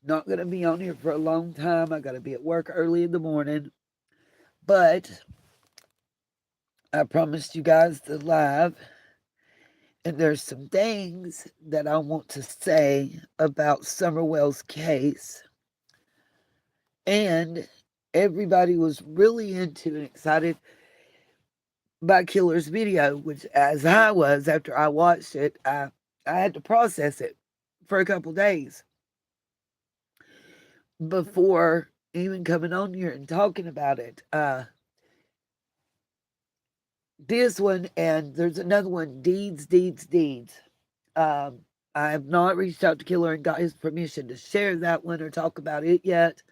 Not going to be on here for a long time. I got to be at work early in the morning. But I promised you guys the live. And there's some things that I want to say about Summerwell's case. And everybody was really into and excited by Killer's video, which, as I was after I watched it, I had to process it for a couple days before even coming on here and talking about it. This one, and there's another one, Deeds. I have not reached out to Killer and got his permission to share that one or talk about it yet.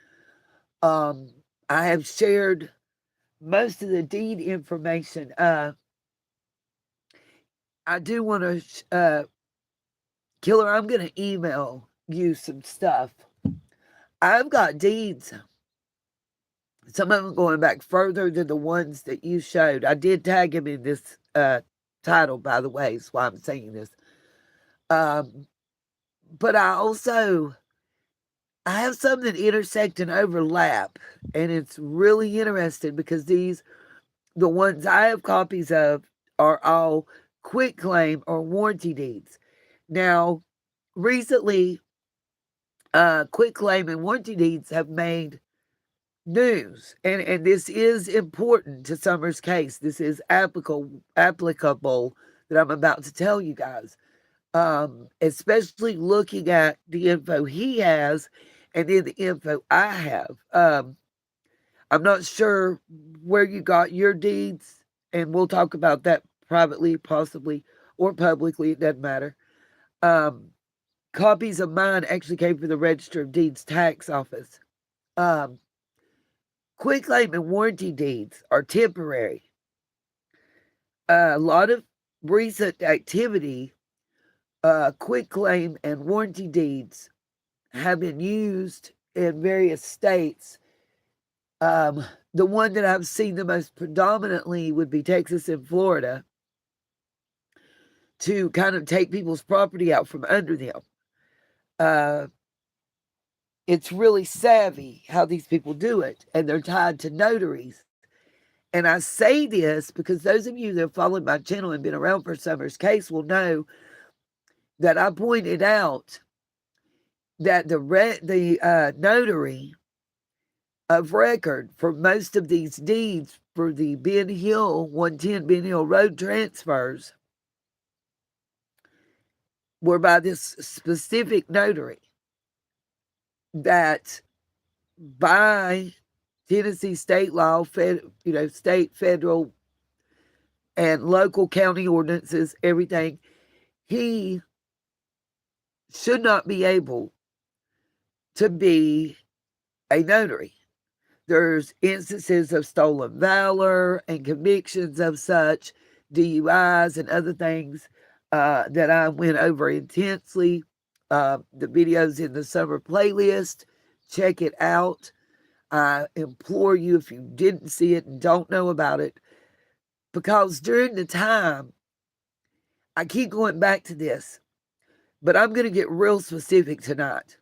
I have shared most of the deed information. I do want to, Killer, I'm going to email you some stuff. I've got deeds. Some of them going back further than the ones that you showed. I did tag him in this title, by the way, is why I'm saying this. But I have some that intersect and overlap, and it's really interesting because the ones I have copies of are all quitclaim or warranty deeds. Now, recently, quitclaim and warranty deeds have made news, and this is important to Summer's case. This is applicable that I'm about to tell you guys, especially looking at the info he has and then the info I have. I'm not sure where you got your deeds, and we'll talk about that privately, possibly, or publicly. It doesn't matter. Copies of mine actually came from the Register of Deeds tax office. Quitclaim and warranty deeds are temporary. A lot of recent activity, quitclaim and warranty deeds have been used in various states. The one that I've seen the most predominantly would be Texas and Florida, to kind of take people's property out from under them. It's really savvy how these people do it, and they're tied to notaries. And I say this because those of you that have followed my channel and been around for Summer's case will know that I pointed out that the notary of record for most of these deeds for the Ben Hill 110 Ben Hill Road transfers were by this specific notary that, by Tennessee state law, state, federal, and local county ordinances, everything, he should not be able to be a notary. There's instances of stolen valor and convictions of such, DUIs and other things that I went over intensely. The video's in the summer playlist. Check it out. I implore you, if you didn't see it and don't know about it, because during the time, I keep going back to this, but I'm going to get real specific tonight.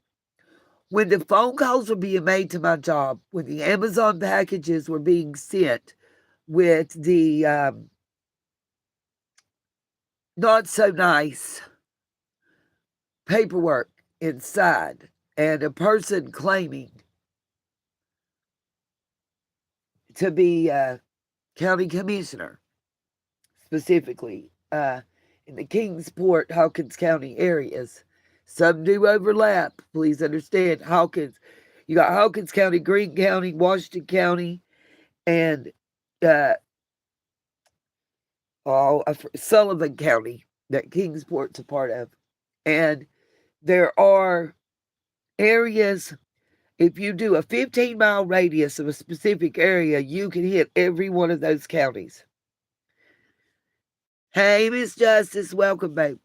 When the phone calls were being made to my job, when the Amazon packages were being sent with the not so nice paperwork inside, and a person claiming to be a county commissioner, specifically in the Kingsport, Hawkins County areas. Some do overlap. Please understand, Hawkins. You got Hawkins County, Greene County, Washington County, and Sullivan County that Kingsport's a part of. And there are areas, if you do a 15-mile radius of a specific area, you can hit every one of those counties. Hey, Miss Justice, welcome, babe.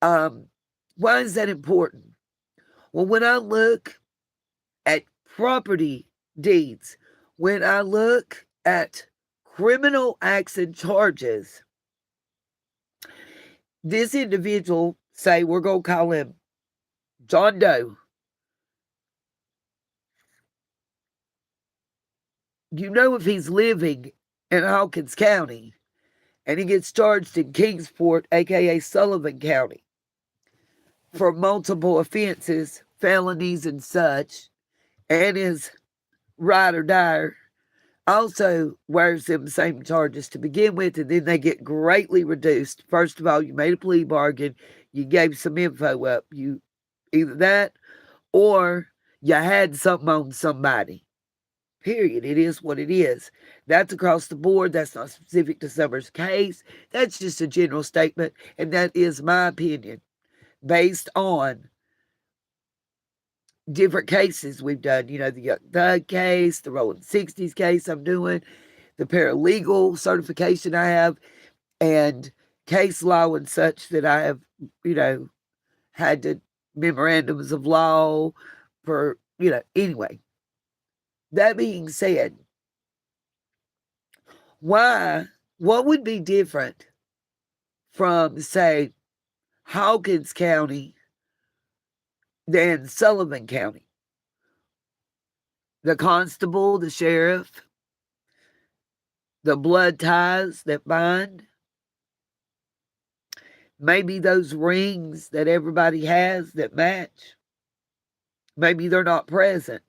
Why is that important? Well, when I look at property deeds, when I look at criminal acts and charges, this individual, say we're going to call him John Doe, you know, if he's living in Hawkins County and he gets charged in Kingsport, aka Sullivan County, for multiple offenses, felonies, and such, and is ride or die, also wears them same charges to begin with, and then they get greatly reduced. First of all, you made a plea bargain, you gave some info up, you either that or you had something on somebody. Period. It is what it is. That's across the board. That's not specific to Summer's case. That's just a general statement, and that is my opinion based on different cases we've done. You know, the Young Thug case, the Rolling 60s case I'm doing, the paralegal certification I have, and case law and such that I have, you know, had to memorandums of law for, you know, anyway. That being said, why, what would be different from, say, Hawkins County than Sullivan County? The constable, the sheriff, the blood ties that bind, maybe those rings that everybody has that match. Maybe they're not present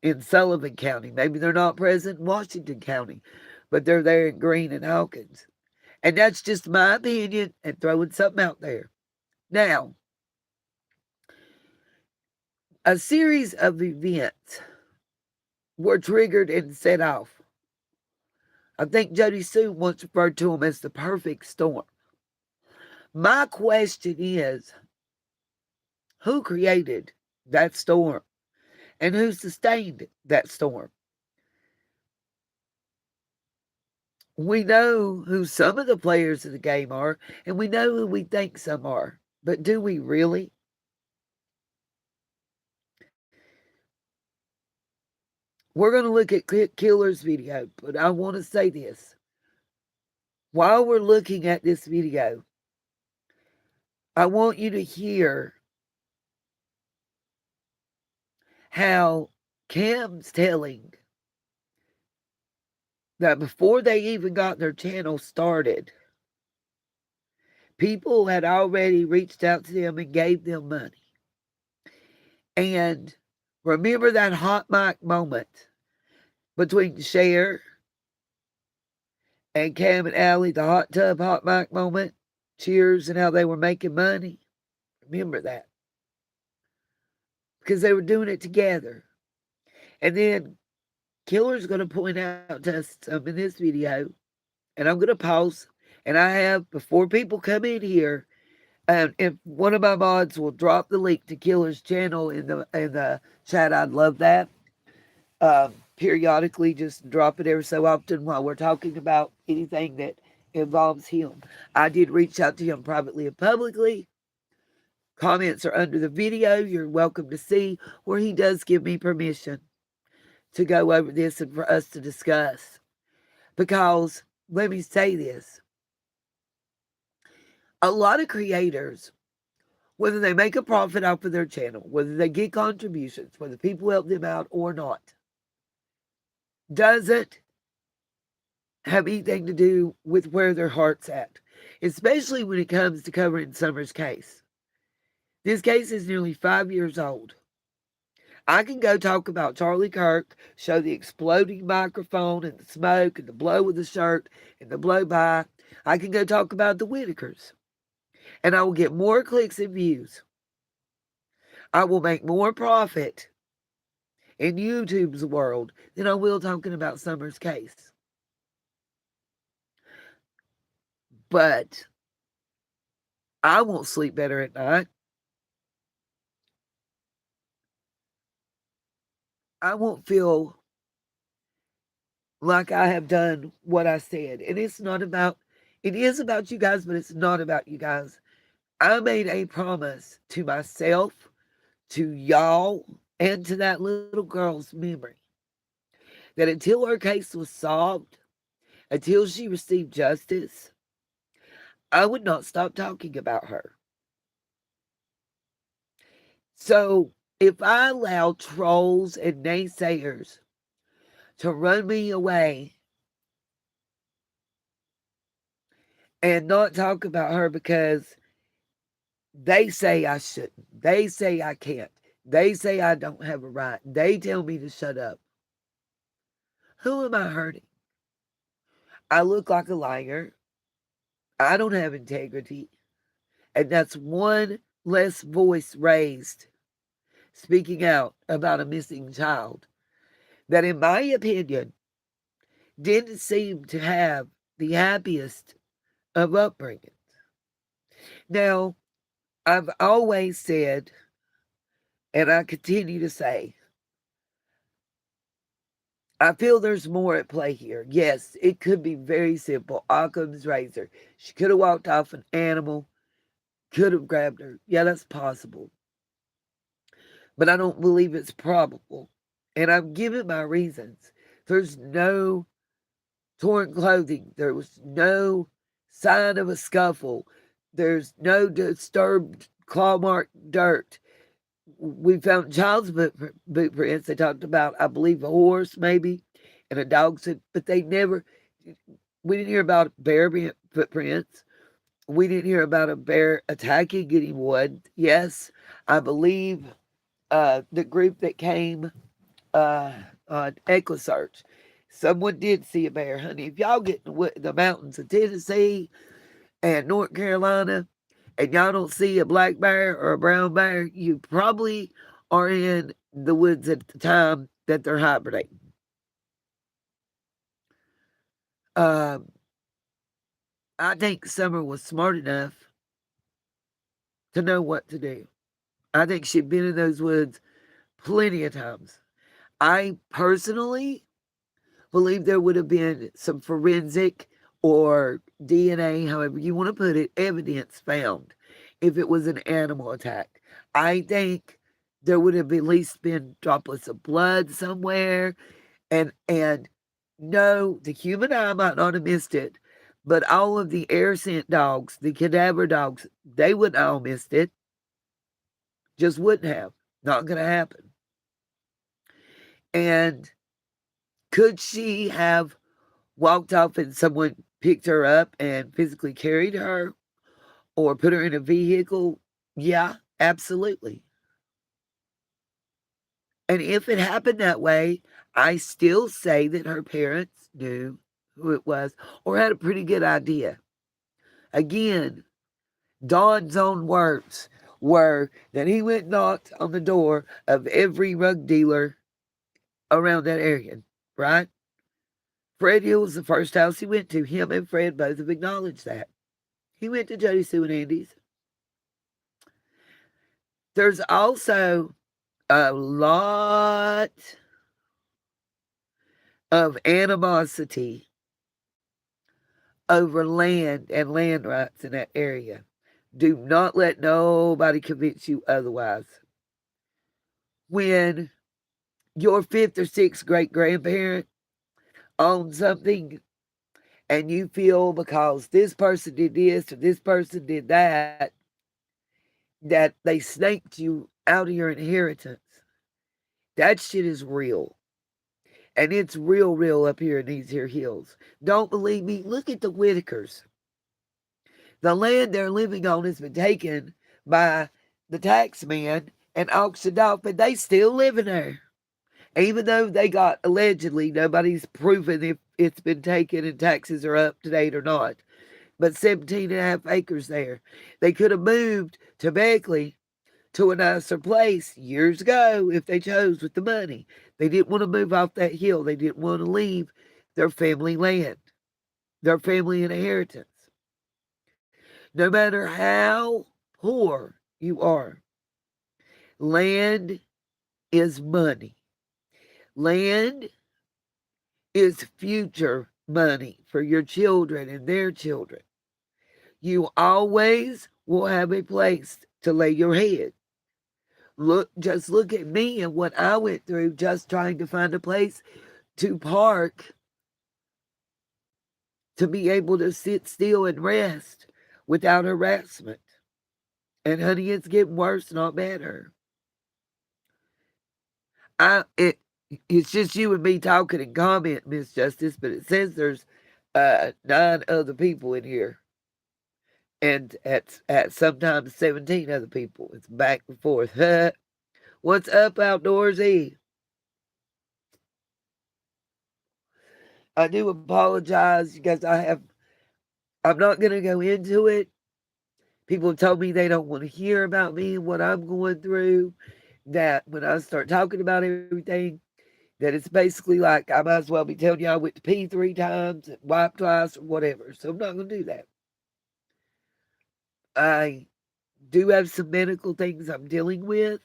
in Sullivan County. Maybe they're not present in Washington County, but they're there in Greene and Hawkins. And that's just my opinion and throwing something out there. Now, a series of events were triggered and set off. I think Jody Sue once referred to them as the perfect storm. My question is, who created that storm and who sustained that storm? We know who some of the players of the game are, and we know who we think some are. But do we really? We're going to look at Killer's video, but I want to say this. While we're looking at this video, I want you to hear how Cam's telling that before they even got their channel started, people had already reached out to them and gave them money. And remember that hot mic moment between Cher and Cam and Allie, the hot tub hot mic moment? Cheers and how they were making money. Remember that. Because they were doing it together. And then Killer's going to point out to us some in this video, and I'm going to pause. And I have, before people come in here, if one of my mods will drop the link to Killer's channel in the chat, I'd love that. Periodically, just drop it every so often while we're talking about anything that involves him. I did reach out to him privately and publicly. Comments are under the video. You're welcome to see where he does give me permission to go over this and for us to discuss. Because, let me say this, a lot of creators, whether they make a profit off of their channel, whether they get contributions, whether people help them out or not, doesn't have anything to do with where their heart's at, especially when it comes to covering Summer's case. This case is nearly 5 years old. I can go talk about Charlie Kirk, show the exploding microphone and the smoke and the blow of the shirt and the blow by. I can go talk about the Whitakers, and I will get more clicks and views. I will make more profit in YouTube's world than I will talking about Summer's case. But I won't sleep better at night. I won't feel like I have done what I said. And it's not about, it is about you guys, but it's not about you guys. I made a promise to myself, to y'all, and to that little girl's memory that until her case was solved, until she received justice, I would not stop talking about her. So if I allow trolls and naysayers to run me away and not talk about her because they say I shouldn't. They say I can't. They say I don't have a right. They tell me to shut up. Who am I hurting? I look like a liar. I don't have integrity. And that's one less voice raised speaking out about a missing child that, in my opinion, didn't seem to have the happiest of upbringing. Now, I've always said, and I continue to say, I feel there's more at play here. Yes, it could be very simple. Occam's razor. She could have walked off an animal, could have grabbed her. Yeah, that's possible. But I don't believe it's probable. And I'm giving my reasons. There's no torn clothing. There was no sign of a scuffle. There's no disturbed claw mark dirt. We found child's boot prints. They talked about, I believe, a horse maybe and a dog, but they never, we didn't hear about bear footprints. We didn't hear about a bear attacking anyone. Yes, I believe the group that came on EquiSearch, someone did see a bear, honey. If y'all get in the mountains of Tennessee and North Carolina and y'all don't see a black bear or a brown bear, you probably are in the woods at the time that they're hibernating. Um, I think Summer was smart enough to know what to do. I think she'd been in those woods plenty of times. I personally believe there would have been some forensic or DNA, however you want to put it, evidence found if it was an animal attack. I think there would have at least been droplets of blood somewhere. And no, the human eye might not have missed it, but all of the air scent dogs, the cadaver dogs, they wouldn't all missed it. Just wouldn't have. Not going to happen. And could she have walked off and someone picked her up and physically carried her or put her in a vehicle? Yeah, absolutely. And if it happened that way, I still say that her parents knew who it was or had a pretty good idea. Again, Don's own words were that he went and knocked on the door of every rug dealer around that area, right? Fred Hill was the first house he went to. Him and Fred both have acknowledged that. He went to Jody Sue and Andy's. There's also a lot of animosity over land and land rights in that area. Do not let nobody convince you otherwise. When your fifth or sixth great grandparent owns something and you feel because this person did this or this person did that they snaked you out of your inheritance, that shit is real. And it's real up here in these here hills. Don't believe me? Look at the Whitakers. The land they're living on has been taken by the tax man and auctioned off, but they still living there. Even though they got allegedly, nobody's proven if it's been taken and taxes are up to date or not, but 17 and a half acres there. They could have moved to Beckley to a nicer place years ago if they chose with the money. They didn't want to move off that hill. They didn't want to leave their family land, their family inheritance. No matter how poor you are, land is money. Land is future money for your children and their children. You always will have a place to lay your head. Just look at me and what I went through just trying to find a place to park to be able to sit still and rest without harassment. And honey, it's getting worse, not better. It's just you and me talking and comment, Miss Justice, but it says there's 9 other people in here. And at sometimes 17 other people. It's back and forth. What's up, Outdoorsy? I do apologize, you guys. I'm not gonna go into it. People have told me they don't want to hear about me and what I'm going through. That when I start talking about everything, that it's basically like I might as well be telling you I went to pee 3 times and wiped twice or whatever. So I'm not gonna do that. I do have some medical things I'm dealing with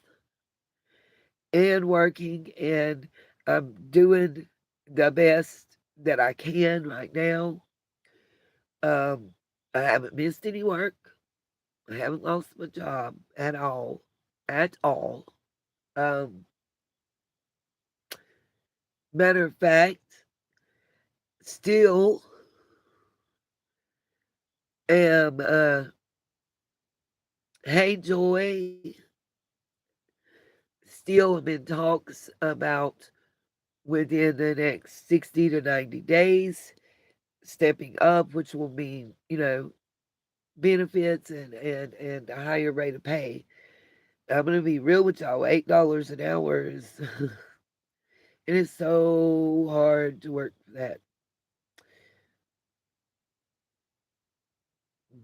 and working, and I'm doing the best that I can right now. Um, I haven't missed any work. I haven't lost my job at all. At all. Um, Matter of fact, still am, hey Joy, still am in talks about within the next 60 to 90 days stepping up, which will mean, benefits and a higher rate of pay. I'm gonna be real with y'all. $8 an hour is it is so hard to work for that.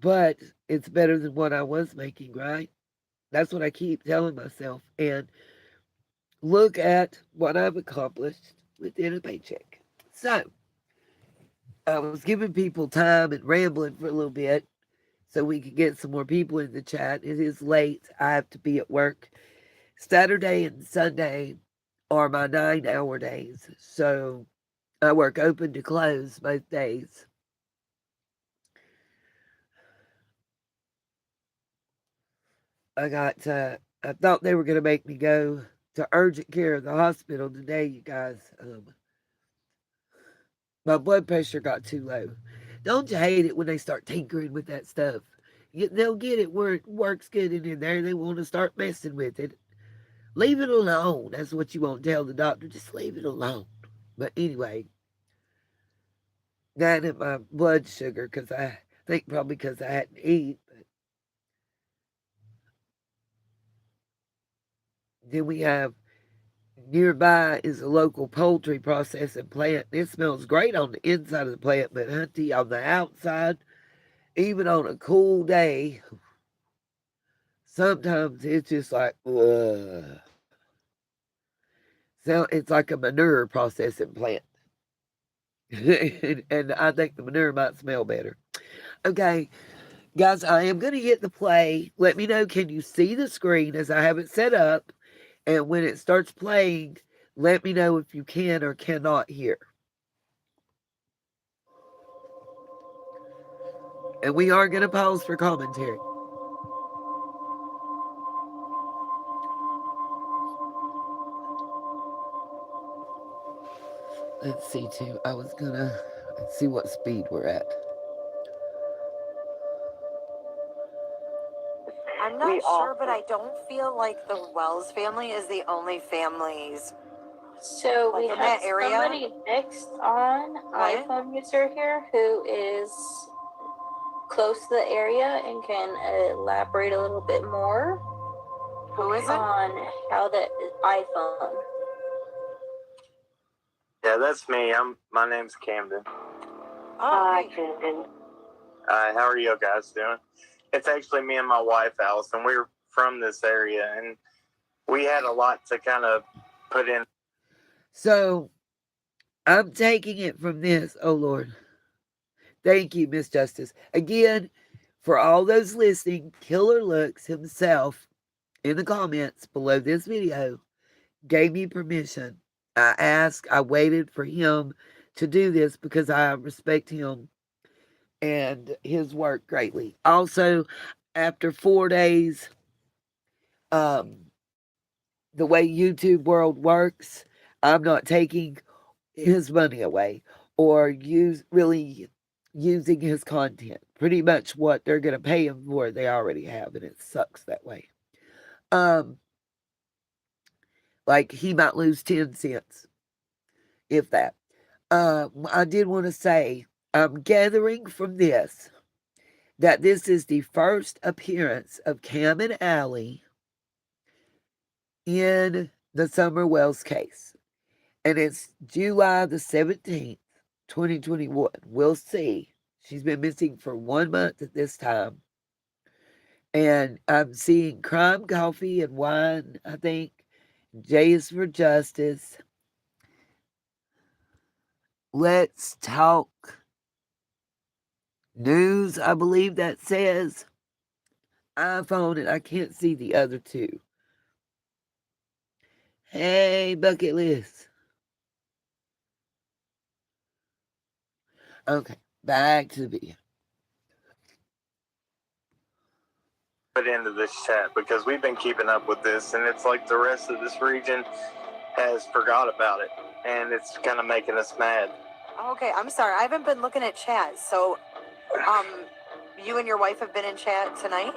But it's better than what I was making, right? That's what I keep telling myself. And look at what I've accomplished within a paycheck. So I was giving people time and rambling for a little bit so we could get some more people in the chat. It is late. I have to be at work. Saturday and Sunday are my 9-hour days. So I work open to close both days. I thought they were going to make me go to urgent care of the hospital today, you guys. My blood pressure got too low. Don't you hate it when they start tinkering with that stuff? They'll get it where it works good in there. They want to start messing with it. Leave it alone. That's what you won't tell the doctor. Just leave it alone. But anyway, that and my blood sugar, because I think probably because I hadn't eaten. But then we have nearby is a local poultry processing plant. It smells great on the inside of the plant, but hunty on the outside, even on a cool day, sometimes it's just like, ugh. So it's like a manure processing plant. And I think the manure might smell better. Okay, guys, I am going to hit the play. Let me know, can you see the screen as I have it set up? And when it starts playing, let me know if you can or cannot hear. And we are going to pause for commentary. Let's see, too. I was going to see what speed we're at. I'm not sure, but I don't feel like the Wells family is the only families. So we have somebody next on iPhone user here who is close to the area and can elaborate a little bit more. Who is it? On how the iPhone. Yeah, that's me. My name's Camden. Hi, Camden. How are you guys doing? It's actually me and my wife, Allison. We're from this area, and we had a lot to kind of put in. So I'm taking it from this. Oh, Lord. Thank you, Miss Justice. Again, for all those listening, Killer Looks himself in the comments below this video gave me permission. I waited for him to do this because I respect him and his work greatly. Also, after 4 days, um, the way YouTube world works, I'm not taking his money away or really using his content. Pretty much what they're going to pay him for, they already have, and it sucks that way. Um, Like he might lose 10 cents, if that. I did want to say, I'm gathering from this that this is the first appearance of Cam and Allie in the Summer Wells case. And it's July the 17th, 2021. We'll see. She's been missing for 1 month at this time. And I'm seeing Crime, Coffee, and Wine, I think. J is for Justice. Let's Talk News, I believe that says. iPhone, and I can't see the other two. Hey, Bucket List. Okay, back to the video. Put into this chat because we've been keeping up with this, and it's like the rest of this region has forgot about it, and it's kind of making us mad. Okay, I'm sorry. I haven't been looking at chat. So, you and your wife have been in chat tonight?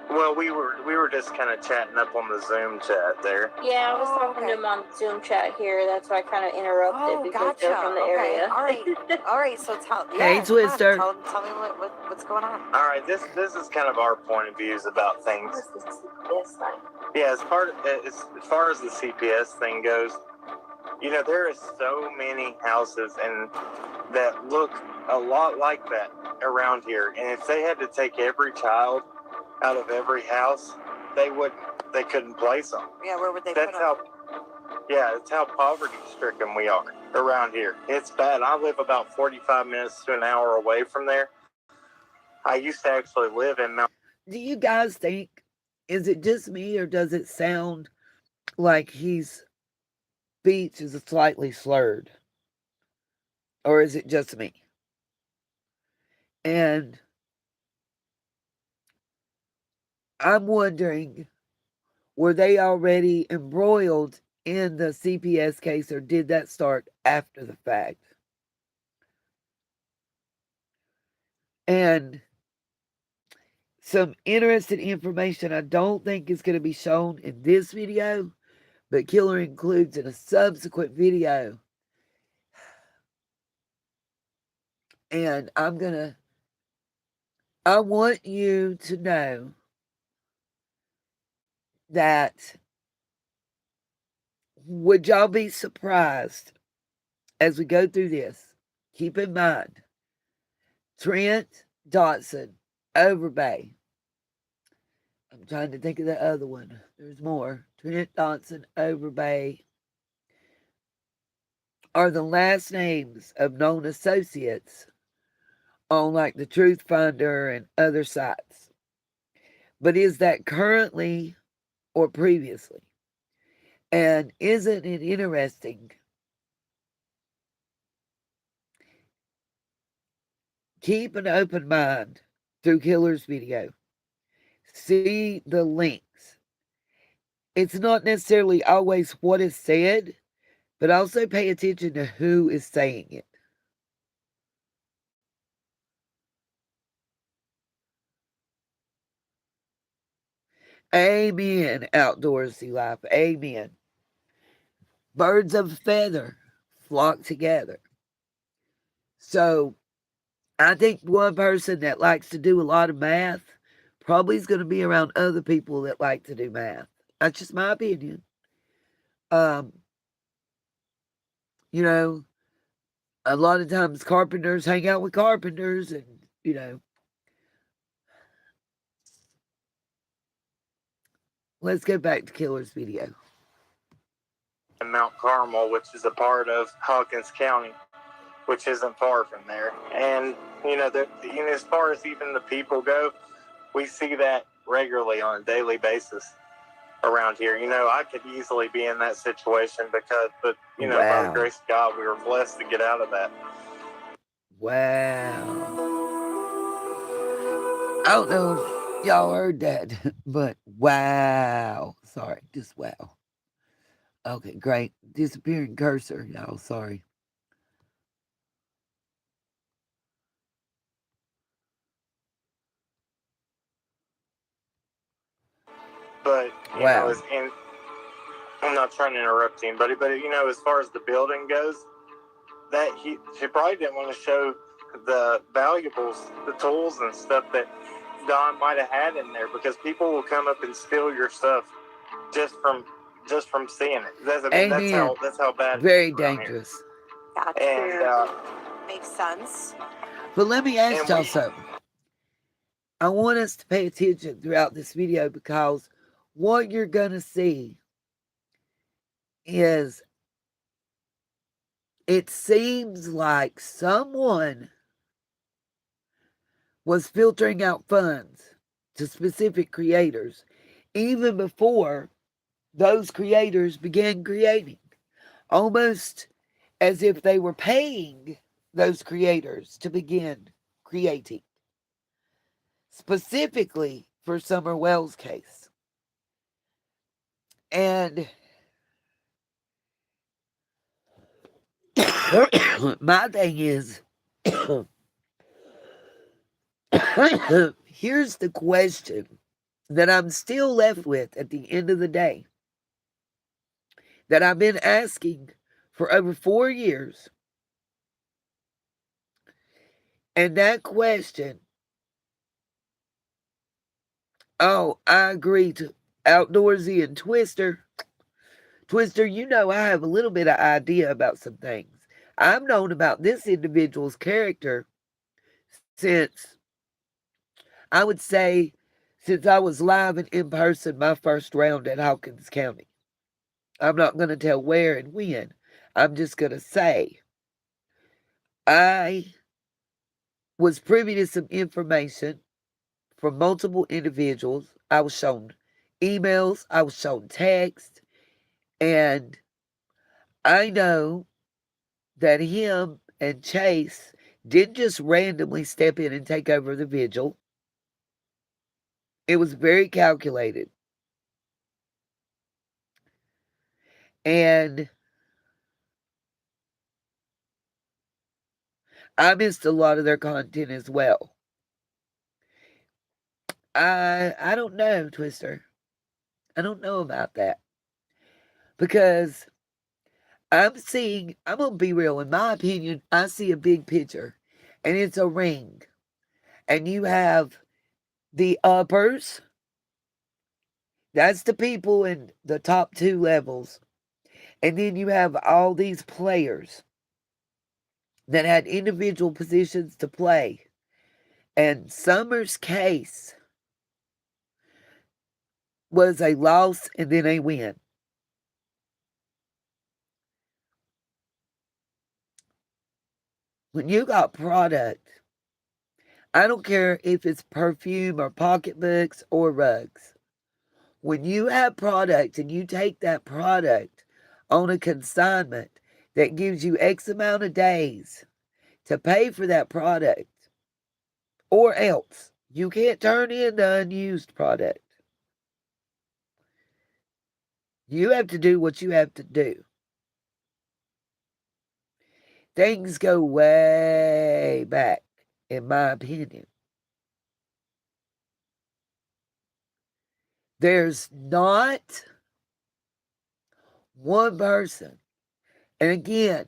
Well, we were just kind of chatting up on the Zoom chat there. Yeah, I was talking to him on Zoom chat here. That's why I kind of interrupted because they're from the area. All right, all right. So Hey, Twister. Tell me what's going on. All right, this is kind of our point of views about things. Yeah, as far as the CPS thing goes, you know, there is so many houses and that look a lot like that around here. And if they had to take every child out of every house, they couldn't place them. Yeah, where would they put them? That's how poverty stricken we are around here. It's bad. I live about 45 minutes to an hour away from there. I used to actually live in Mount. Do you guys think, is it just me, or does it sound like his speech is slightly slurred? Or is it just me? And I'm wondering, were they already embroiled in the CPS case, or did that start after the fact? And some interesting information I don't think is going to be shown in this video, but Killer includes in a subsequent video. And I want you to know that, would y'all be surprised as we go through this? Keep in mind, Trent Dotson, Overbay. I'm trying to think of the other one. There's more. Trent Dotson, Overbay are the last names of known associates on like the Truth Finder and other sites. But is that currently or previously? And isn't it interesting? Keep an open mind through Killer's video. See the links. It's not necessarily always what is said, but also pay attention to who is saying it. Amen, outdoorsy life. Amen. Birds of a feather flock together. So I think one person that likes to do a lot of math probably is going to be around other people that like to do math. That's just my opinion. You know, a lot of times carpenters hang out with carpenters, and, you know, let's go back to Killer's video. Mount Carmel, which is a part of Hawkins County, which isn't far from there. And, you know, as far as even the people go, we see that regularly on a daily basis around here. You know, I could easily be in that situation but you know, by the grace of God, we were blessed to get out of that. Wow. I don't know if y'all heard that, but wow. Sorry, just wow. Okay, great. Disappearing cursor, y'all. Sorry. But, you know, I'm not trying to interrupt anybody, but as far as the building goes, that she probably didn't want to show the valuables, the tools and stuff that Don might have had in there, because people will come up and steal your stuff just from seeing it. That's how bad. Very dangerous. Gotcha. And makes sense. But let me ask y'all something. I want us to pay attention throughout this video, because what you're going to see is, it seems like someone was filtering out funds to specific creators even before those creators began creating, almost as if they were paying those creators to begin creating, specifically for Summer Wells' case. And my thing is, here's the question that I'm still left with at the end of the day, that I've been asking for over 4 years. And that question, I agree to Outdoorsy and Twister. Twister, I have a little bit of idea about some things. I've known about this individual's character since, I would say, since I was live and in person my first round at Hawkins County. I'm not going to tell where and when. I'm just going to say I was privy to some information from multiple individuals. I was shown emails, I was shown text, and I know that him and Chase didn't just randomly step in and take over the vigil. It was very calculated. And I missed a lot of their content as well. I don't know, Twister. I don't know about that. Because I'm going to be real, in my opinion, I see a big picture, and it's a ring. And you have the uppers, that's the people in the top 2 levels. And then you have all these players that had individual positions to play. And Summer's case was a loss and then a win. When you got product, I don't care if it's perfume or pocketbooks or rugs. When you have product and you take that product on a consignment that gives you X amount of days to pay for that product, or else you can't turn in the unused product. You have to do what you have to do. Things go way back, in my opinion. There's not one person. And again,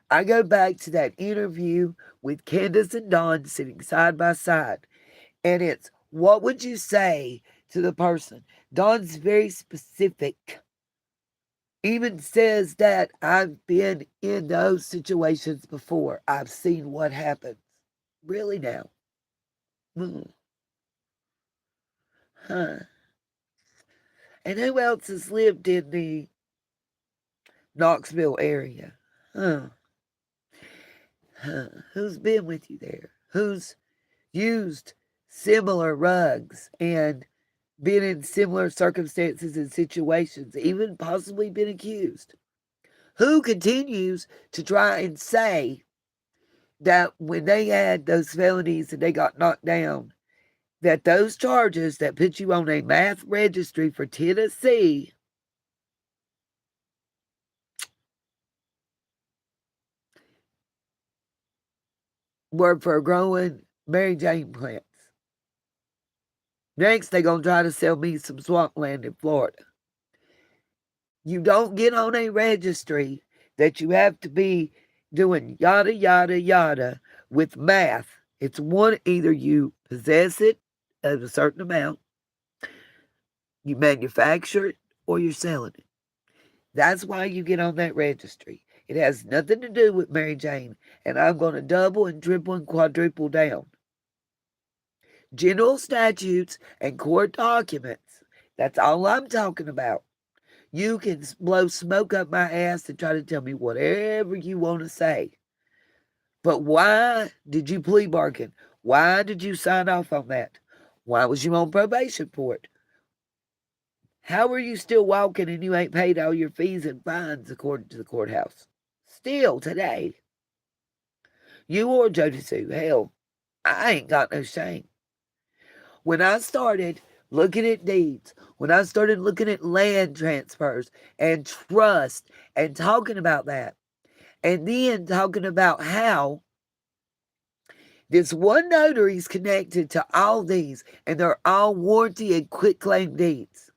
I go back to that interview with Candace and Dawn sitting side by side. And it's, what would you say to the person? Dawn's very specific. Even says that I've been in those situations before. I've seen what happens. Really now? Huh. And who else has lived in the Knoxville area? Who's been with you there? Who's used similar rugs and been in similar circumstances and situations, even possibly been accused? Who continues to try and say that when they had those felonies and they got knocked down, that those charges that put you on a math registry for Tennessee were for growing Mary Jane plants? Next, they're going to try to sell me some swampland in Florida. You don't get on a registry that you have to be doing yada, yada, yada with math. It's one, either you possess it at a certain amount, you manufacture it, or you're selling it. That's why you get on that registry. It has nothing to do with Mary Jane, and I'm going to double and triple and quadruple down. General statutes and court documents. That's all I'm talking about. You can blow smoke up my ass and try to tell me whatever you want to say. But why did you plea bargain? Why did you sign off on that? Why was you on probation for it? How are you still walking and you ain't paid all your fees and fines according to the courthouse? Still today. You or Jody Sue, hell, I ain't got no shame. When I started looking at deeds, when I started looking at land transfers and trust and talking about that, and then talking about how this one notary is connected to all these, and they're all warranty and quitclaim deeds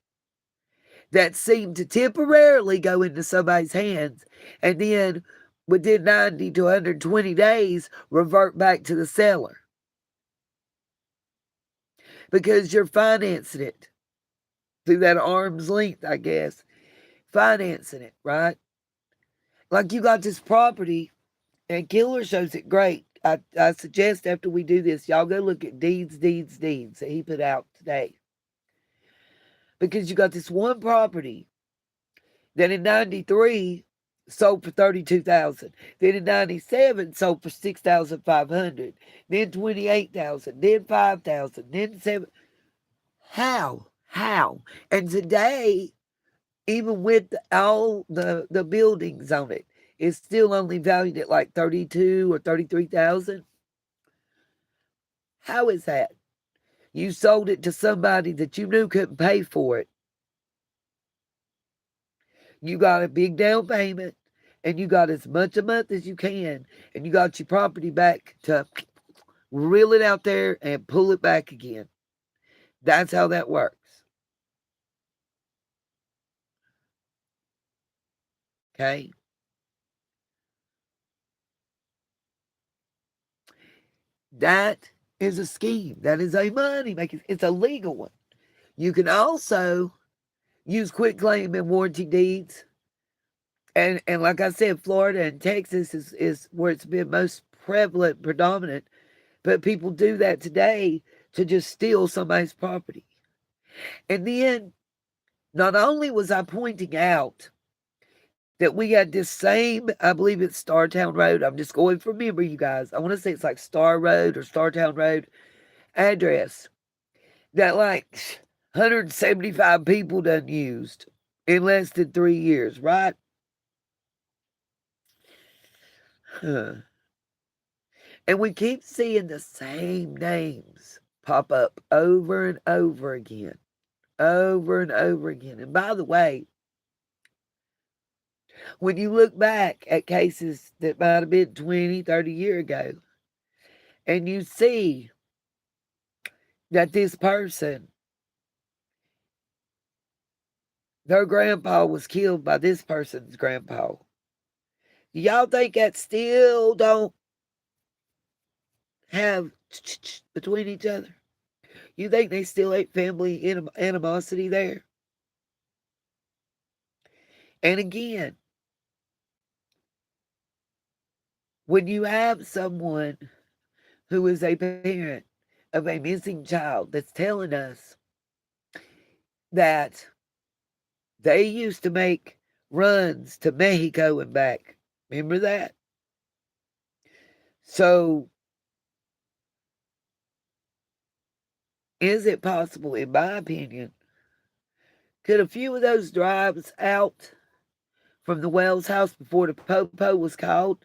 that seem to temporarily go into somebody's hands and then within 90 to 120 days revert back to the seller because you're financing it through that arm's length, I guess. Financing it, right? Like you got this property, and Killer shows it great. I suggest after we do this, y'all go look at deeds that he put out today. Because you got this one property that in 93 sold for $32,000. Then in 97 sold for $6,500. Then 28,000. Then 5,000. Then 7. How? And today, even with all the buildings on it, it's still only valued at like 32 or 33,000. How is that? You sold it to somebody that you knew couldn't pay for it. You got a big down payment, and you got as much a month as you can, and you got your property back to reel it out there and pull it back again. That's how that works. Okay? That is a scheme. That is a money making. It's a legal one. You can also use quitclaim and warranty deeds. And like I said, Florida and Texas is where it's been most prevalent, predominant. But people do that today to just steal somebody's property. And then not only was I pointing out that we had this same, I believe it's Startown Road. I'm just going from memory, you guys. I want to say it's like Star Road or Startown Road address that like 175 people done used in less than 3 years, right? Huh. And we keep seeing the same names pop up over and over again. Over and over again. And by the way, when you look back at cases that might have been 20, 30 years ago, and you see that this person, their grandpa was killed by this person's grandpa, do y'all think that still don't have between each other? You think they still ain't family animosity there? And again, when you have someone who is a parent of a missing child that's telling us that they used to make runs to Mexico and back. Remember that? So, is it possible, in my opinion, could a few of those drives out from the Wells house before the Popo was called,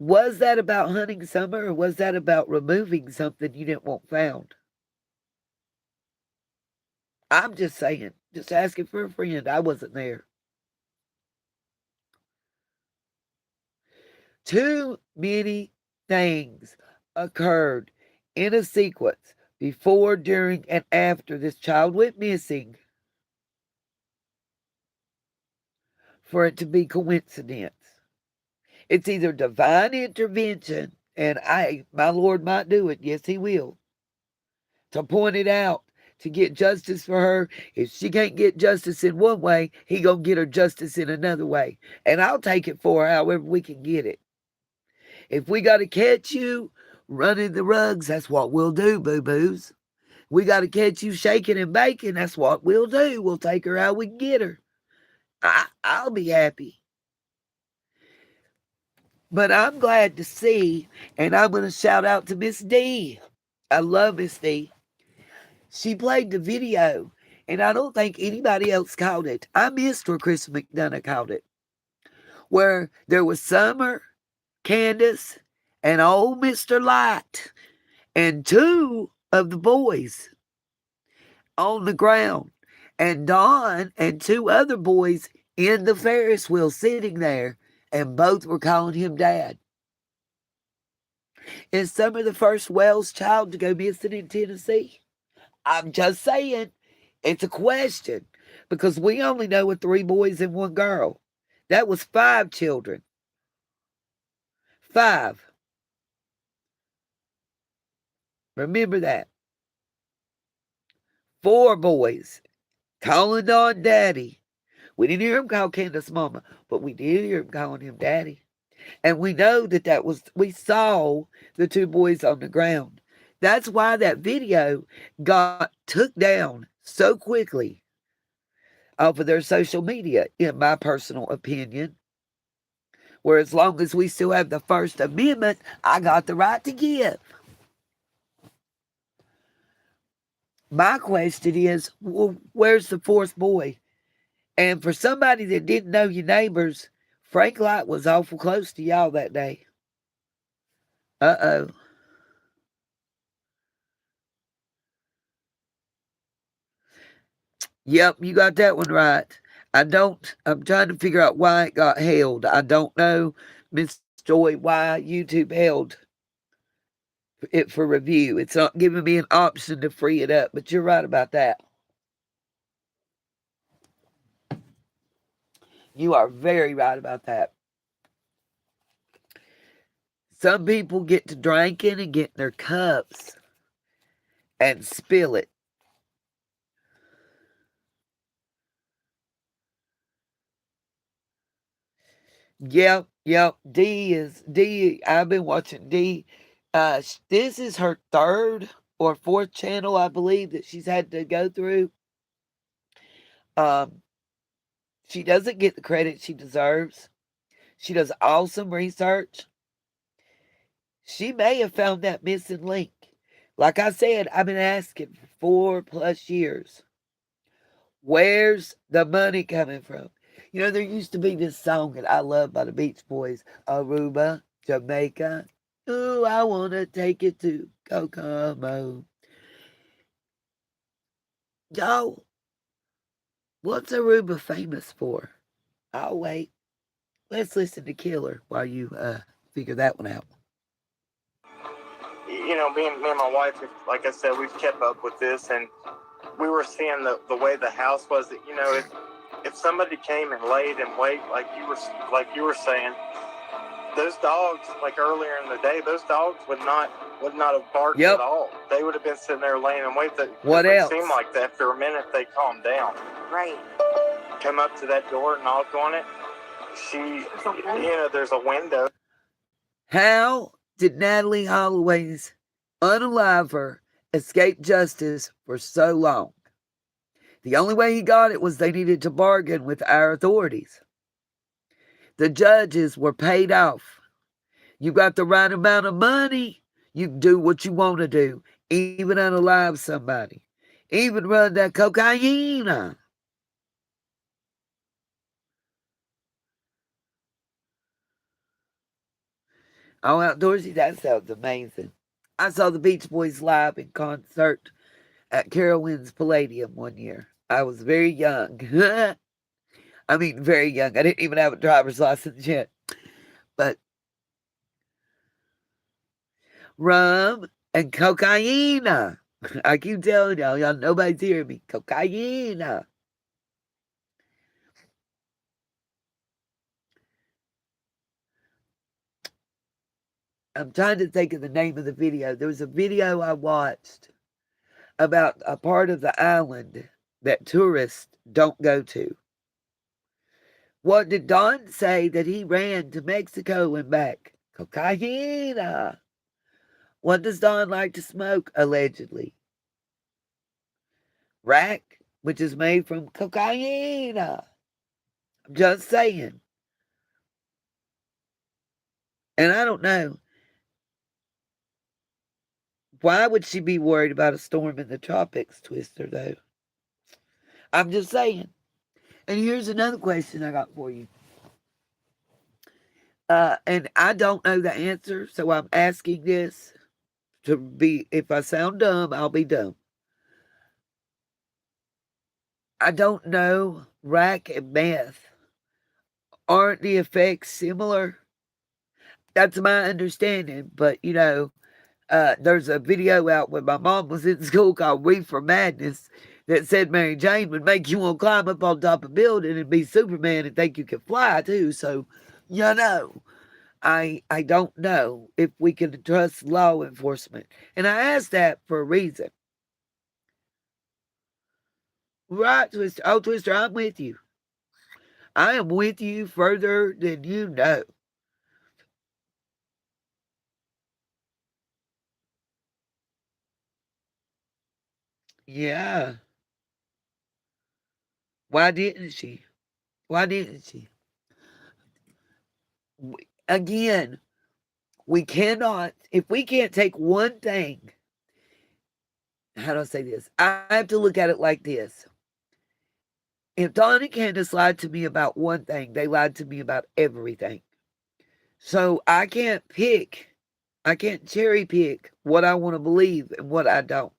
was that about hunting summer, or was that about removing something you didn't want found? I'm just saying, just asking for a friend. I wasn't there. Too many things occurred in a sequence before, during, and after this child went missing for it to be coincidence. It's either divine intervention, and my Lord might do it. Yes, he will. To point it out, to get justice for her. If she can't get justice in one way, he gonna get her justice in another way. And I'll take it for her however we can get it. If we got to catch you running the rugs, that's what we'll do, boo-boos. We got to catch you shaking and baking, that's what we'll do. We'll take her how we can get her. I'll be happy. But I'm glad to see, and I'm going to shout out to Miss D. I love Miss D. She played the video, and I don't think anybody else caught it. I missed where Chris McDonough caught it, where there was Summer, Candace, and old Mr. Light, and two of the boys on the ground, and Don and two other boys in the Ferris wheel sitting there, and both were calling him Dad. Is Summer the first Wells child to go missing in Tennessee? I'm just saying, it's a question, because we only know of 3 boys and 1 girl. That was 5 children. 5. Remember that. 4 boys calling on Daddy. We didn't hear him call Candace Mama, but we did hear him calling him Daddy. And we know we saw the 2 boys on the ground. That's why that video got took down so quickly off of their social media, in my personal opinion. Where as long as we still have the First Amendment, I got the right to give. My question is, well, where's the 4th boy? And for somebody that didn't know your neighbors, Frank Light was awful close to y'all that day. Uh-oh. Yep, you got that one right. I'm trying to figure out why it got held. I don't know, Miss Joy, why YouTube held it for review. It's not giving me an option to free it up, but you're right about that. You are very right about that. Some people get to drinking and get in their cups and spill it. Yep. D. I've been watching D. This is her 3rd or 4th channel, I believe, that she's had to go through. She doesn't get the credit she deserves. She does awesome research. She may have found that missing link. Like I said, I've been asking for 4+ years. Where's the money coming from? You know, there used to be this song that I love by the Beach Boys, Aruba, Jamaica. Ooh, I want to take it to Kokomo. Y'all, what's Aruba famous for? I'll wait. Let's listen to Killer while you figure that one out. You know, me and my wife, like I said, we've kept up with this, and we were seeing the way the house was. That, you know, if somebody came and laid in wait, like you were saying, those dogs, like earlier in the day, those dogs would not have barked at all. They would have been sitting there laying in wait. What else? It seemed like that after a minute they calmed down. Right. Come up to that door, knock on it. There's a window. How did Natalie Holloway's unaliver escape justice for so long? The only way he got it was they needed to bargain with our authorities. The judges were paid off. You got the right amount of money, you can do what you want to do, even unalive somebody, even run that cocaine. Oh, Outdoorsy, that sounds amazing. I saw the Beach Boys live in concert at Carowinds Palladium one year. I was very young. I mean, very young. I didn't even have a driver's license yet. But rum and cocaine. I keep telling y'all, nobody's hearing me. Cocaine. I'm trying to think of the name of the video. There was a video I watched about a part of the island that tourists don't go to. What did Don say that he ran to Mexico and back? Cocaine. What does Don like to smoke, allegedly? Rack, which is made from cocaine. I'm just saying. And I don't know. Why would she be worried about a storm in the tropics, Twister, though? I'm just saying. And here's another question I got for you. And I don't know the answer, so I'm asking this to be, if I sound dumb, I'll be dumb. I don't know, rack and meth. Aren't the effects similar? That's my understanding, but there's a video out when my mom was in school called Reefer Madness that said Mary Jane would make you want to climb up on top of a building and be Superman and think you could fly too. So, I don't know if we can trust law enforcement. And I asked that for a reason. Right, Twister. Oh, Twister, I'm with you. I am with you further than you know. Yeah. Why didn't she? Why didn't she? Again, we cannot, if we can't take one thing, how do I say this? I have to look at it like this. If Don and Candace lied to me about one thing, they lied to me about everything. So I can't cherry pick what I want to believe and what I don't.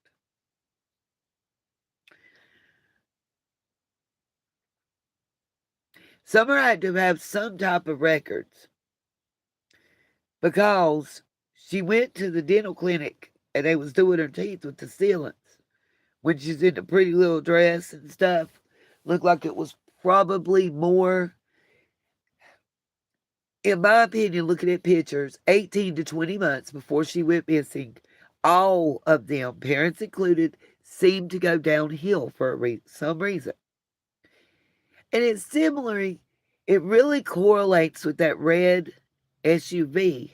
Summer had to have some type of records because she went to the dental clinic and they was doing her teeth with the sealants when she's in a pretty little dress and stuff. Looked like it was probably more, in my opinion, looking at pictures, 18 to 20 months before she went missing. All of them, parents included, seemed to go downhill for some reason. And it really correlates with that red SUV.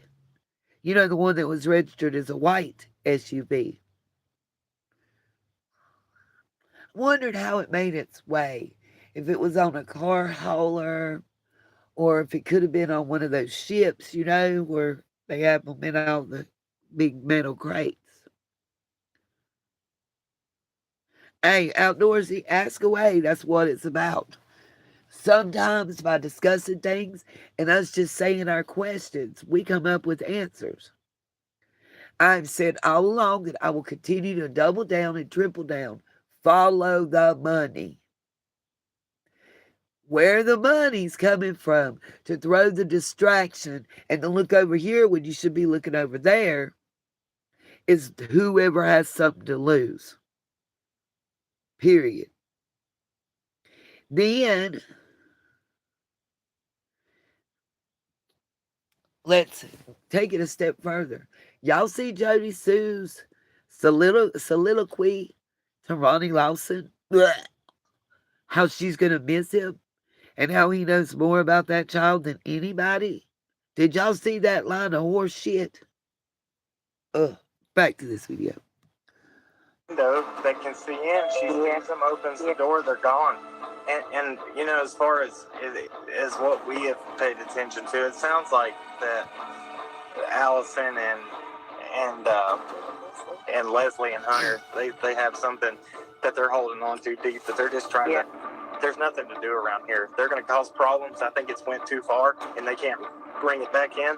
You know, the one that was registered as a white SUV. Wondered how it made its way. If it was on a car hauler or if it could have been on one of those ships, where they have them in all the big metal crates. Hey, Outdoorsy, ask away. That's what it's about. Sometimes by discussing things and us just saying our questions, we come up with answers. I've said all along that I will continue to double down and triple down. Follow the money. Where the money's coming from to throw the distraction and to look over here when you should be looking over there is whoever has something to lose. Period. Then let's take it a step further. Y'all see Jody Sue's soliloquy to Ronnie Lawson? Blech. How she's going to miss him and how he knows more about that child than anybody? Did y'all see that line of horse shit? Back to this video. Window that can see in, she sees them, opens the door, they're gone. And as far as what we have paid attention to, it sounds like that Allison and Leslie and Hunter, they have something that they're holding on to deep, that they're just trying to. There's nothing to do around here. They're going to cause problems. I think it's went too far, and they can't bring it back in.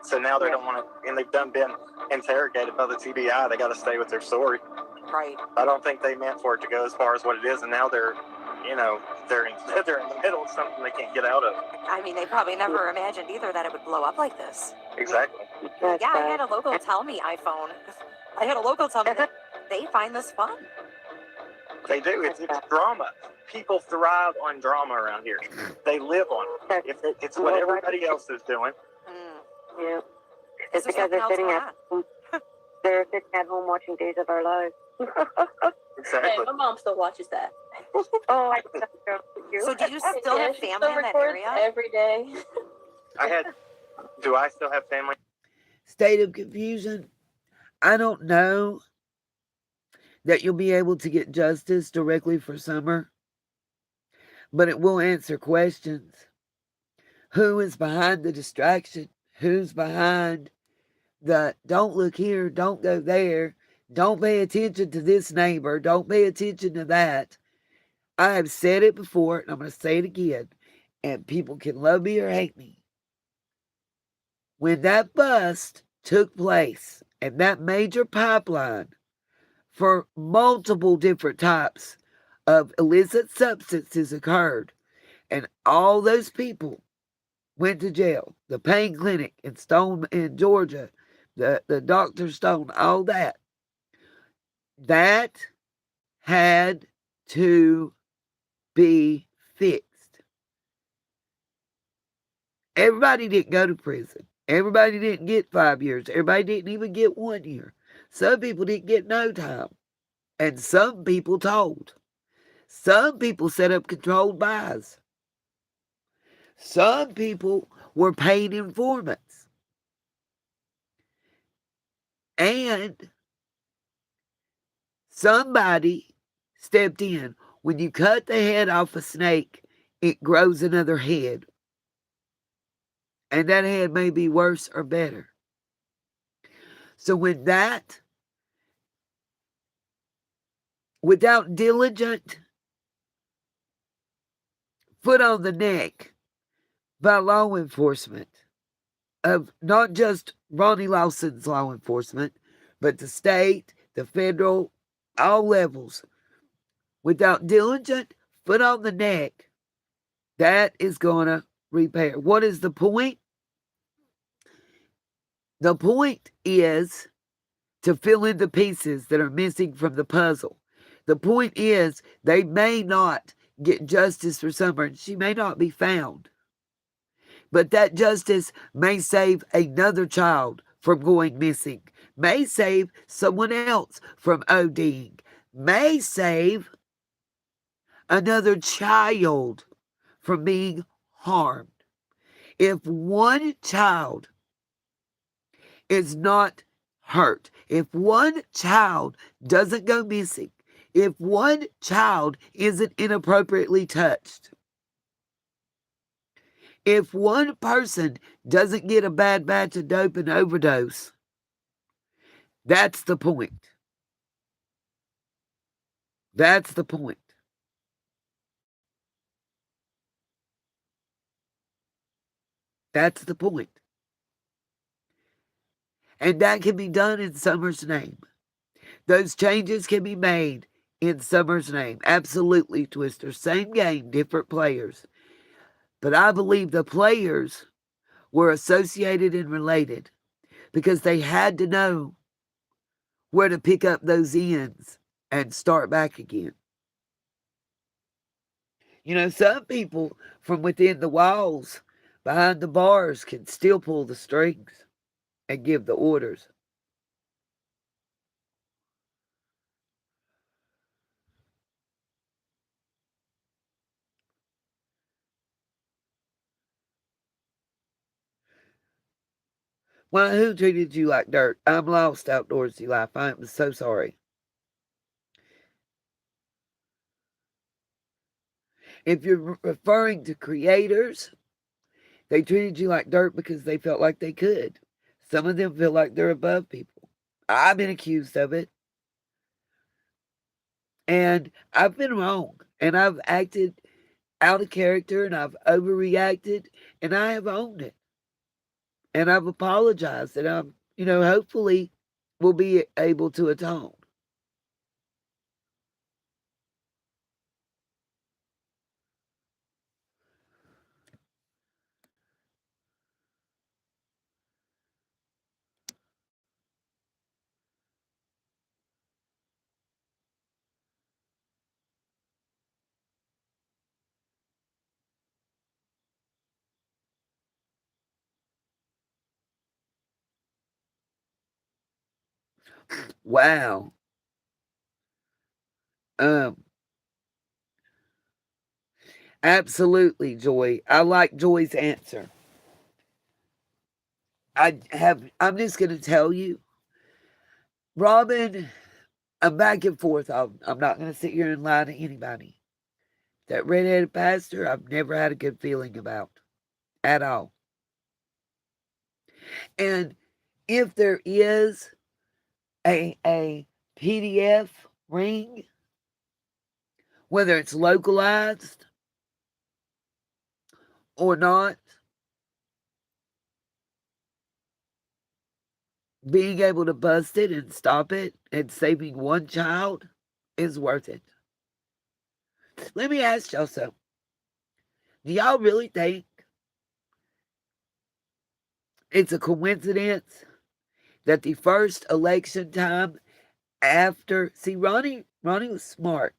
So now they don't want to, and they've been interrogated by the TBI. They got to stay with their story. Right. I don't think they meant for it to go as far as what it is, and now they're in the middle of something they can't get out of. I mean, they probably never imagined either that it would blow up like this. Exactly. I had a local tell me iPhone. I had a local tell me that they find this fun. They do. It's drama. People thrive on drama around here. They live on it. It's what everybody else is doing. Yeah. Is because they're sitting at home. They're sitting at home watching Days of Our Lives. Exactly. Hey, my mom still watches that. Oh, I that's you. So do you still have family in that area? Every day. Do I still have family? State of confusion. I don't know that you'll be able to get justice directly for Summer, but it will answer questions. Who is behind the distraction? Who's behind the don't look here, don't go there, don't pay attention to this neighbor, don't pay attention to that? I have said it before, and I'm going to say it again, and people can love me or hate me. When that bust took place and that major pipeline for multiple different types of illicit substances occurred, and all those people went to jail. The pain clinic in Stone in Georgia, the Dr. Stone, all that. That had to be fixed. Everybody didn't go to prison. Everybody didn't get 5 years. Everybody didn't even get 1 year. Some people didn't get no time. And some people told. Some people set up controlled buys. Some people were paid informants. And somebody stepped in. When you cut the head off a snake, it grows another head. And that head may be worse or better. So when that, without diligent foot on the neck by law enforcement, of not just Ronnie Lawson's law enforcement, but the state, the federal, all levels, without diligent foot on the neck, that is going to repair. What is the point? The point is to fill in the pieces that are missing from the puzzle. The point is they may not get justice for Summer, and she may not be found. But that justice may save another child from going missing, may save someone else from ODing, may save another child from being harmed. If one child is not hurt, if one child doesn't go missing, if one child isn't inappropriately touched, if one person doesn't get a bad batch of dope and overdose, that's the point. That's the point. That's the point. And that can be done in Summer's name. Those changes can be made in Summer's name. Absolutely, Twister. Same game, different players. But I believe the players were associated and related because they had to know where to pick up those ends and start back again. You know, some people from within the walls, behind the bars, can still pull the strings and give the orders. Well, who treated you like dirt? I'm lost, outdoorsy life. I'm so sorry. If you're referring to creators, they treated you like dirt because they felt like they could. Some of them feel like they're above people. I've been accused of it. And I've been wrong. And I've acted out of character and I've overreacted and I have owned it. And I've apologized and I'm, hopefully will be able to atone. Wow. Um, absolutely, Joy. I like Joy's answer. I'm just going to tell you, Robin, I'm back and forth. I'm not going to sit here and lie to anybody. That redheaded pastor, I've never had a good feeling about at all. And if there is a PDF ring, whether it's localized or not, being able to bust it and stop it and saving one child is worth it. Let me ask y'all something. Do y'all really think it's a coincidence that the first election time after, see, Ronnie was smart.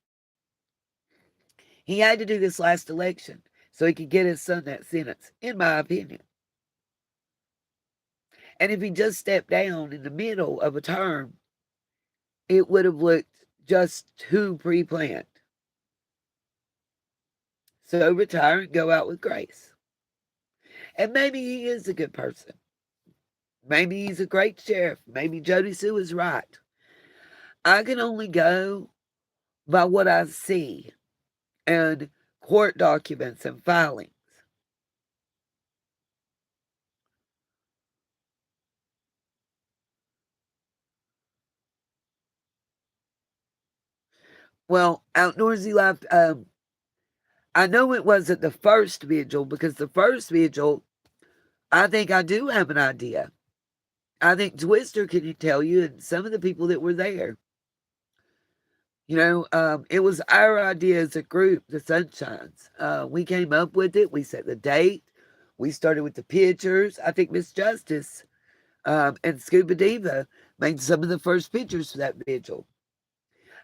He had to do this last election so he could get his son that sentence, in my opinion. And if he just stepped down in the middle of a term, it would have looked just too pre-planned. So retire and go out with grace. And maybe he is a good person. Maybe he's a great sheriff. Maybe Jody Sue is right. I can only go by what I see and court documents and filings. Well, Outdoorsy Life, I know it wasn't the first vigil because the first vigil, I think I do have an idea. I think Twister can tell you and some of the people that were there. It was our idea as a group, the Sunshines. We came up with it. We set the date. We started with the pictures. I think Miss Justice and Scuba Diva made some of the first pictures for that vigil.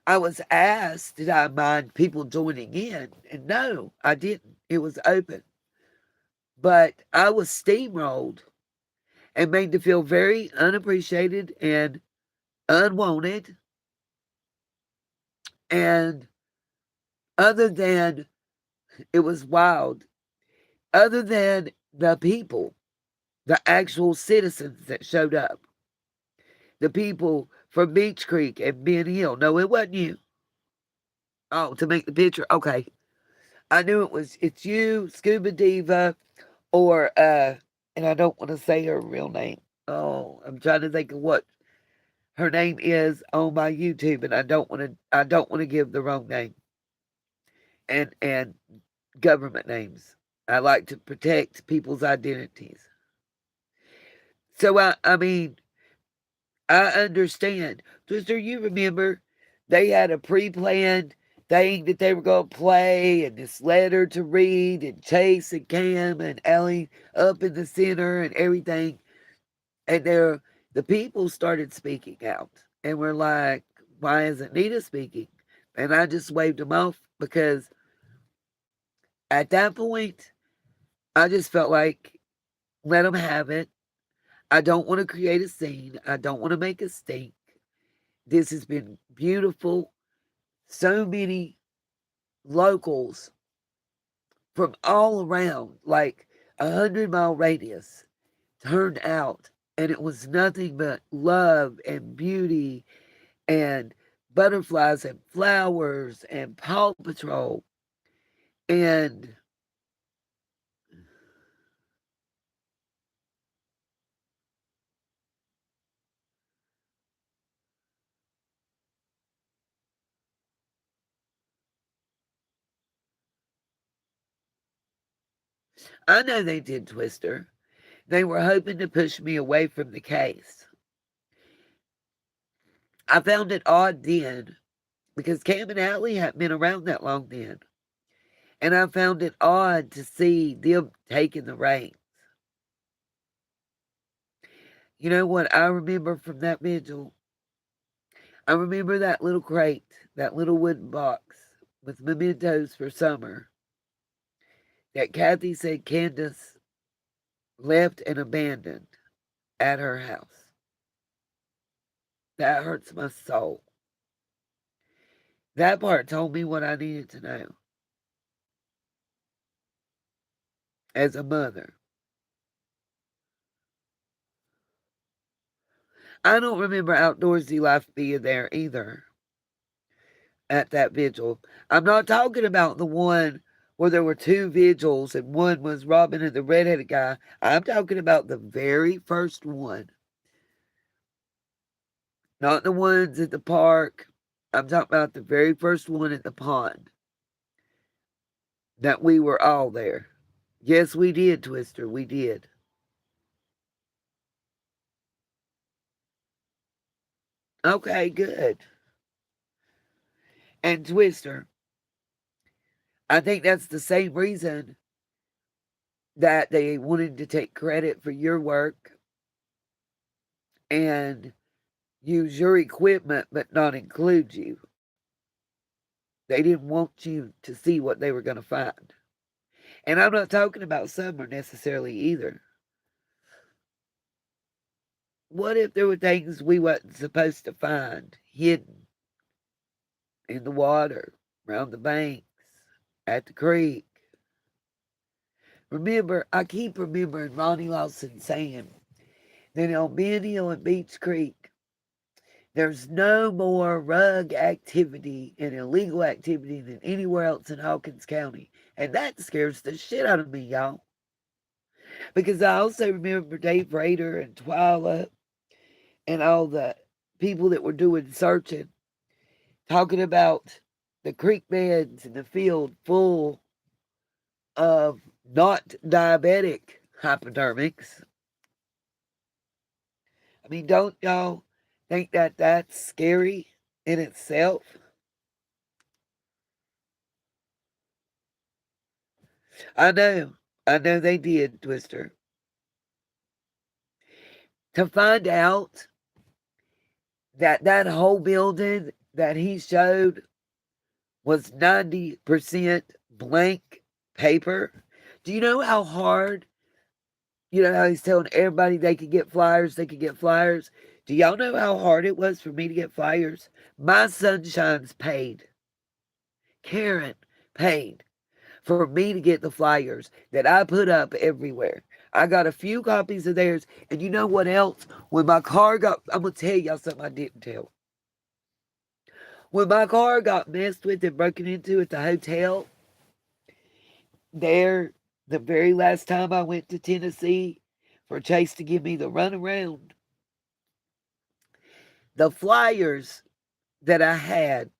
I was asked, did I mind people joining in? And no, I didn't. It was open. But I was steamrolled and made to feel very unappreciated and unwanted. And other than, it was wild, other than the people, the actual citizens that showed up, the people from Beach Creek and Ben Hill. No, it wasn't you. Oh, to make the picture? Okay. I knew it's you, Scuba Diva, or and I don't want to say her real name. Oh, I'm trying to think of what her name is on my YouTube, and I don't want to give the wrong name. And government names. I like to protect people's identities. So I mean, I understand. Twister, you remember they had a pre-planned thing that they were going to play and this letter to read and Chase and Cam and Ellie up in the center and everything. And the people started speaking out and we're like, why isn't Nita speaking? And I just waved them off because at that point, I just felt like, let them have it. I don't want to create a scene. I don't want to make a stink. This has been beautiful. So many locals from all around, like 100-mile radius, turned out. And it was nothing but love and beauty and butterflies and flowers and Paw Patrol. And I know they did, Twister. They were hoping to push me away from the case. I found it odd then because Cam and Allie hadn't been around that long then. And I found it odd to see them taking the reins. You know what I remember from that vigil? I remember that little crate, that little wooden box with mementos for summer that Kathy said Candace left and abandoned at her house. That hurts my soul. That part told me what I needed to know as a mother. I don't remember Outdoorsy Life being there either at that vigil. I'm not talking about the one where there were two vigils and one was Robin and the redheaded guy. I'm talking about the very first one. Not the ones at the park. I'm talking about the very first one at the pond. That we were all there. Yes, we did, Twister. We did. Okay, good. And Twister, I think that's the same reason that they wanted to take credit for your work and use your equipment but not include you. They didn't want you to see what they were going to find. And I'm not talking about summer necessarily either. What if there were things we wasn't supposed to find hidden in the water, around the banks, at the creek? Remember, I keep remembering Ronnie Lawson saying that on Benio and Beach Creek, there's no more rug activity and illegal activity than anywhere else in Hawkins County. And that scares the shit out of me, y'all. Because I also remember Dave Rader and Twyla and all the people that were doing searching, talking about the creek beds in the field full of not diabetic hypodermics. I mean, don't y'all think that that's scary in itself? I know they did, Twister. To find out that that whole building that he showed was 90% blank paper. Do you know how hard, you know how he's telling everybody they could get flyers, Do y'all know how hard it was for me to get flyers? My Sunshine's paid. Karen paid for me to get the flyers that I put up everywhere. I got a few copies of theirs. And you know what else? When my car got, I'm going to tell y'all something I didn't tell. When my car got messed with and broken into at the hotel, there, the very last time I went to Tennessee for Chase to give me the runaround, the flyers that I had,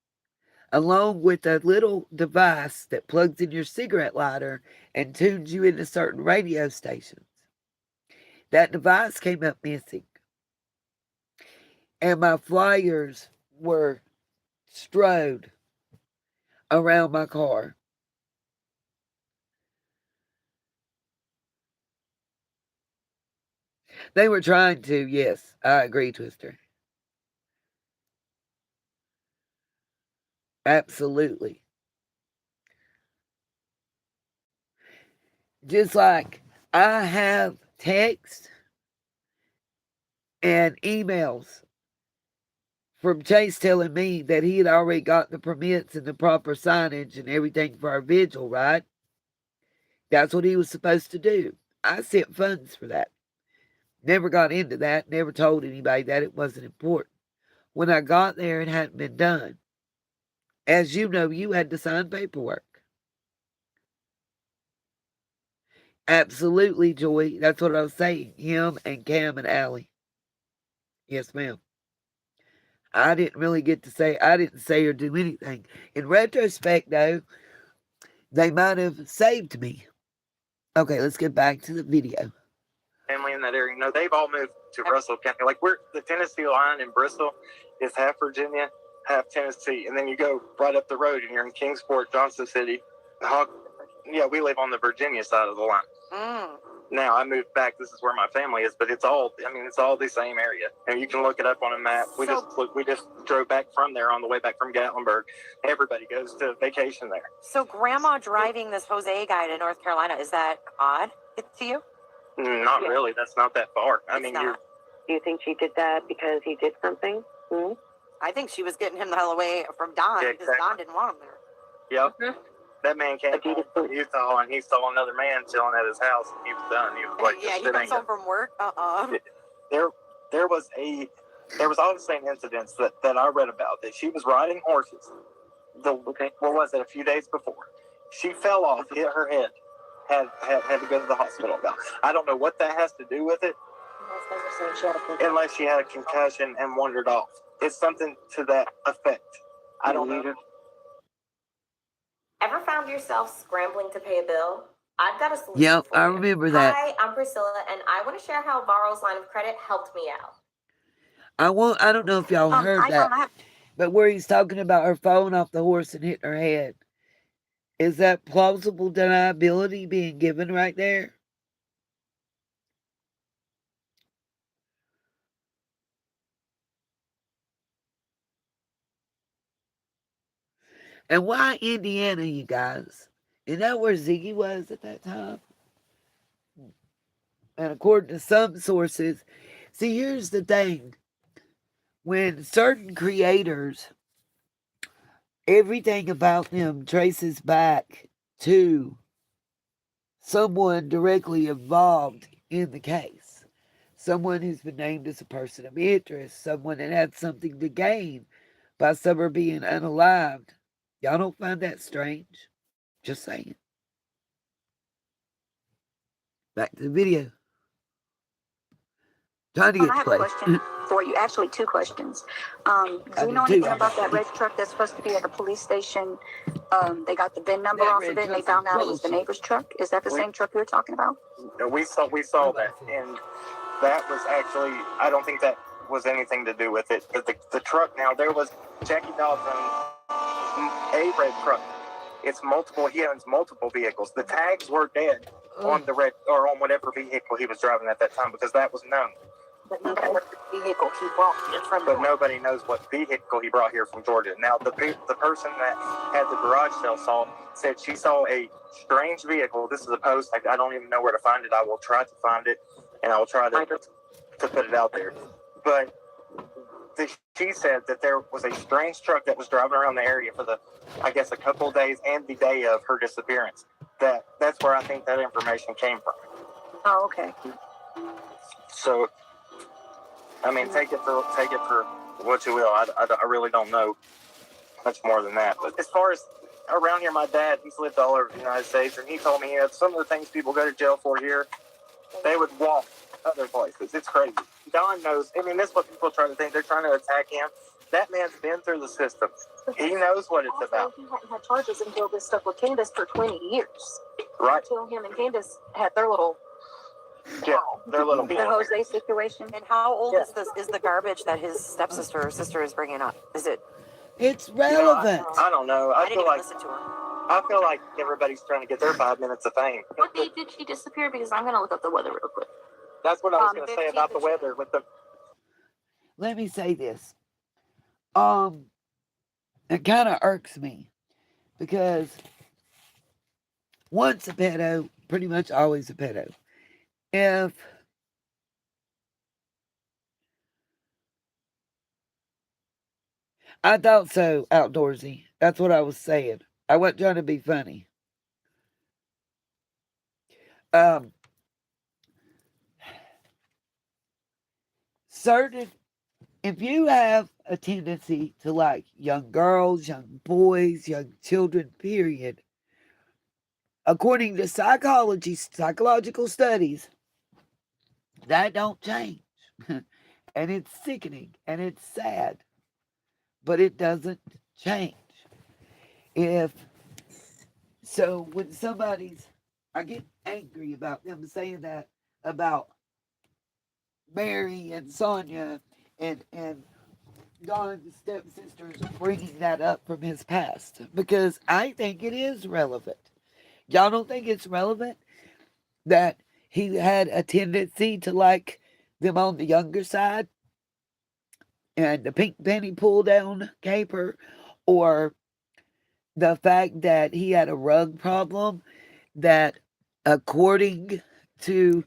along with a little device that plugs in your cigarette lighter and tunes you into certain radio stations, that device came up missing. And my flyers were strode around my car. They were trying to, yes, I agree, Twister. Absolutely. Just like I have texts and emails from Chase telling me that he had already got the permits and the proper signage and everything for our vigil, right? That's what he was supposed to do. I sent funds for that. Never got into that, never told anybody that it wasn't important. When I got there, it hadn't been done. As you know, you had to sign paperwork. Absolutely, Joy. That's what I was saying. Him and Cam and Allie. Yes, ma'am. I didn't really get to say, I didn't say or do anything. In retrospect, though, they might have saved me. Okay, let's get back to the video. Family in that area, no, they've all moved to Russell County. Like, we're the Tennessee line in Bristol is half Virginia, half Tennessee, and then you go right up the road and you're in Kingsport, Johnson City. Yeah, we live on the Virginia side of the line. Now I moved back. This is where my family is, but it's all the same area, and you can look it up on a map. We just drove back from there on the way back from Gatlinburg. Everybody goes to vacation there. So grandma driving this Jose guy to North Carolina, is that odd to you? Not really. That's not that far. I mean, not. Do you think she did that because he did something? Mm-hmm. I think she was getting him the hell away from Don because Don didn't want him there. Yep. Mm-hmm. That man came from Utah and he saw another man chilling at his house and he was done. He was like, yeah, he comes home from work. There was obviously an incident that I read about that she was riding horses. What was it? A few days before, she fell off, hit her head, had to go to the hospital. Now, I don't know what that has to do with it, unless she had a concussion and wandered off. It's something to that effect. I don't know. Ever found yourself scrambling to pay a bill? I've got a solution Yep, for I you. remember that. Hi, I'm Priscilla, and I want to share how Varro's line of credit helped me out. I don't know if y'all heard that, but where he's talking about her falling off the horse and hitting her head. Is that plausible deniability being given right there? And why Indiana, you guys? Isn't that where Ziggy was at that time? And according to some sources, see, here's the thing. When certain creators, everything about them traces back to someone directly involved in the case. Someone who's been named as a person of interest. Someone that had something to gain by someone being unalived. Y'all don't find that strange? Just saying. Back to the video. Trying to get I have play. a question for you. Actually, two questions. Do you know anything about that red truck that's supposed to be at the police station? They got the VIN number off of it, and they found out it was the neighbor's truck. Is that the same truck you were talking about? No, we saw that, and that was actually, I don't think that was anything to do with it. But the truck, now there was Jackie Dawson, a red truck. It's multiple. He owns multiple vehicles. The tags were dead on the red or on whatever vehicle he was driving at that time because that was known. But nobody knows the vehicle he brought here from But nobody knows what vehicle he brought here from Georgia. Now, the person that had the garage sale said she saw a strange vehicle. This is a post. I don't even know where to find it. I will try to find it, and I will try to put it out there. But she said that there was a strange truck that was driving around the area for a couple of days and the day of her disappearance. That's where I think that information came from. Oh, okay. So, I mean, take it for what you will. I really don't know much more than that. But as far as around here, my dad, he's lived all over the United States, and he told me some of the things people go to jail for here, they would walk other places. It's crazy. Don knows. I mean, that's what people try to think. They're trying to attack him. That man's been through the system. He knows what it's about. He hadn't had charges until this stuff with Candace for 20 years. Right. Until him and Candace had their little... Yeah, their little... The Jose situation. And how old is the garbage that his stepsister or sister is bringing up? Is it... It's relevant. I don't know. I didn't even listen to her. I feel like everybody's trying to get their 5 minutes of fame. What day did she disappear? Because I'm going to look up the weather real quick. That's what I was going to say about the weather with the... Let me say this. It kind of irks me because once a pedo, pretty much always a pedo. If I thought so, Outdoorsy. That's what I was saying. I wasn't trying to be funny. If you have a tendency to like young girls, young boys, young children, period, according to psychological studies, that don't change. And it's sickening and it's sad, but it doesn't change. When I get angry about them saying that about Mary and Sonia and Don's stepsisters bringing that up from his past, because I think it is relevant. Y'all don't think it's relevant that he had a tendency to like them on the younger side and the pink penny pull down caper, or the fact that he had a rug problem that, according to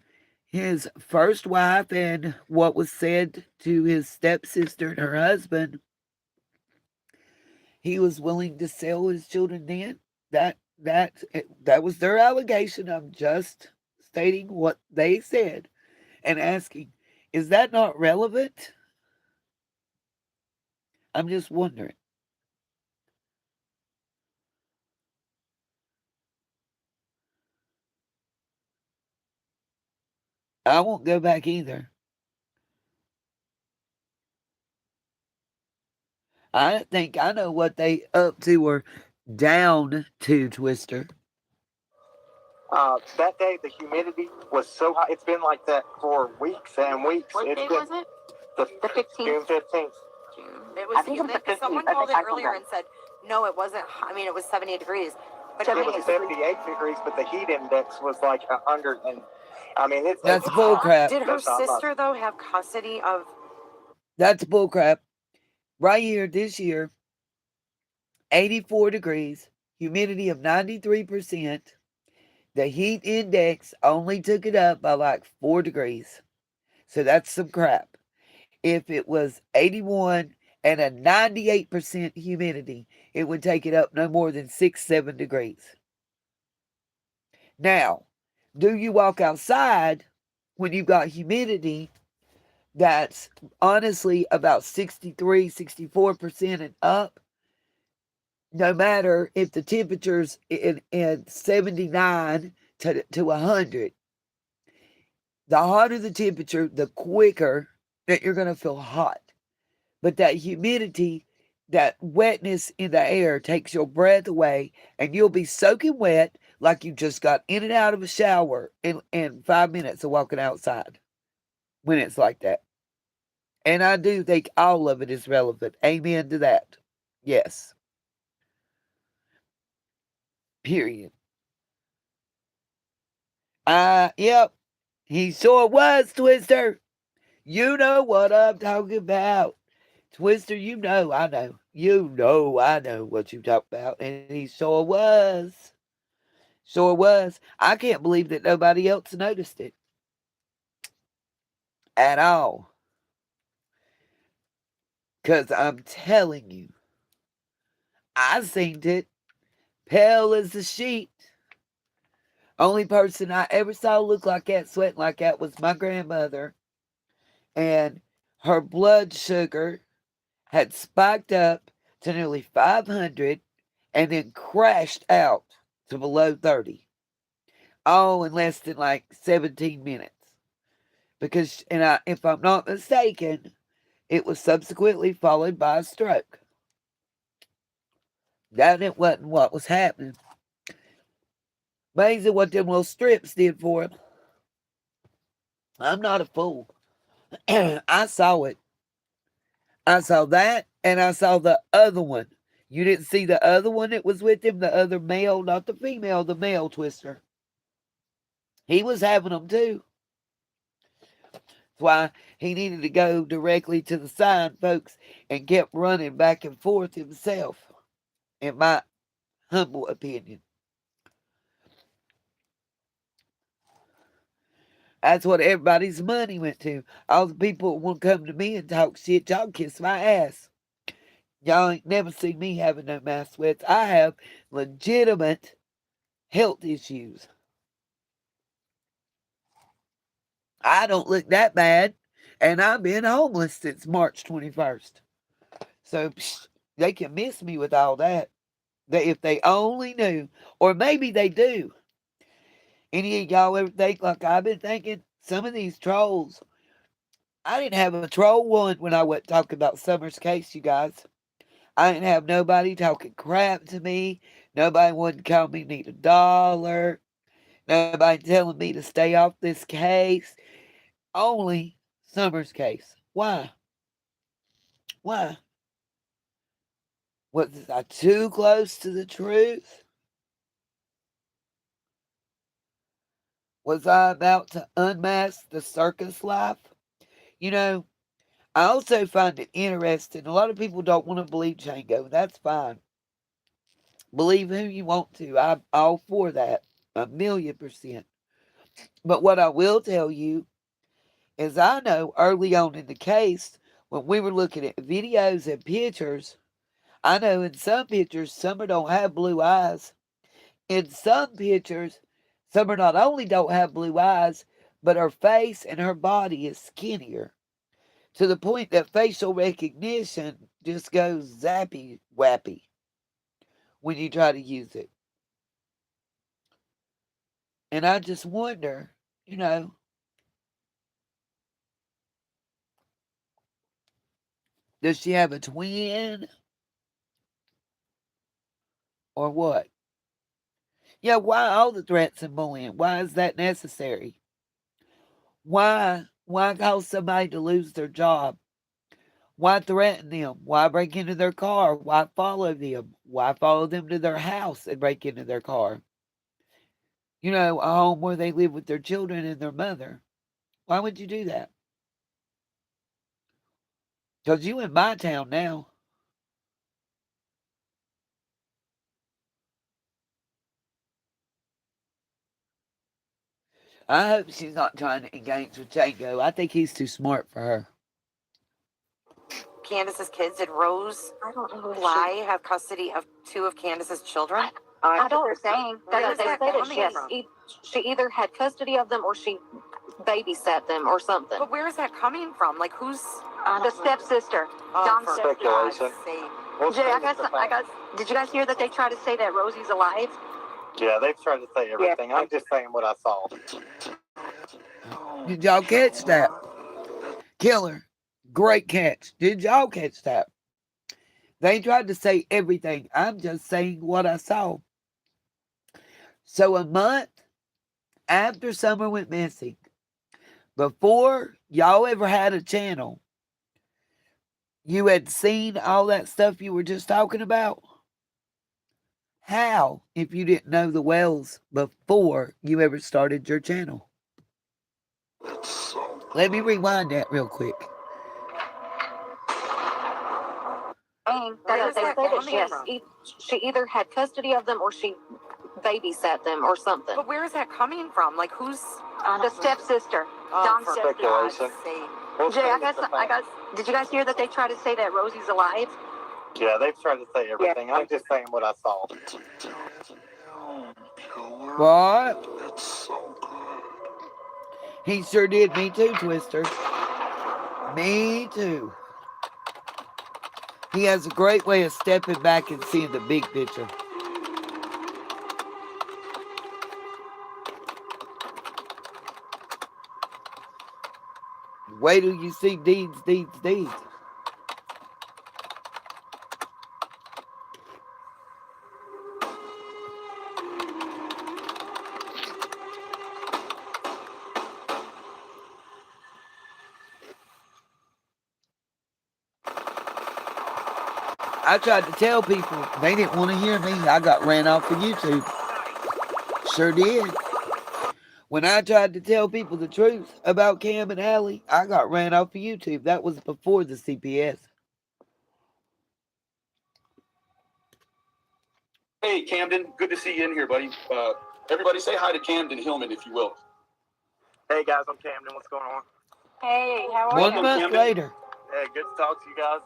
his first wife and what was said to his stepsister and her husband, he was willing to sell his children then. That was their allegation. I'm just stating what they said and asking, is that not relevant? I'm just wondering. I won't go back either. I think I know what they up to or down to, Twister. That day, the humidity was so high. It's been like that for weeks and weeks. What day was it? The 15th. June 15th. It I was think it was the 15th. someone I called think in I earlier forgot. and said, no, it wasn't. I mean, it was 78 degrees. But It was 78 degrees, but the heat index was like 100. And I mean, That's bullcrap. Did her sister, though, have custody of? That's bullcrap. Right here this year, 84 degrees, humidity of 93%. The heat index only took it up by like 4 degrees. So that's some crap. If it was 81 and a 98% humidity, it would take it up no more than 6-7 degrees. Now, do you walk outside when you've got humidity that's honestly about 63, 64% and up? No matter if the temperature's in 79 to 100, the hotter the temperature, the quicker that you're going to feel hot. But that humidity, that wetness in the air takes your breath away, and you'll be soaking wet like you just got in and out of a shower in 5 minutes of walking outside when it's like that. And I do think all of it is relevant. Amen to that. Yes. Period. Yep. He sure was, Twister. You know what I'm talking about. Twister, you know I know. You know I know what you talk about. And he sure was. Sure was. I can't believe that nobody else noticed it. At all. Because I'm telling you, I seen it. Pale as a sheet. Only person I ever saw look like that, sweating like that, was my grandmother. And her blood sugar had spiked up to nearly 500 and then crashed out to below 30. All in less than like 17 minutes. Because, if I'm not mistaken, it was subsequently followed by a stroke. That it wasn't what was happening. Amazing what them little strips did for him. I'm not a fool. I saw it. I saw that, and I saw the other one. You didn't see the other one that was with him, the other male, not the female, the male Twister. He was having them too. That's why he needed to go directly to the sign, folks, and kept running back and forth himself, in my humble opinion. That's what everybody's money went to. All the people that want to come to me and talk shit, y'all kiss my ass. Y'all ain't never seen me having no mouth sweats. I have legitimate health issues. I don't look that bad, and I've been homeless since March 21st. So they can miss me with all that. If they only knew, or maybe they do. Any of y'all ever think like I've been thinking? Some of these trolls, I didn't have a troll one when I went talking about Summer's case, you guys. I didn't have nobody talking crap to me. Nobody wouldn't call me need $1. Nobody telling me to stay off this case. Only Summer's case. Why? Why? Was I too close to the truth? Was I about to unmask the circus life? You know, I also find it interesting. A lot of people don't want to believe Django. That's fine. Believe who you want to. I'm all for that. 1,000,000%. But what I will tell you is I know early on in the case, when we were looking at videos and pictures, I know in some pictures, Summer don't have blue eyes. In some pictures, Summer not only don't have blue eyes, but her face and her body is skinnier to the point that facial recognition just goes zappy wappy when you try to use it. And I just wonder, does she have a twin or what? Yeah, why all the threats and bullying? Why is that necessary? Why cause somebody to lose their job? Why threaten them? Why break into their car? Why follow them? Why follow them to their house and break into their car? A home where they live with their children and their mother. Why would you do that? Because you in my town now. I hope she's not trying to engage with Django. I think he's too smart for her. Candace's kids, did Rose I don't know. Bly have custody of 2 of Candace's children? I don't know. Saying Where that is they that said that coming from? she either had custody of them or she babysat them or something. But where is that coming from? Like, who's The stepsister. for Dom's God's speculation. sake. We'll Jay, see if the facts. did you guys hear that they tried to say that Rosie's alive? Yeah, they've tried to say everything. I'm just saying what I saw. Did y'all catch that? Killer. Great catch. Did y'all catch that? They tried to say everything. I'm just saying what I saw. So a month after Summer went missing, before y'all ever had a channel, you had seen all that stuff you were just talking about? How, if you didn't know the Wells before you ever started your channel? Let me rewind that real quick. Where is that coming from? She either had custody of them or she babysat them or something. But where is that coming from? Like, who's The stepsister. Dom's for stepsister. God's Speculation. sake. We'll Jay, see if the facts. did you guys hear that they tried to say that Rosie's alive? Yeah, they've tried to say everything. I'm just saying what I saw. What? He sure did. Me too, Twister. Me too. He has a great way of stepping back and seeing the big picture. Wait till you see deeds. I tried to tell people. They didn't want to hear me. I got ran off of YouTube. Sure did. When I tried to tell people the truth about Cam and Allie, I got ran off of YouTube. That was before the CPS. Hey, Camden. Good to see you in here, buddy. Everybody say hi to Camden Hillman, if you will. Hey guys, I'm Camden. What's going on? Hey, how are 1 you? month Camden. later. Hey, good to talk to you guys.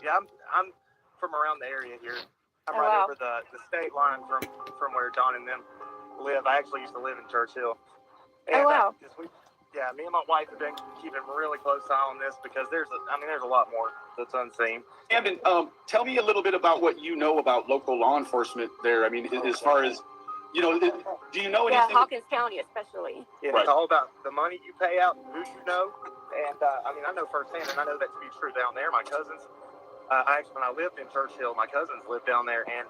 Yeah, I'm from around the area here. I'm right wow. over the state line from where Don and them live. I actually used to live in Churchill. And, wow. Me and my wife have been keeping a really close eye on this because there's a lot more that's unseen. Camden, tell me a little bit about what you know about local law enforcement there. I mean, as far as, do you know anything? Yeah, Hawkins County especially. Yeah, Right. It's all about the money you pay out and who you know. And I know firsthand, and I know that to be true down there. My cousins, when I lived in Churchill, my cousins lived down there, and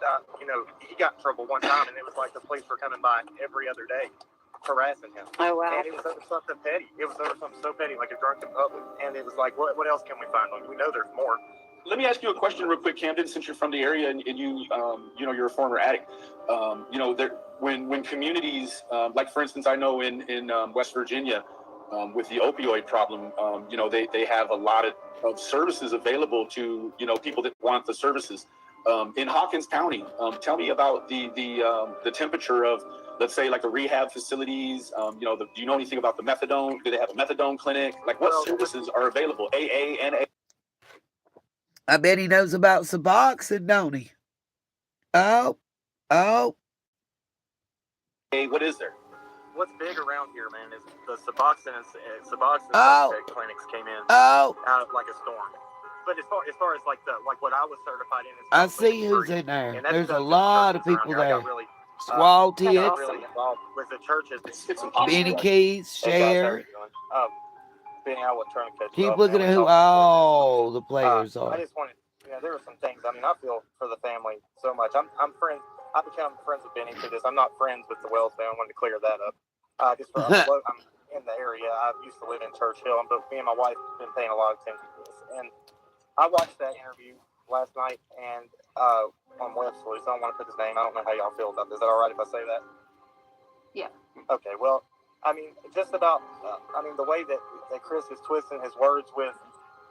he got in trouble one time, and it was like the police were coming by every other day, harassing him. Oh wow. And it was over something petty. It was over something so petty, like a drunk in public. And it was like, what else can we find? Like, we know there's more. Let me ask you a question real quick, Camden, since you're from the area and you, you're a former addict. When communities, like for instance, I know in West Virginia, with the opioid problem, they have a lot of services available to, people that want the services. In Hawkins County, tell me about the temperature of, let's say, like the rehab facilities. Do you know anything about the methadone? Do they have a methadone clinic? Like, what services are available? AA, NA. I bet he knows about Suboxone, don't he? Oh. Hey, what is there? What's big around here, man, is the Suboxone clinics came in out of like a storm. But as far as like what I was certified in, I see who's in there. and There's a lot of people there. I got really involved with the churches. Benny Keys, Cher. Benny, I wasn't trying to catch Keep looking at who all the players are. I just wanted, there were some things. I mean, I feel for the family so much. I'm friends. I become friends with Benny through this. I'm not friends with the Wells family. I wanted to clear that up. I'm in the area. I used to live in Churchill, but me and my wife have been paying a lot of attention to this. And I watched that interview last night and on Webster. So I don't want to put his name. I don't know how y'all feel about this. Is that all right if I say that? Yeah. Okay. Well, I mean, just about. The way that Chris is twisting his words with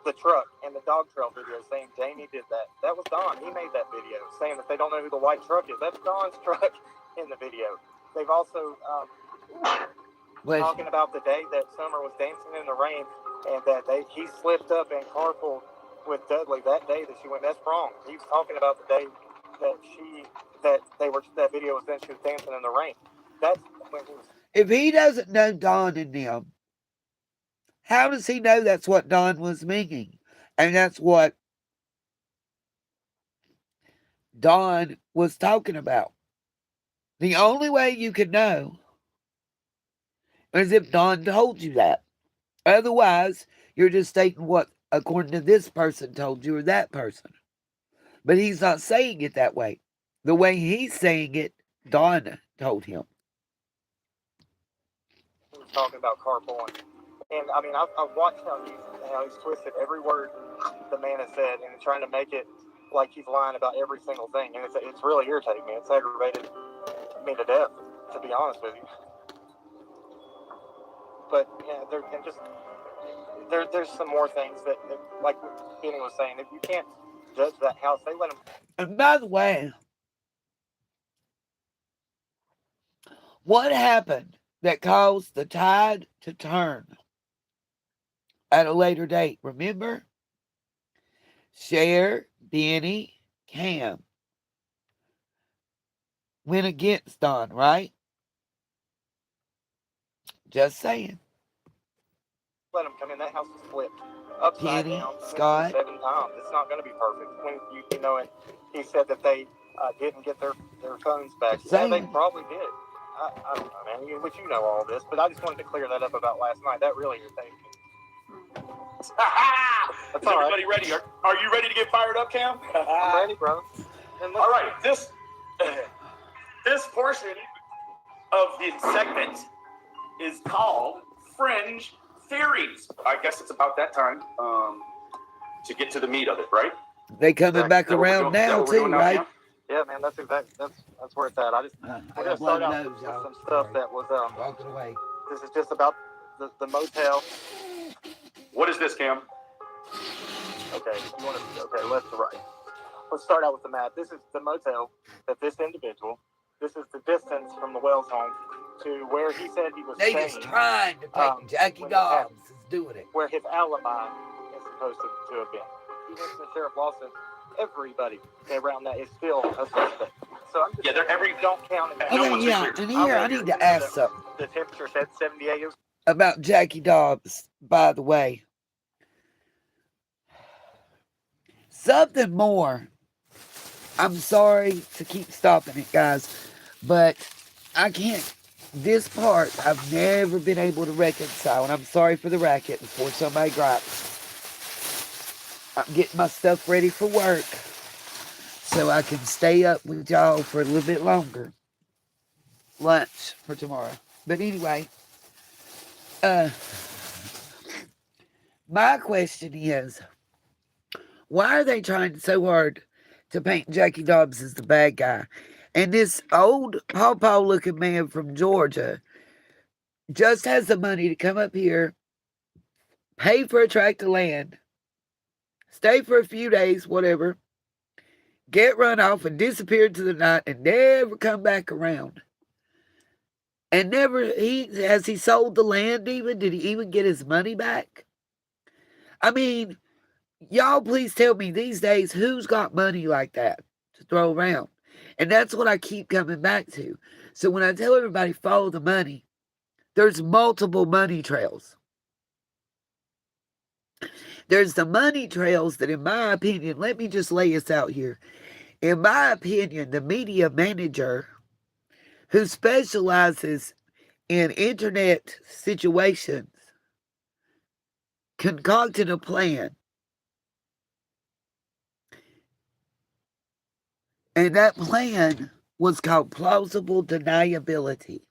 the truck and the dog trail video, saying Jamie did that. That was Don. He made that video, saying that they don't know who the white truck is. That's Don's truck in the video. They've also talking about the day that Summer was dancing in the rain and that he slipped up and carpooled with Dudley that day that she went. That's wrong. He was talking about the day that that video was then she was dancing in the rain. That's when he was. If he doesn't know Don and them, how does he know that's what Don was meaning? And that's what Don was talking about. The only way you could know is if Don told you that. Otherwise, you're just stating what, according to this person, told you or that person. But he's not saying it that way. The way he's saying it, Don told him. He was talking about carpooling. And I mean, I've watched how he's twisted every word the man has said and trying to make it like he's lying about every single thing. And it's really irritating me. It's aggravated me to death, to be honest with you. But there's some more things that like Benny was saying, if you can't judge that house, they let him. And by the way, what happened that caused the tide to turn at a later date? Remember? Cher, Benny, Cam went against Don, right? Just saying. Let him come in. That house was flipped upside Kenny, down Scott. 7 times. It's not going to be perfect. When and he said that they didn't get their phones back. Yeah, they probably did. I don't know, man. Which you know all this, but I just wanted to clear that up about last night. That really irritated me. Is everybody ready? Are you ready to get fired up, Cam? I'm ready, bro. All right, this portion of the segment is called Fringe Theories. I guess it's about that time to get to the meat of it, right? They coming back around now too, right? Now? Yeah, man, that's where it's at. We're gonna start out with some stuff that was walking away. This is just about the motel. What is this, Cam? Okay, left to right. Let's start out with the map. This is the motel that this individual. This is the distance from the Wells home to where he said he was staying. They just trying to take Jackie Dobbs is doing it. Where his alibi is supposed to have been. Even to Sheriff Lawson, everybody around that is still a suspect. So I'm just don't count it. And here I need to ask something. The temperature said 78. About Jackie Dobbs, by the way. Something more. I'm sorry to keep stopping it, guys, but I can't. This part I've never been able to reconcile, and I'm sorry for the racket before somebody gripes. I'm getting my stuff ready for work so I can stay up with y'all for a little bit longer. Lunch for tomorrow. But anyway, my question is, why are they trying so hard to paint Jackie Dobbs as the bad guy? And this old pawpaw looking man from Georgia just has the money to come up here, pay for a tract of land, stay for a few days, whatever, get run off and disappear into the night and never come back around. And never, has he sold the land even? Did he even get his money back? I mean, y'all please tell me these days who's got money like that to throw around? And that's what I keep coming back to. So when I tell everybody follow the money, there's multiple money trails. There's the money trails that, in my opinion, let me just lay this out here. In my opinion, the media manager who specializes in internet situations concocted a plan. And that plan was called plausible deniability.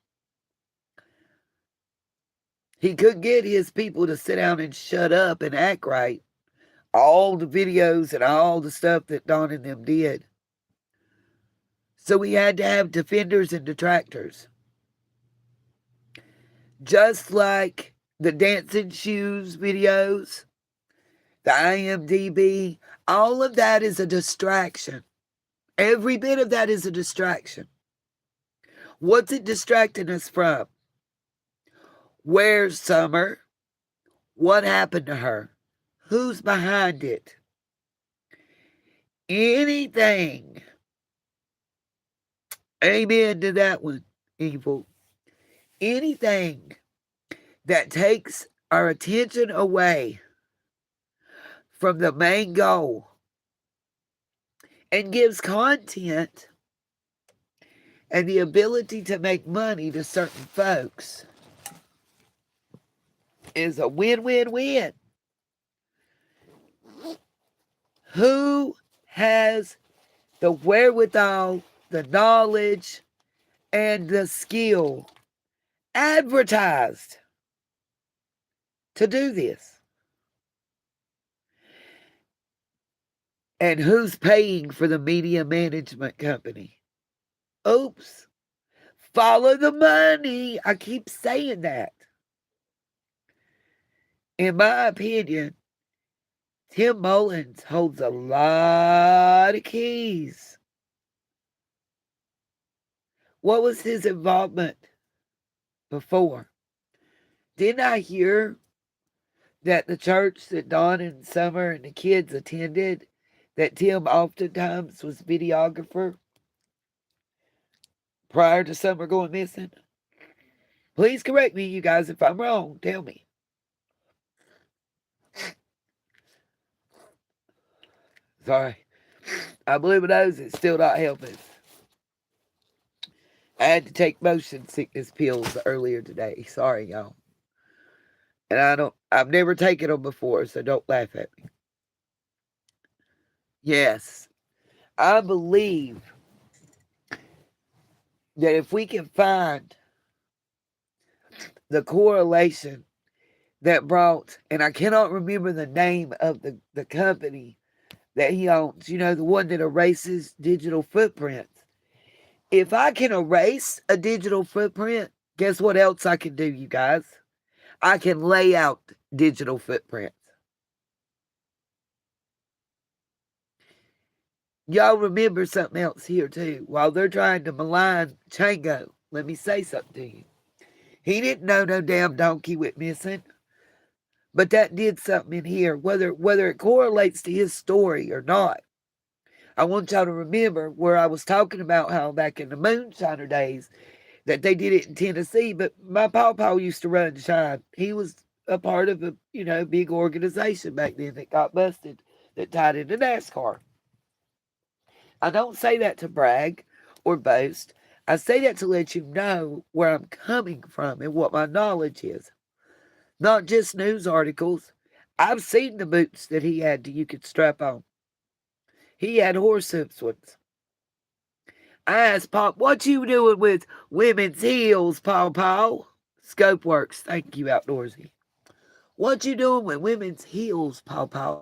He could get his people to sit down and shut up and act right. All the videos and all the stuff that Don and them did. So we had to have defenders and detractors. Just like the dancing shoes videos, the IMDb, all of that is a distraction. Every bit of that is a distraction. What's it distracting us from? Where's Summer? What happened to her? Who's behind it? Anything. Amen to that one, evil. Anything that takes our attention away from the main goal and gives content and the ability to make money to certain folks is a win-win-win. Who has the wherewithal, the knowledge, and the skill advertised to do this? And who's paying for the media management company? Oops. Follow the money. I keep saying that. In my opinion, Tim Mullins holds a lot of keys. What was his involvement before? Didn't I hear that the church that Don and Summer and the kids attended, that Tim oftentimes was videographer prior to Summer going missing? Please correct me, you guys, if I'm wrong. Tell me. Sorry. I blew my nose. It's still not helping. I had to take motion sickness pills earlier today. Sorry, y'all. And I've never taken them before, so don't laugh at me. Yes, I believe that if we can find the correlation that brought, and I cannot remember the name of the company that he owns, the one that erases digital footprints. If I can erase a digital footprint, guess what else I can do, you guys? I can lay out digital footprints. Y'all remember something else here too. While they're trying to malign Chango, let me say something to you. He didn't know no damn donkey went missing. But that did something in here, whether it correlates to his story or not. I want y'all to remember where I was talking about how back in the moonshiner days that they did it in Tennessee, but my pawpaw used to run shine. He was a part of a big organization back then that got busted that tied into NASCAR. I don't say that to brag or boast. I say that to let you know where I'm coming from and what my knowledge is. Not just news articles. I've seen the boots that he had that you could strap on. He had horsehooves ones. I asked Pop, what you doing with women's heels, Paw? Scope Works. Thank you, Outdoorsy. What you doing with women's heels, Paw?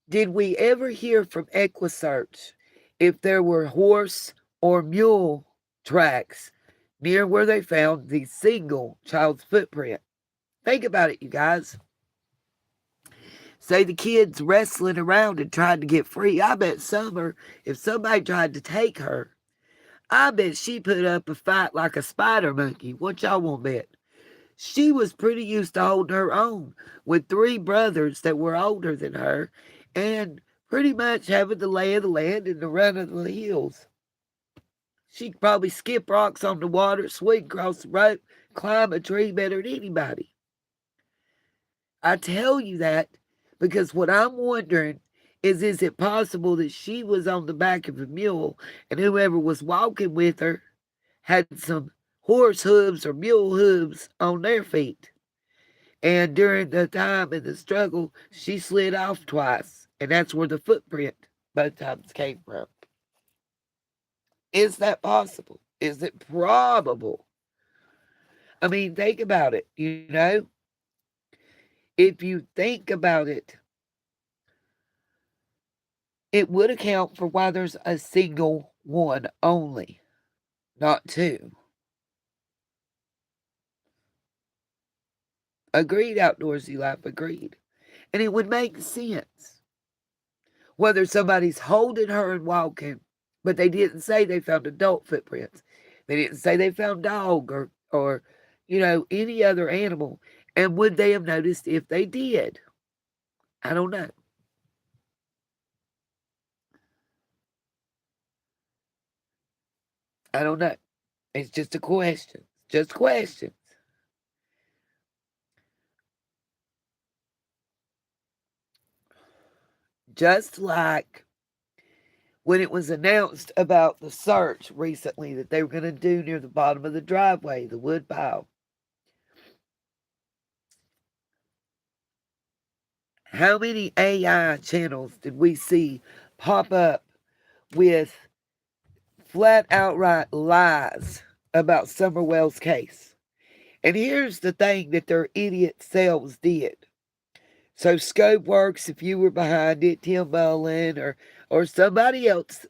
Did we ever hear from EquiSearch if there were horse or mule tracks near where they found the single child's footprint? Think about it, you guys. Say the kid's wrestling around and trying to get free. I bet Summer, if somebody tried to take her, I bet she put up a fight like a spider monkey. What y'all want to bet? She was pretty used to holding her own with 3 brothers that were older than her and pretty much having the lay of the land and the run of the hills. She could probably skip rocks on the water, swing across the rope, climb a tree better than anybody. I tell you that because what I'm wondering is it possible that she was on the back of a mule and whoever was walking with her had some horse hooves or mule hooves on their feet? And during the time in the struggle, she slid off twice, and that's where the footprint both times came from. Is that possible? Is it probable? I mean, think about it, you know? If you think about it, it would account for why there's a single one only, not 2. Agreed, Outdoorsy Life, agreed. And it would make sense. Whether somebody's holding her and walking, but they didn't say they found adult footprints. They didn't say they found dog or any other animal. And would they have noticed if they did? I don't know. I don't know. It's just a question. Just questions. Just like when it was announced about the search recently that they were going to do near the bottom of the driveway, the wood pile. How many AI channels did we see pop up with flat outright lies about Summerwell's case? And here's the thing that their idiot selves did. So Scopeworks, if you were behind it, Tim Mullen or somebody else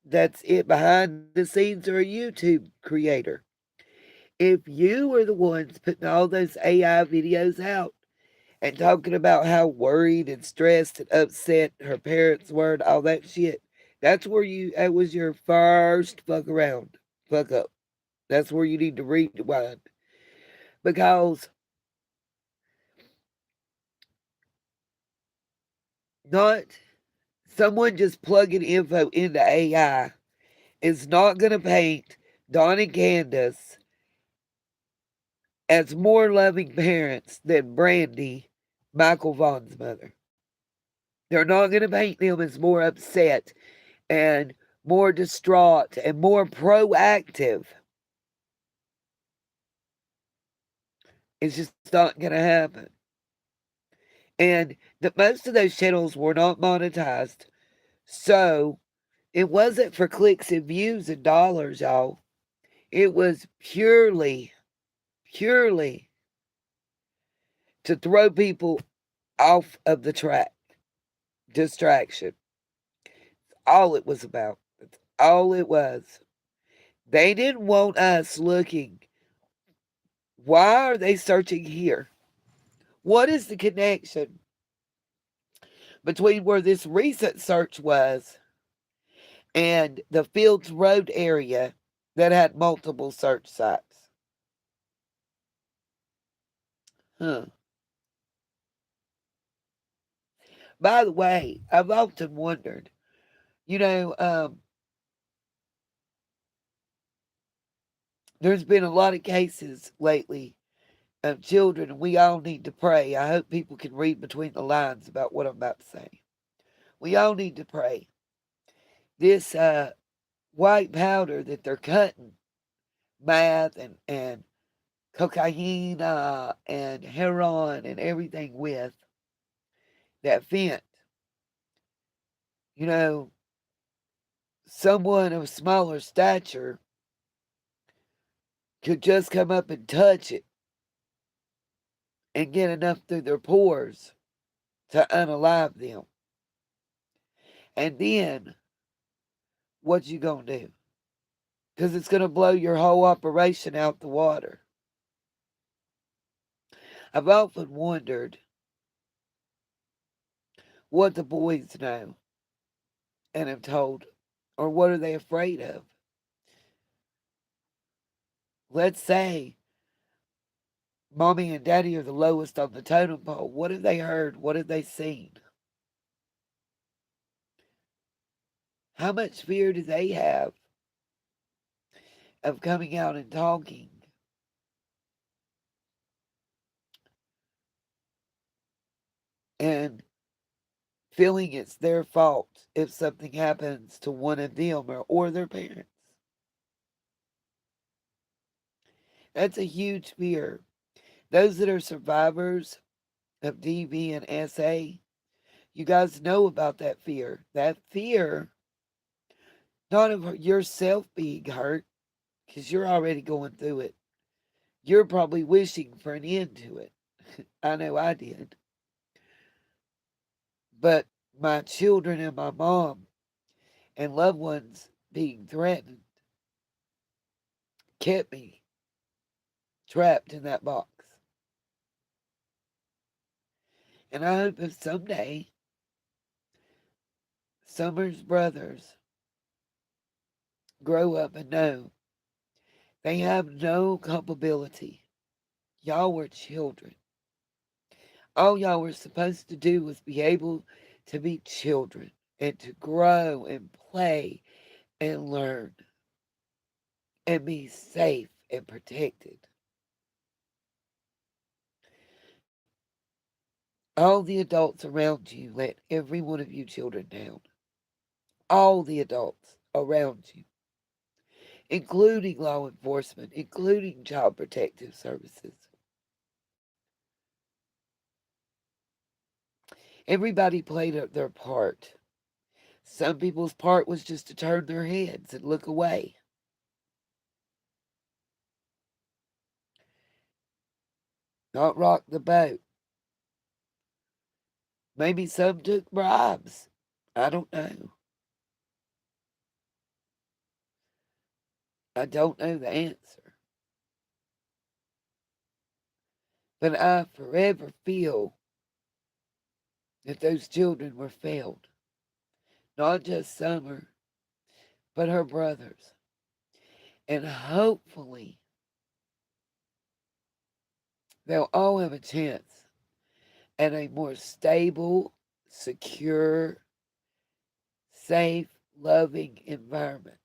that's it behind the scenes or a YouTube creator, if you were the ones putting all those AI videos out and talking about how worried and stressed and upset her parents were and all that shit, that was your first fuck up. That's where you need to rewind. Because not someone just plugging info into AI is not going to paint Don and Candace as more loving parents than Brandy, Michael Vaughn's mother. They're not going to paint them as more upset and more distraught and more proactive. It's just not going to happen. And most of those channels were not monetized. So it wasn't for clicks and views and dollars, y'all. It was purely to throw people off of the track. Distraction. All it was about. That's all it was. They didn't want us looking. Why are they searching here? What is the connection between where this recent search was and the Fields Road area that had multiple search sites? Huh. By the way, I've often wondered, there's been a lot of cases lately of children, and we all need to pray. I hope people can read between the lines about what I'm about to say. We all need to pray. This white powder that they're cutting meth and cocaine and heroin and everything with, that fent, someone of smaller stature could just come up and touch it and get enough through their pores to unalive them. And then, what you gonna do? Because it's gonna blow your whole operation out the water. I've often wondered what the boys know and have told, or what are they afraid of? Let's say mommy and daddy are the lowest on the totem pole. What have they heard? What have they seen? How much fear do they have of coming out and talking? And feeling it's their fault if something happens to one of them or their parents. That's a huge fear. Those that are survivors of DV and SA, you guys know about that fear. That fear, not of yourself being hurt, because you're already going through it. You're probably wishing for an end to it. I know I did. But my children and my mom and loved ones being threatened kept me trapped in that box. And I hope if someday Summer's brothers grow up and know they have no culpability. Y'all were children. All y'all were supposed to do was be able to be children and to grow and play and learn and be safe and protected. All the adults around you let every one of you children down. All the adults around you, including law enforcement, including child protective services. Everybody played their part. Some people's part was just to turn their heads and look away. Not rock the boat. Maybe some took bribes. I don't know. I don't know the answer. But I forever feel that those children were failed. Not just Summer, but her brothers. And hopefully, they'll all have a chance at a more stable, secure, safe, loving environment.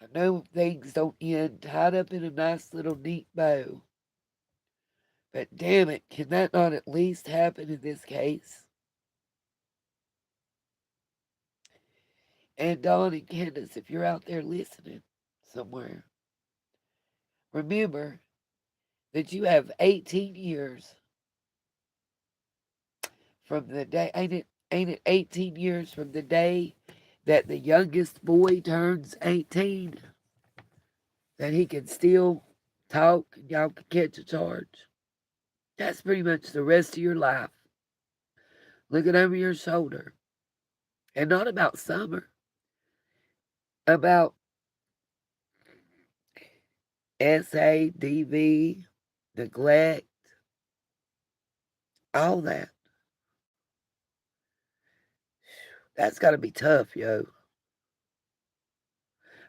I know things don't end tied up in a nice little neat bow. But damn it, can that not at least happen in this case? And Dawn and Candace, if you're out there listening somewhere, remember that you have 18 years from the day, ain't it 18 years from the day that the youngest boy turns 18, that he can still talk and y'all can catch a charge? That's pretty much the rest of your life. Looking over your shoulder. And not about Summer. About SADV, neglect, all that. That's got to be tough, yo.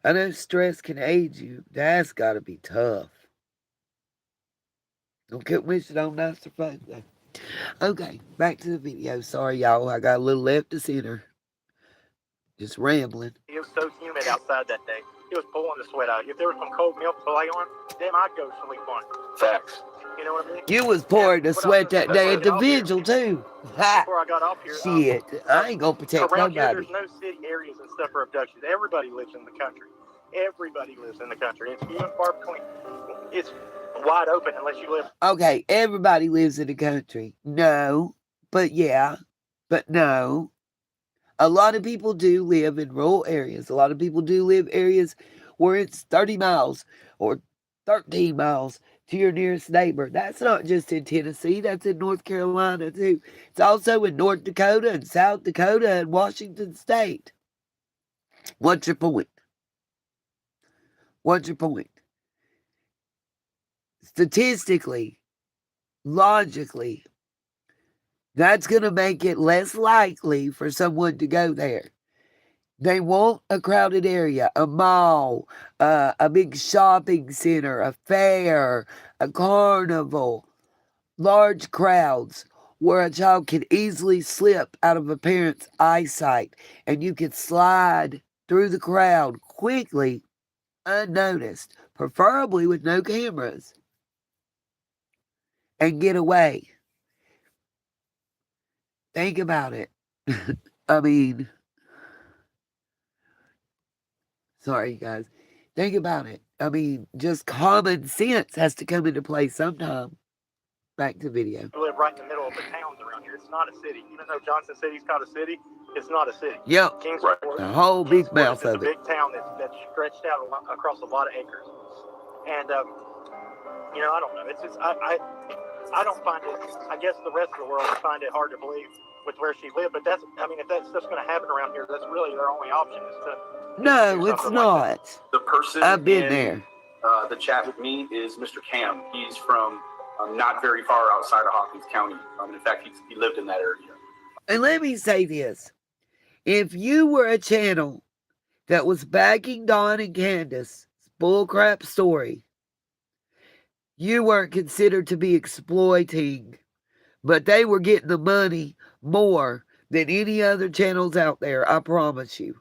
I know stress can age you. That's got to be tough. Don't keep wishing on nicer folk, though. Okay, back to the video. Sorry, y'all. I got a little left to center. Just rambling. It was so humid outside that day. It was pulling the sweat out. If there was some cold milk to lay on, then I'd go sleep on it. Facts. You know what I mean? You was pouring the sweat that day at the vigil, too. Ha! Before I got off here, Shit, I ain't gonna protect around here, nobody. there's no city areas and stuff for abductions. Everybody lives in the country. Everybody lives in the country. It's few and far between. It's wide open unless you live. Okay, everybody lives in the country. No, but yeah, but no. A lot of people do live in rural areas. A lot of people do live areas where it's 30 miles or 13 miles to your nearest neighbor. That's not just in Tennessee. That's in North Carolina, too. It's also in North Dakota and South Dakota and Washington State. What's your point? What's your point? Statistically, logically, That's going to make it less likely for someone to go there. They want a crowded area, a mall, a big shopping center, a fair, a carnival, large crowds where a child can easily slip out of a parent's eyesight and you can slide through the crowd quickly, unnoticed, preferably with no cameras, and get away. Think about it. I mean, sorry, guys. Think about it. I mean, just common sense has to come into play sometime. Back to video. We live right in the middle of the towns around here. It's not a city. Even though Johnson City's called a city, it's not a city. Yep. Kingsport, the whole big mouth is of a it. big town that's stretched out across a lot of acres. And, you know, I don't know. It's just, I don't find it, I guess the rest of the world would find it hard to believe with where she lived. But that's, I mean, if that's just going to happen around here, that's really their only option is to. No, it's not. Like the person I've been there. The chat with me is Mr. Cam. He's from not very far outside of Hawkins County. In fact, he lived in that area. And let me say this. If you were a channel that was backing Dawn and Candace's bullcrap story, you weren't considered to be exploiting, but they were getting the money more than any other channels out there, I promise you.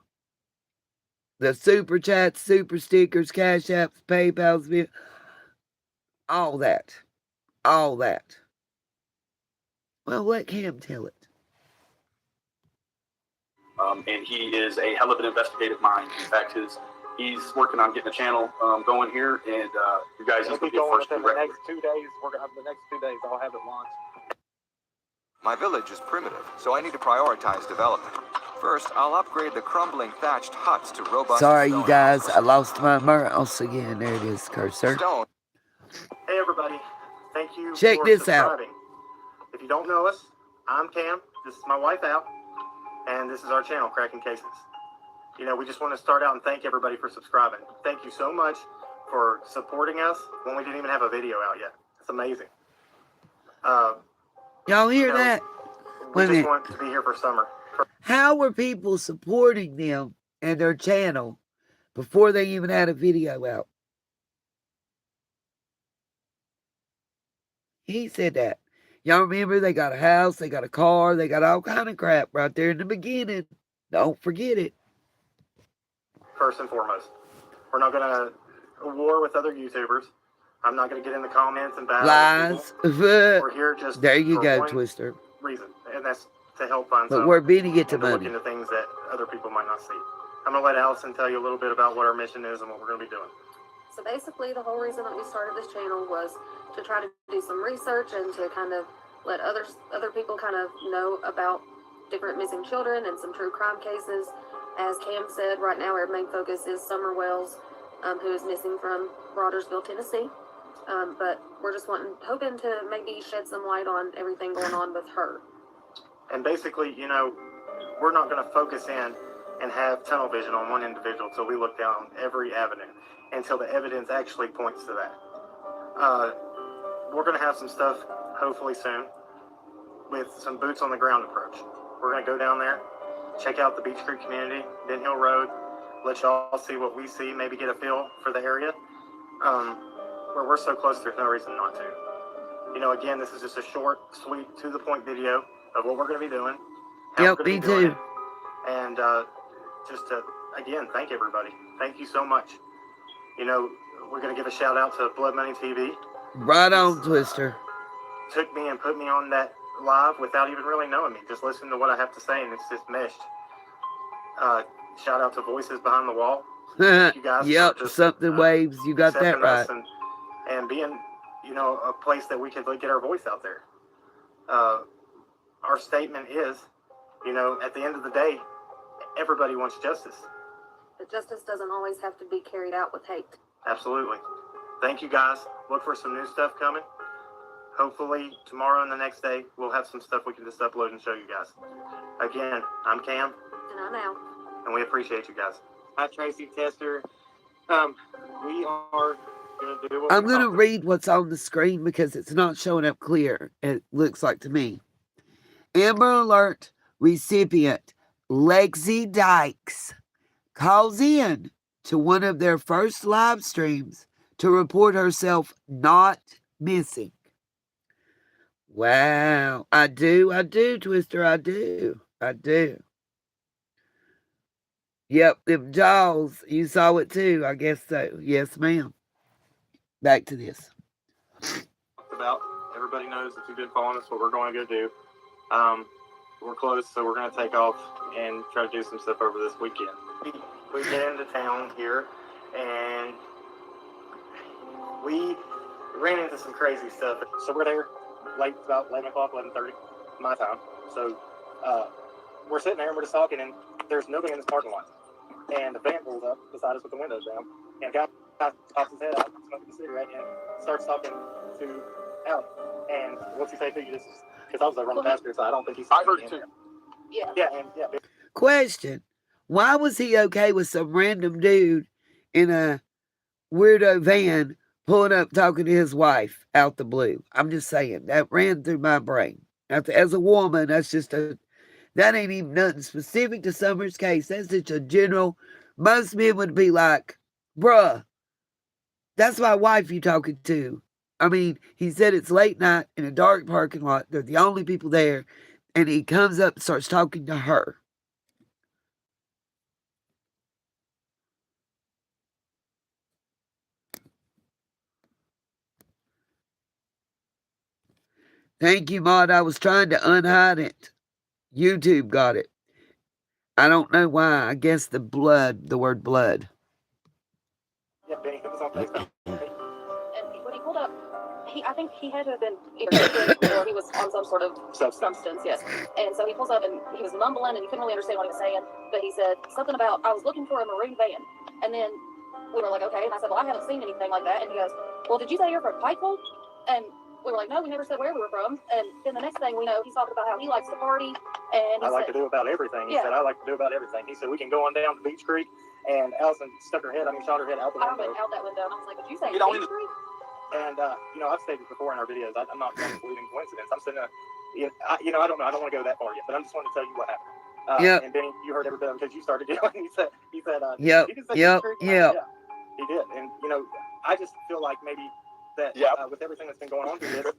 The super chats, super stickers, cash apps, PayPals, all that. All that. Well, let Cam tell it. And he is a hell of an investigative mind. In fact, he's working on getting a channel going here, and you guys will be going first within the next 2 days. We're gonna have the next 2 days. I'll have it launched. My village is primitive, so I need to prioritize development. First, I'll upgrade the crumbling thatched huts to robust. Sorry, you guys. I lost my mouse again. There it is, cursor. Stone. Hey, everybody. Thank you Check for this out. subscribing. If you don't know us, I'm Cam. This is my wife, Al. And this is our channel, Cracking Cases. You know, we just want to start out and thank everybody for subscribing. Thank you so much for supporting us when we didn't even have a video out yet. It's amazing. Y'all hear that? We just want to be here for summer. How were people supporting them and their channel before they even had a video out? He said that. Y'all remember they got a house, they got a car, they got all kind of crap right there in the beginning. Don't forget it. First and foremost, we're not going to war with other YouTubers. I'm not going to get in the comments and battle. Lies. We're here just there you for go, one Twister. reason, and that's to help find But some. we're being to get to and to look money. into things that other people might not see. I'm going to let Allison tell you a little bit about what our mission is and what we're going to be doing. So basically, the whole reason that we started this channel was to try to do some research and to kind of let other people kind of know about different missing children and some true crime cases. As Cam said, right now our main focus is Summer Wells, who is missing from Brodersville, Tennessee. But we're just hoping to maybe shed some light on everything going on with her. And basically, you know, we're not going to focus in and have tunnel vision on one individual until we look down every avenue, until the evidence actually points to that. We're going to have some stuff hopefully soon with some boots on the ground approach. We're going to go down there, check out the Beach Creek community, Ben Hill Road, let y'all see what we see, maybe get a feel for the area. Where we're so close, there's no reason not to. You know, again, this is just a short, sweet, to-the-point video of what we're going to be doing. Yep, me too. And just to, again, thank everybody. Thank you so much. You know, we're going to give a shout-out to Blood Money TV. Right on, Twister. Took me and put me on that live without even really knowing me. Just listening to what I have to say, and it's just meshed. Shout-out to Voices Behind the Wall. Thank you guys. Yep, just, something waves. You got that right. And being, you know, a place that we could get our voice out there. Our statement is, you know, at the end of the day, everybody wants justice. But justice doesn't always have to be carried out with hate. Absolutely. Thank you, guys. Look for some new stuff coming. Hopefully, tomorrow and the next day, we'll have some stuff we can just upload and show you guys. Again, I'm Cam. And I'm Al. And we appreciate you guys. Hi, Tracy Tester. We are going to do what I'm going to read what's on the screen because it's not showing up clear, it looks like to me. Amber Alert recipient Lexi Dykes calls in to one of their first live streams to report herself not missing. Wow. I do, Twister. I do. Yep, them jaws. You saw it too. I guess so. Yes, ma'am. Back to this. About everybody knows if you've been following us what we're going to go do. We're close, so we're going to take off and try to do some stuff over this weekend. We get into town here, and we ran into some crazy stuff. So we're there late, about 11 o'clock, 11:30, my time. So we're sitting there and we're just talking, and there's nobody in this parking lot. And the van pulls up beside us with the windows down, and a guy pops his head out, smoking a cigarette, and starts talking to Allie. And what's he say to you? This is because I was over on the passenger side. I don't think he's. I heard it too. Yeah. Question. Why was he okay with some random dude in a weirdo van pulling up talking to his wife out the blue? I'm just saying. That ran through my brain. As a woman, that ain't even nothing specific to Summer's case. That's just a general. Most men would be like, bruh, that's my wife you talking to. I mean, he said it's late night in a dark parking lot. They're the only people there. And he comes up and starts talking to her. Thank you, Maud. I was trying to unhide it. YouTube got it. I don't know why. I guess the word blood. Yeah, Benny, it was on FaceTime. And when he pulled up, I think he had to have been either drinking or he was on some sort of substance, yes. And so he pulls up and he was mumbling and you couldn't really understand what he was saying. But he said something about, I was looking for a maroon van. And then we were like, okay. And I said, well, I haven't seen anything like that. And he goes, well, did you say you're from Pikeville? And we were like, no, we never said where we were from. And then the next thing we know, he's talking about how he likes to party. And I like to do about everything. He said, I like to do about everything. He said, we can go on down to Beach Creek. And Allison shot her head out the window. I went out that window and I was like, did you say Beach Creek? And, I've stated before in our videos, I'm not one believing coincidence. I'm sitting there, I don't know. I don't want to go that far yet, but I'm just wanting to tell you what happened. And Benny, you heard every bit of it because you started yelling. He said, yep. Yeah, he did. And, I just feel like maybe that with everything that's been going on through this,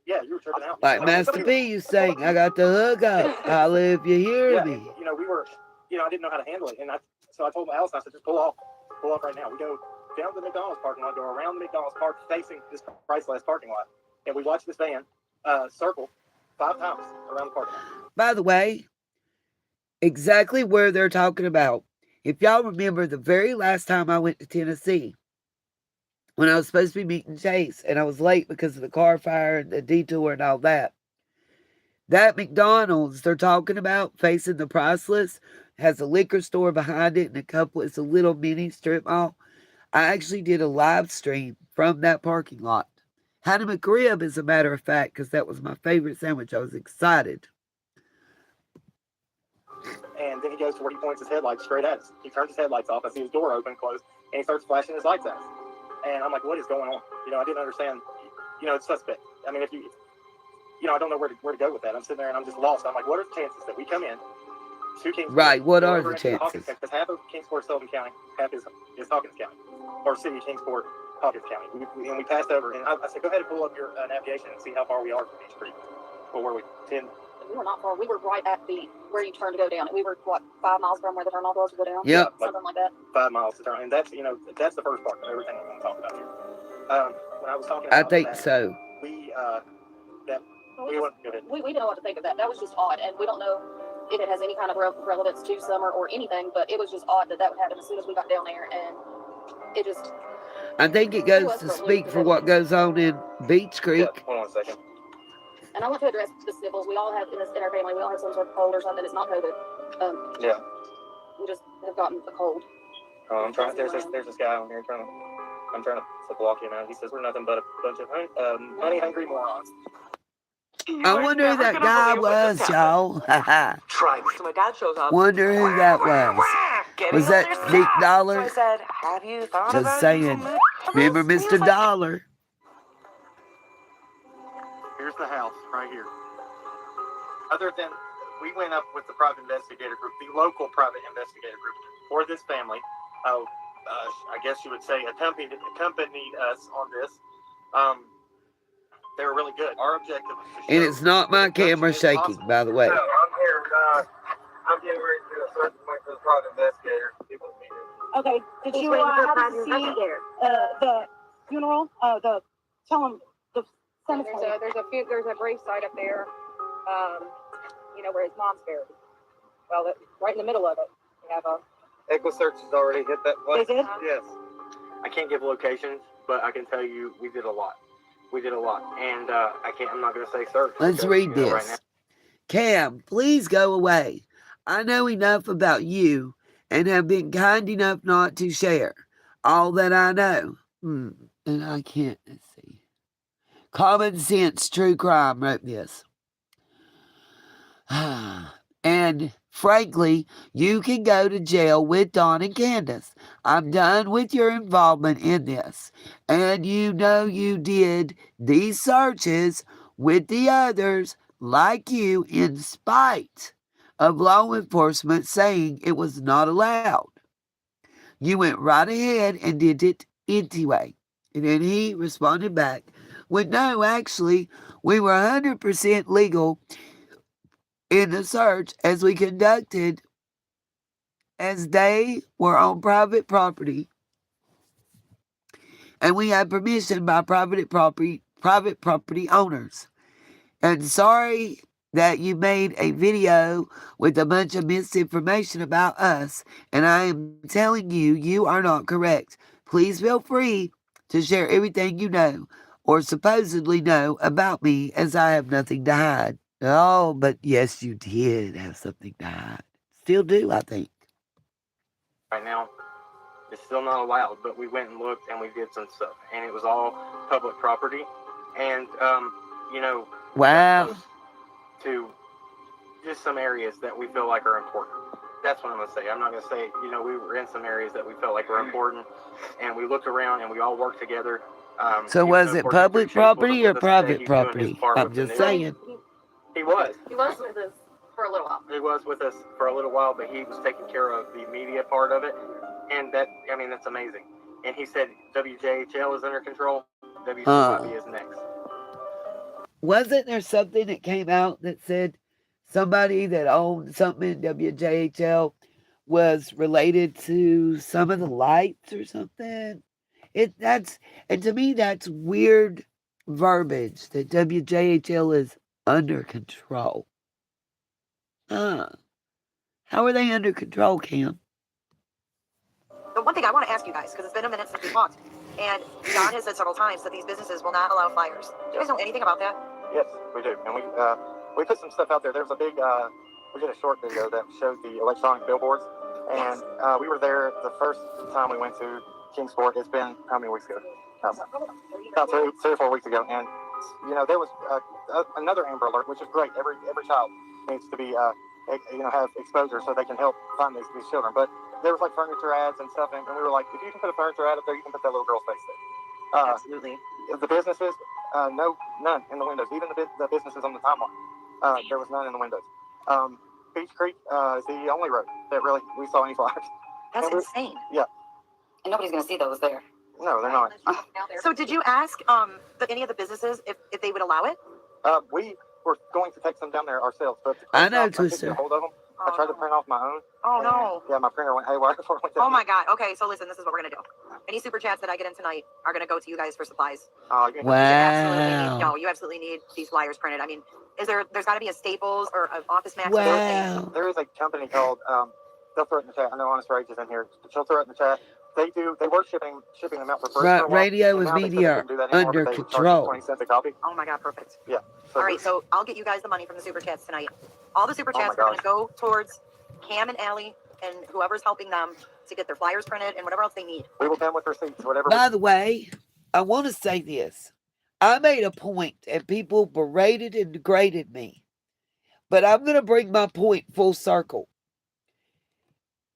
you were tripping out. Like Master P, you saying, I got the hook up. Holla if you hear me. And, we were, I didn't know how to handle it. And so I told Allison, I said, just pull off right now. We go down to the McDonald's parking lot, go around the McDonald's park facing this Priceless parking lot. And we watched this van circle 5 times around the parking lot. By the way, exactly where they're talking about. If y'all remember the very last time I went to Tennessee, when I was supposed to be meeting Chase, and I was late because of the car fire and the detour and all that. That McDonald's they're talking about facing the Priceless has a liquor store behind it and it's a little mini strip mall. I actually did a live stream from that parking lot. Had a McRib, as a matter of fact, because that was my favorite sandwich. I was excited. And then he goes to where he points his headlights straight at us. He turns his headlights off. I see his door open, closed, and he starts flashing his lights at us. And I'm like, what is going on? I didn't understand. It's suspect. I mean, I don't know where to go with that. I'm sitting there and I'm just lost. I'm like, what are the chances that we come in to Kingsport? Right, what are the chances? Because half of Kingsport is Sullivan County, half is Hawkins County, or City of Kingsport, Hawkins County. We passed over, and I said, go ahead and pull up your navigation and see how far we are from Beach Creek. Well, were we 10? We were not far. We were right at where you turn to go down. We were, 5 miles from where the turnoff was to go down? Yep. Something like that. 5 miles to turn. And that's, that's the first part of everything we're going to talk about here. When I was talking about I think that, so. We didn't know what to think of that. That was just odd. And we don't know if it has any kind of relevance to Summer or anything, but it was just odd that would happen as soon as we got down there. And it just... I think it goes to speak for what goes on in Beach Creek. Yeah, hold on a second. And I want to address the sniffles. We all have, in our family, we all have some sort of cold or something. It's not COVID. We just have gotten a cold. Oh, I'm trying. There's this guy on here I'm trying to block him out. He says we're nothing but a bunch of money-hungry morons. I wonder who that guy was, y'all. Try me. So my dad shows up. Wonder who that was. Was that Nick Dollar? So I said, have you thought Just about saying. Remember Mr. Dollar? Here's the house right here. other than we went up with the private investigator group, the local private investigator group for this family. I guess you would say accompanied us on this. They were really good. Our objective was to show. And it's not my camera shaking, by the way. So I'm here. I'm getting ready to do a search point for the private investigator. Okay. Did you happen to see the funeral? Tell them the cemetery. There's a grave site up there. Where his mom's buried. Well, right in the middle of it, we have a. EquiSearch has already hit that place. They did? Yes. I can't give locations, but I can tell you we did a lot. And I'm not going to say search. Let's read this. Right now. Cam, please go away. I know enough about you and have been kind enough not to share all that I know. And I can't, let's see. Common Sense True Crime wrote this. And frankly, you can go to jail with Don and Candace. I'm done with your involvement in this. And you did these searches with the others like you in spite of law enforcement saying it was not allowed. You went right ahead and did it anyway. And then he responded back with, no, actually, we were 100% legal in the search as we conducted as they were on private property. And we had permission by private property owners. And sorry that you made a video with a bunch of misinformation about us. And I am telling you, you are not correct. Please feel free to share everything you know or supposedly know about me, as I have nothing to hide. Oh, but yes, you did have something to hide. Still do, I think. Right now, it's still not allowed, but we went and looked and we did some stuff. And it was all public property. And, wow. To just some areas that we feel like are important. That's what I'm going to say. I'm not going to say, we were in some areas that we felt like were important. And we looked around and we all worked together. So was it public property or private property? I'm just saying. He was. He was with us for a little while. He was with us for a little while, but he was taking care of the media part of it. And that's amazing. And he said WJHL is under control. WCYB is next. Wasn't there something that came out that said somebody that owned something in WJHL was related to some of the lights or something? And to me, that's weird verbiage that WJHL is under control. How are they under control, Cam? The one thing I want to ask you guys, because it's been a minute since we talked, and John has said several times that these businesses will not allow flyers. Do you guys know anything about that? Yes, we do. And we put some stuff out there. There's a big, we did a short video that showed the electronic billboards. And we were there the first time we went to Kingsport. It's been how many weeks ago? About 3 or 4 weeks ago. And, there was another Amber Alert, which is great. Every child needs to be, have exposure so they can help find these children. But there was like furniture ads and stuff. And we were like, if you can put a furniture ad up there, you can put that little girl's face there. Absolutely. The businesses, none in the windows. Even the businesses on the timeline, there was none in the windows. Beach Creek is the only road that really we saw any flyers. That's insane. Yeah. And nobody's going to see those there. No, they're not. So did you ask any of the businesses if they would allow it? We were going to take some down there ourselves, but I know, I couldn't get hold of them. I tried to print off my own. Oh, no. Yeah, my printer went haywire before it went down. Oh, my God. Okay, so listen, this is what we're going to do. Any super chats that I get in tonight are going to go to you guys for supplies. Wow. You absolutely need these flyers printed. I mean, there's got to be a Staples or an Office Max. Wow. There is a company called, they'll throw it in the chat. I know Honest Rage is in here. She'll throw it in the chat. They were shipping them out for free. Right, radio and media are under control. 20 cents a copy. Oh my God, perfect. Yeah. All right, so I'll get you guys the money from the super chats tonight. All the super chats are going to go towards Cam and Allie and whoever's helping them to get their flyers printed and whatever else they need. We will come with receipts, whatever. By the way, I want to say this. I made a point and people berated and degraded me. But I'm going to bring my point full circle.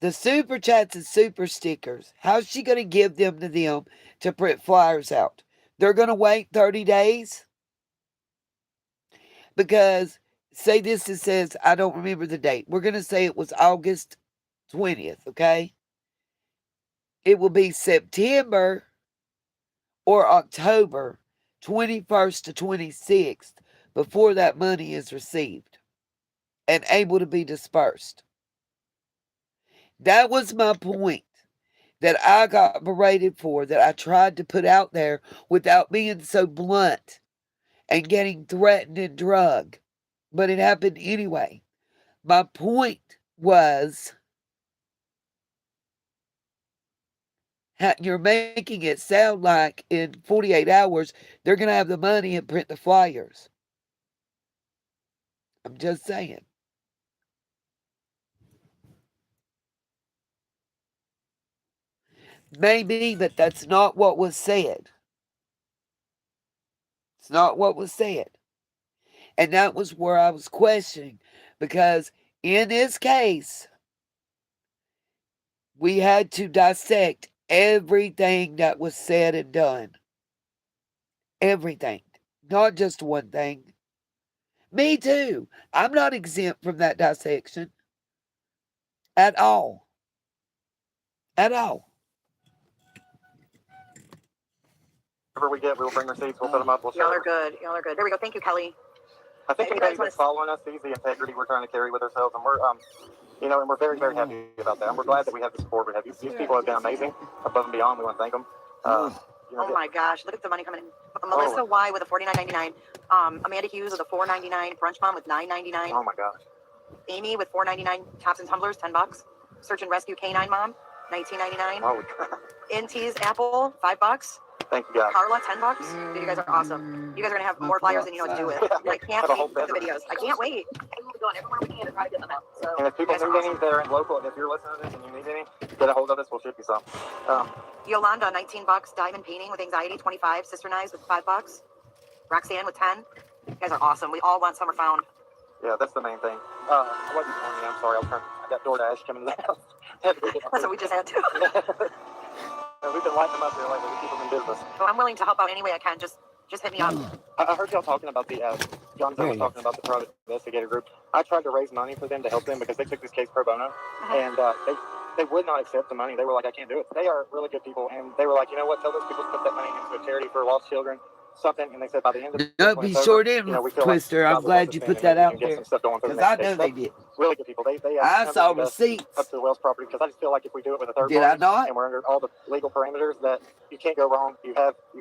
The super chats and super stickers, how's she going to give them to them to print flyers out? They're going to wait 30 days? Because say this, it says, I don't remember the date. We're going to say it was August 20th, okay? It will be September or October 21st to 26th before that money is received and able to be dispersed. That was my point that I got berated for, that I tried to put out there without being so blunt and getting threatened and drugged. But it happened anyway. My point was, you're making it sound like in 48 hours, they're going to have the money and print the flyers. I'm just saying. Maybe, but that's not what was said. It's not what was said. And that was where I was questioning. Because in this case, we had to dissect everything that was said and done. Everything. Not just one thing. Me too. I'm not exempt from that dissection. At all. At all. Whatever we get, we'll bring receipts, we'll put them up, we'll Y'all share. are good. Y'all are good. There we go. Thank you, Kelly. I think If you anybody guys wanna- that's following us sees the integrity we're trying to carry with ourselves, and we're, and we're very, very happy about that. And we're glad that we have the support we have. These people have been amazing, above and beyond. We want to thank them. Oh my gosh, look at the money coming in. Melissa Y with a $49.99. Amanda Hughes with a $4.99. Brunch Mom with $9.99. Oh my gosh. Amy with $4.99. Tops and tumblers, $10. Search and Rescue Canine Mom, $19.99. Oh my God. NT's Apple, $5. Thank you, guys. Carla, $10. Dude, you guys are awesome. You guys are gonna have more flyers than you know what to do with. I can't wait for the videos. I can't wait. We're going everywhere we can to try to get them out. So, and if people need any that are in local, if you're listening to this and you need any, get a hold of us. We'll ship you some. Yolanda, $19. Diamond painting with anxiety, $25. Sister Knives with $5. Roxanne with 10. You guys are awesome. We all want Summer found. Yeah, that's the main thing. I wasn't telling you. I'm sorry. I got DoorDash coming in the house. That's what we just had to. We've been lighting them up here lately. We keep them in business. Well, I'm willing to help out any way I can. Just hit me up. I heard y'all talking about the Jonathan was talking about the private investigator group. I tried to raise money for them to help them because they took this case pro bono, and they would not accept the money. They were like, I can't do it. They are really good people, and they were like, you know what? Tell those people to put that money into a charity for lost children. Something, and they said by the end of Don't be short end, Twister. I'm glad you put that out there because I know they did. Really good people. They I saw receipts up to the Wells property because I just feel like if we do it with a third Did I party not? and we're under all the legal parameters, that you can't go wrong. You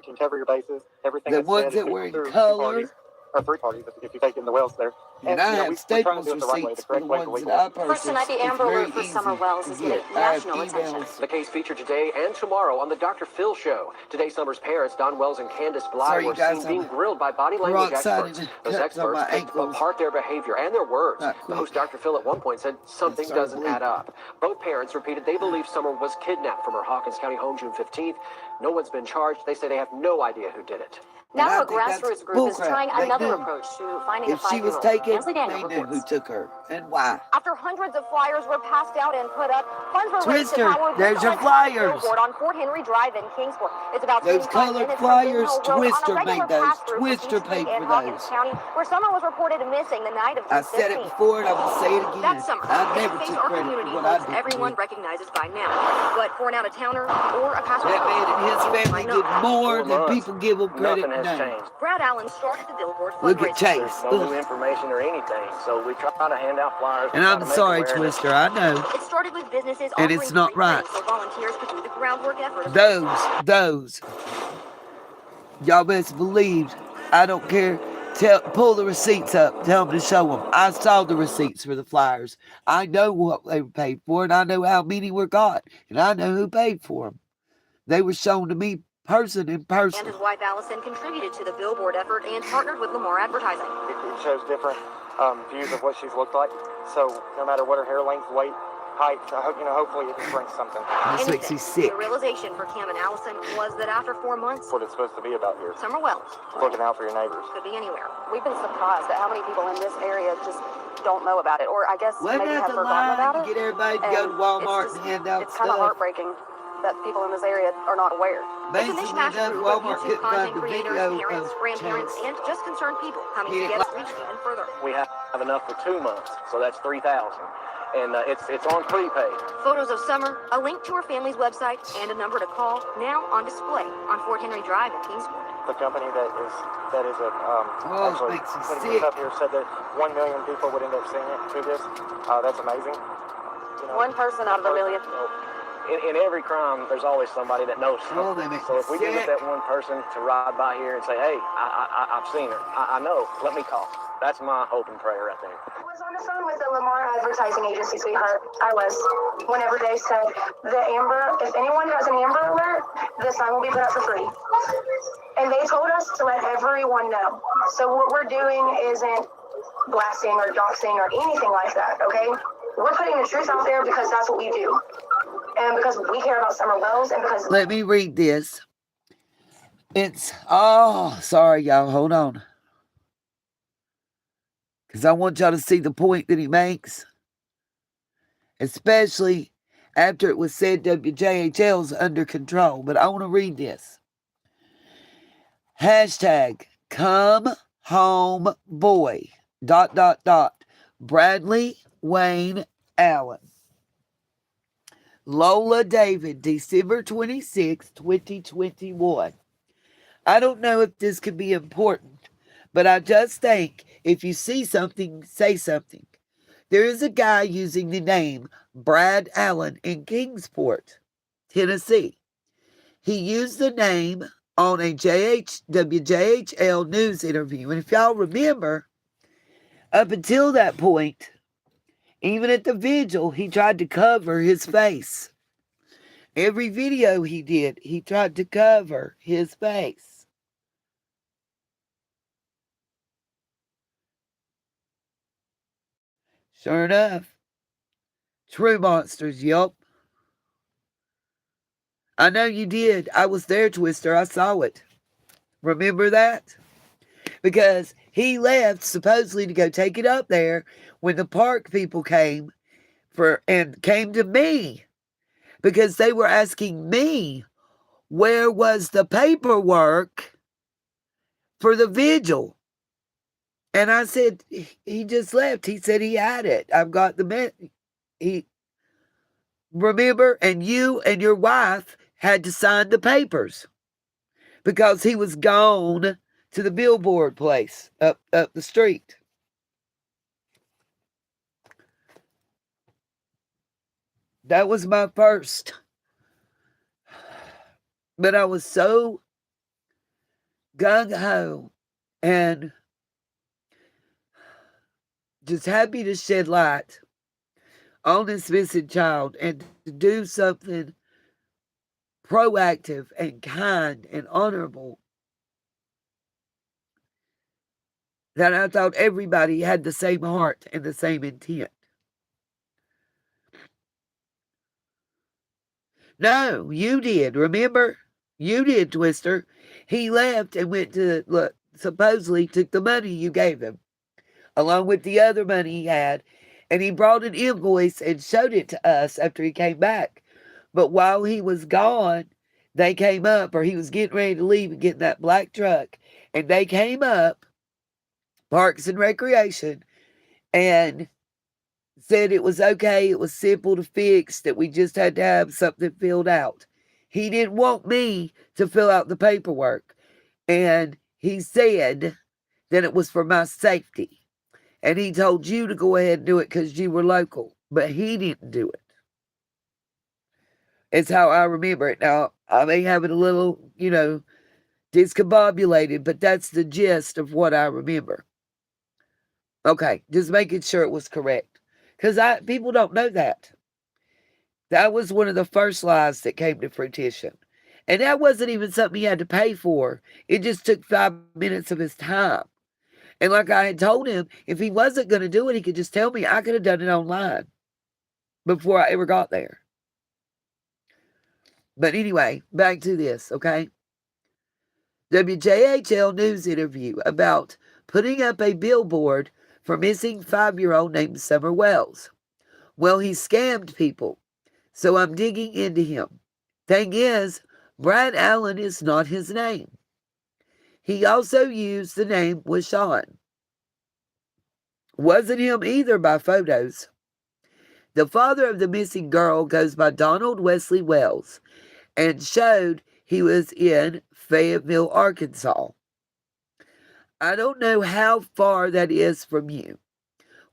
can cover your bases. Everything. The that's ones said that were in through color. or three parties if you take in the Wells there. And I have Staples receipts for the ones that I purchased. First tonight, the Amber Alert for Summer Wells is getting national attention. The case featured today and tomorrow on the Dr. Phil Show. Today, Summer's parents, Don Wells and Candace Bly, were seen being grilled by body language experts. Those experts picked apart their behavior and their words. The host, Dr. Phil, at one point said something doesn't add up. Both parents repeated they believe Summer was kidnapped from her Hawkins County home June 15th. No one's been charged. They say they have no idea who did it. Now a grassroots group is trying another approach to finding a 5-year-old. If she was taken, they knew who took her and why. After hundreds of flyers were passed out and put up, funds were raised to Twister, power there's your flyers. billboard on Fort Henry Drive in Kingsport. It's about Those 25 colored minutes flyers, from Hill Road Twister on a regular made those. pass-through Twister from paid East for Hawkins those. County, where Summer was reported missing the night of June I said it 15th. before and I will say it again. That's Summer. I never Face took our credit community for what I holds did. everyone recognizes by now. But for an out-of-towner or a passenger, That man and his family did more than people give them credit Nothing has now. changed. Brad Allen started the billboard Look at fundraising. Chase. There's no new information or anything, so we try to hand out flyers. And I'm sorry, Twister, I know. It started with businesses And offering it's not free right. things so volunteers could do the groundwork effort. Those. Y'all best believe, I don't care. Pull the receipts up. Tell them to show them. I saw the receipts for the flyers. I know what they were paid for, and I know how many were got, and I know who paid for them. They were shown to me person in person. And his wife Allison contributed to the billboard effort and partnered with Lamar Advertising. It shows different views of what she's looked like. So no matter what her hair length, weight, height, hopefully it just brings something. This makes me sick. The realization for Cam and Allison was that after 4 months, That's what it's supposed to be about here. Summer Wells Looking out for your neighbors. could be anywhere. We've been surprised at how many people in this area just don't know about it, or I guess Wasn't maybe that have the forgotten line about to it. get everybody to go to Walmart and hand out It's kind of stuff? heartbreaking. that people in this area are not aware. It's a mishmash group of YouTube content creators, parents, grandparents, and just concerned people coming together to reach even further. We have enough for 2 months, so that's 3,000. And it's on prepaid. Photos of Summer, a link to her family's website, and a number to call now on display on Fort Henry Drive in Kingsport. The company that is actually putting this up here said that 1 million people would end up seeing it through this. That's amazing. You know, one person out of a million. In every crime, there's always somebody that knows something. So if we can get that one person to ride by here and say, hey, I've seen her, I know, let me call. That's my hope and prayer right there. I was on the phone with the Lamar Advertising Agency, sweetheart. I was. Whenever they said the Amber, if anyone has an Amber Alert, the sign will be put up for free. And they told us to let everyone know. So what we're doing isn't blasting or doxing or anything like that, okay? We're putting the truth out there because that's what we do. And because we care about Summer Wells and because... Let me read this. Sorry, y'all. Hold on. Because I want y'all to see the point that he makes. Especially after it was said WJHL's under control. But I want to read this. Hashtag come home boy. ... Bradley Wayne Allen. Lola David, December 26, 2021. I don't know if this could be important, but I just think if you see something, say something. There is a guy using the name Brad Allen in Kingsport, Tennessee. He used the name on a WJHL news interview. And if y'all remember, up until that point, even at the vigil, he tried to cover his face. Every video he did, he tried to cover his face. Sure enough, true monsters, yup. I know you did. I was there, Twister. I saw it. Remember that? Because he left supposedly to go take it up there when the park people came to me because they were asking me where was the paperwork for the vigil. And I said, he just left. He said he had it. I've got the remember, and you and your wife had to sign the papers because he was gone to the billboard place up the street. That was my first. But I was so gung-ho and just happy to shed light on this missing child and to do something proactive and kind and honorable that I thought everybody had the same heart and the same intent. No, you did. Remember? You did, Twister. He left and went to, supposedly took the money you gave him, along with the other money he had, and he brought an invoice and showed it to us after he came back. But while he was gone, they came up, or he was getting ready to leave and get in that black truck, and they came up, Parks and Recreation, and said it was okay, it was simple to fix, that we just had to have something filled out. He didn't want me to fill out the paperwork. And he said that it was for my safety. And he told you to go ahead and do it because you were local. But he didn't do it. It's how I remember it. Now, I may have it a little, discombobulated, but that's the gist of what I remember. Okay, just making sure it was correct. Because people don't know that. That was one of the first lies that came to fruition. And that wasn't even something he had to pay for. It just took 5 minutes of his time. And like I had told him, if he wasn't going to do it, he could just tell me. I could have done it online before I ever got there. But anyway, back to this, okay? WJHL news interview about putting up a billboard for missing 5-year-old named Summer Wells. Well, he scammed people, so I'm digging into him. Thing is, Brad Allen is not his name. He also used the name Washawn. Wasn't him either by photos. The father of the missing girl goes by Donald Wesley Wells and showed he was in Fayetteville, Arkansas. I don't know how far that is from you.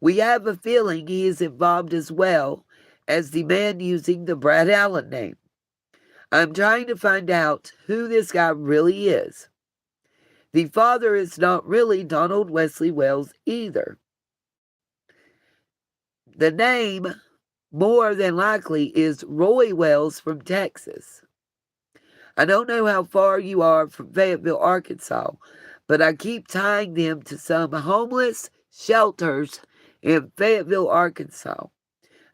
We have a feeling he is involved as well as the man using the Brad Allen name. I'm trying to find out who this guy really is. The father is not really Donald Wesley Wells either. The name, more than likely, is Roy Wells from Texas. I don't know how far you are from Fayetteville, Arkansas, but I keep tying them to some homeless shelters in Fayetteville, Arkansas.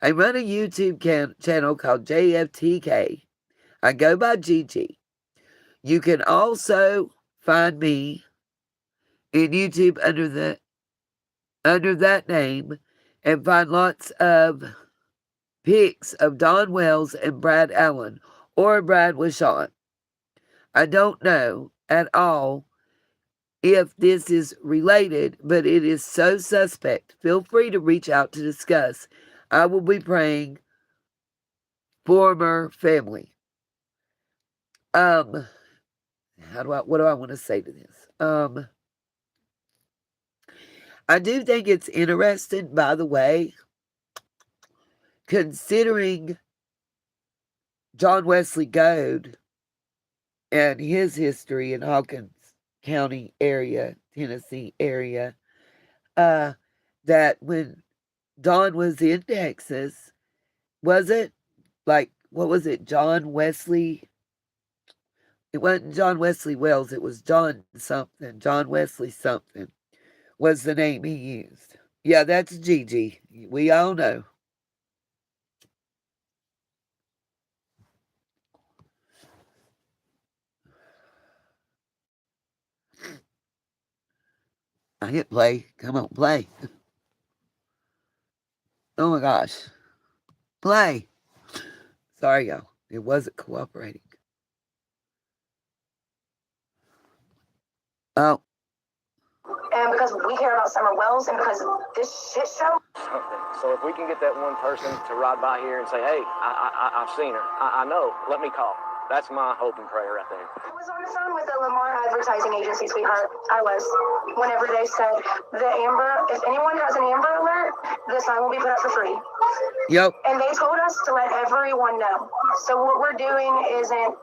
I run a YouTube channel called JFTK. I go by Gigi. You can also find me in YouTube under that name and find lots of pics of Don Wells and Brad Allen or Brad Washawn. I don't know at all if this is related, but it is so suspect. Feel free to reach out to discuss. I will be praying former family. What do I want to say to this? I do think it's interesting, by the way, considering John Wesley Goode and his history in Hawkins County area, Tennessee area, that when Don was in Texas, was it like, what was it, John Wesley? It wasn't John Wesley Wells, it was John something, John Wesley something was the name he used. Yeah, that's Gigi. We all know. I hit play. Come on, play. Oh my gosh. Play. Sorry, y'all. It wasn't cooperating. Oh. And because we care about Summer Wells and because this shit show. So if we can get that one person to ride by here and say, hey, I've seen her. I know. Let me call. That's my hope and prayer right there. I was on the phone with the Lamar Advertising Agency, sweetheart. I was. Whenever they said the Amber, if anyone has an Amber Alert, the sign will be put up for free. Yep. And they told us to let everyone know. So what we're doing isn't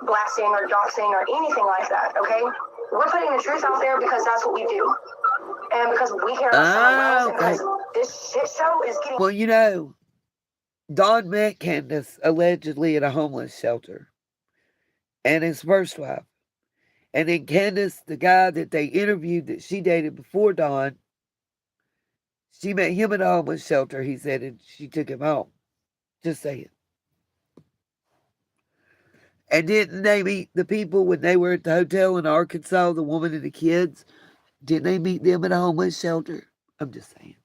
blasting or doxing or anything like that, okay? We're putting the truth out there because that's what we do. And because we care about Summer Wells and because this shit show is getting... Well, you know, Don met Candace allegedly at a homeless shelter. And his first wife. And then Candace, the guy that they interviewed that she dated before Dawn, she met him at a homeless shelter, he said, and she took him home. Just saying. And didn't they meet the people when they were at the hotel in Arkansas, the woman and the kids? Didn't they meet them at a homeless shelter? I'm just saying.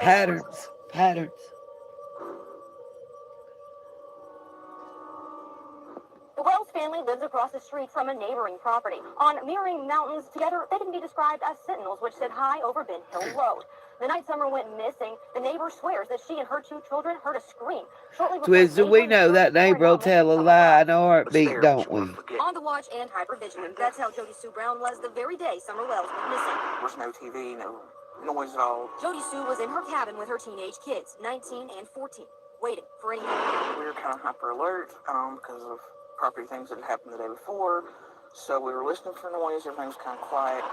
Patterns. The Wells family lives across the street from a neighboring property. On mirroring mountains together, they can be described as sentinels, which sit high over Ben Hill Road. The night Summer went missing, the neighbor swears that she and her two children heard a scream. Twisted, we know that neighbor will tell a lie in a heartbeat, don't we? On the watch and hypervigilant. That's how Jody Sue Brown was the very day Summer Wells went missing. There's no TV, no noise at all. Jody Sue was in her cabin with her teenage kids, 19 and 14, waiting for anything. We were kind of hyper alert because of property things that had happened the day before. So we were listening for noise, everything was kind of quiet.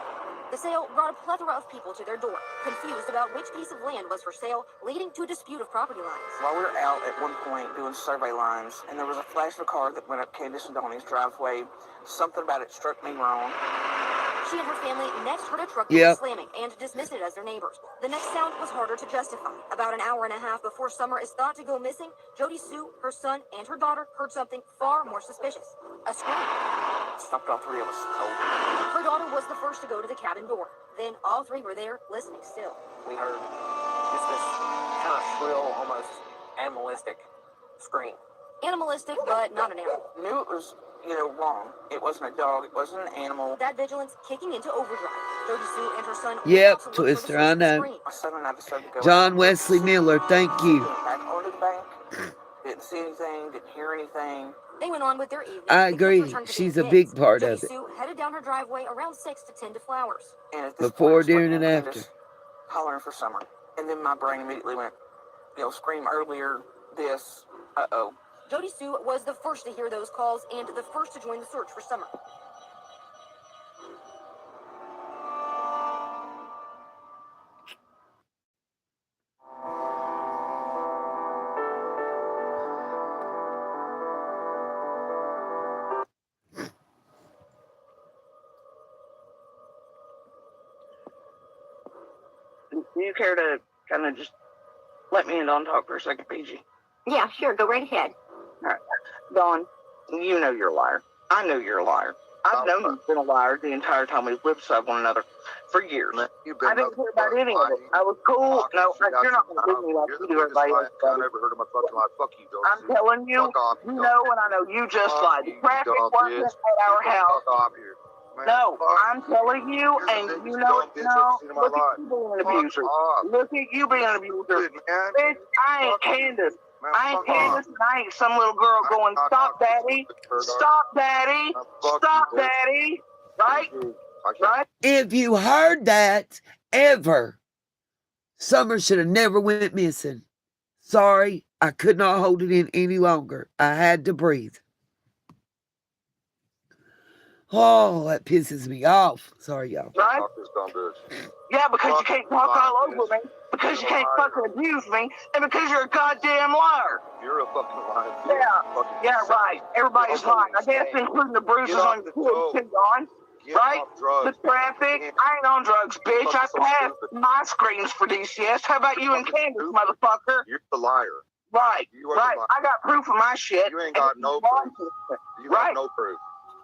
The sale brought a plethora of people to their door, confused about which piece of land was for sale, leading to a dispute of property lines. While we were out at one point doing survey lines, and there was a flash of a car that went up Candace and Donnie's driveway. Something about it struck me wrong. She and her family next heard a truck that was slamming and dismissed it as their neighbors. The next sound was harder to justify. About an hour and a half before Summer is thought to go missing, Jody Sue, her son, and her daughter heard something far more suspicious. A scream. Stopped all three of us. Her daughter was the first to go to the cabin door. Then all three were there, listening still. We heard just this kind of shrill, almost animalistic scream. Animalistic, but not an animal. Knew it was, wrong. It wasn't a dog. It wasn't an animal. That vigilance kicking into overdrive. Jody Sue and her son. Yep, Twister, I know. My son and I decided to go John out. Wesley Miller, thank you. Back onto the bank. Didn't see anything. Didn't hear anything. They went on with their evening. I agree. She's a big part of it. Sue headed down her driveway around 6 to tend to flowers. And at this Before, point, during, and after. Hollering for Summer. And then my brain immediately went, scream earlier, this, uh-oh. Jody Sue was the first to hear those calls and the first to join the search for Summer. Do you care to kind of just let me and Dawn talk for a second, PG? Yeah, sure. Go right ahead. All right. Dawn, you know you're a liar. I know you're a liar. I've known you've been a liar the entire time we've lived beside one another for years. I didn't care about any of it. I was cool. No, you're not going to do me like you do everybody else. I never heard of my fucking life. Fuck you, Joe. I'm telling you, you know, and I know you just lied. The traffic wasn't at our house. No, I'm telling you, and you know it now. Look at you being an abuser. Look at you being an abuser. Bitch, I ain't Candace. I ain't Candace, and I ain't some little girl going, stop, daddy. Stop, daddy. Stop, daddy. Right? Right? If you heard that ever, Summer should have never went missing. Sorry, I could not hold it in any longer. I had to breathe. Oh, that pisses me off. Sorry, y'all. Right? Yeah, because you can't talk all over me. Because you can't fucking abuse me. And because you're a goddamn liar. You're a fucking liar. Yeah, right. Everybody's lying. I guess including the bruises on your head, Don. Right? The traffic. I ain't on drugs, bitch. I passed my screens for DCS. How about you and Candace, motherfucker? You're the liar. Right. Right. I got proof of my shit. You ain't got no proof. You got no proof.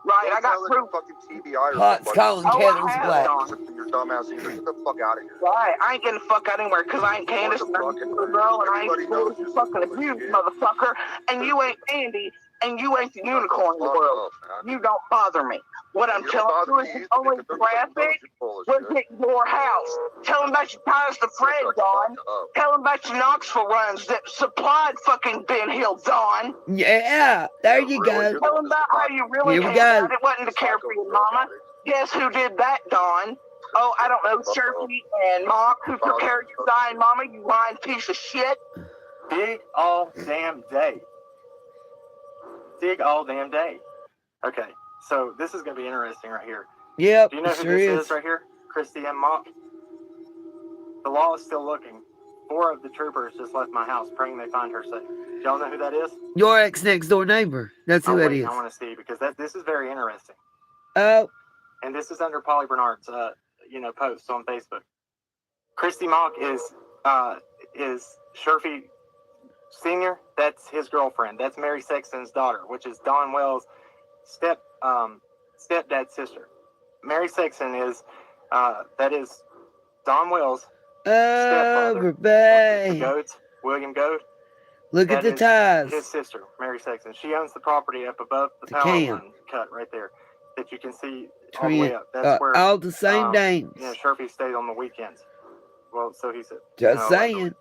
Right, I got proof. Fucking TBI or Pot's calling kettles black. Your dumbass, you get the fuck out of here. Right, I ain't getting the fuck out anywhere because I ain't Candace and I'm a girl and I ain't the fucking abused motherfucker. And you ain't Andy and you ain't the unicorn in the world. You don't bother me. What I'm telling you is the only traffic was at your house. Tell them about your ties to Fred, Dawn. Tell them about your Knoxville runs that supplied fucking Ben Hill, Dawn. Yeah, there you go. Tell them about how you really Here we go. It wasn't to care for your mama. Guess who did that, Dawn? Oh, I don't know, Sherpy and Mock, who took care of your dying mama, you lying piece of shit. Dig all damn day. Dig all damn day. Okay, so this is going to be interesting right here. Yep, do you know who sure this is right here? Christy M. Mock. The law is still looking. 4 of the troopers just left my house praying they find her safe. Do y'all know who that is? Your ex-next door neighbor. That's who that is. I want to see because this is very interesting. Oh. And this is under Polly Bernard's posts on Facebook. Christy Mock is Sherfy Sr. That's his girlfriend. That's Mary Sexton's daughter, which is Don Wells' stepdad's sister. Mary Sexton is that is Don Wells' stepfather. Babe. Goats, William Goat. Look at the ties. His sister, Mary Sexton. She owns the property up above the power line cut right there that you can see all the way up. That's where all the same names. Sherfy stayed on the weekends. Well, so he said. Just saying.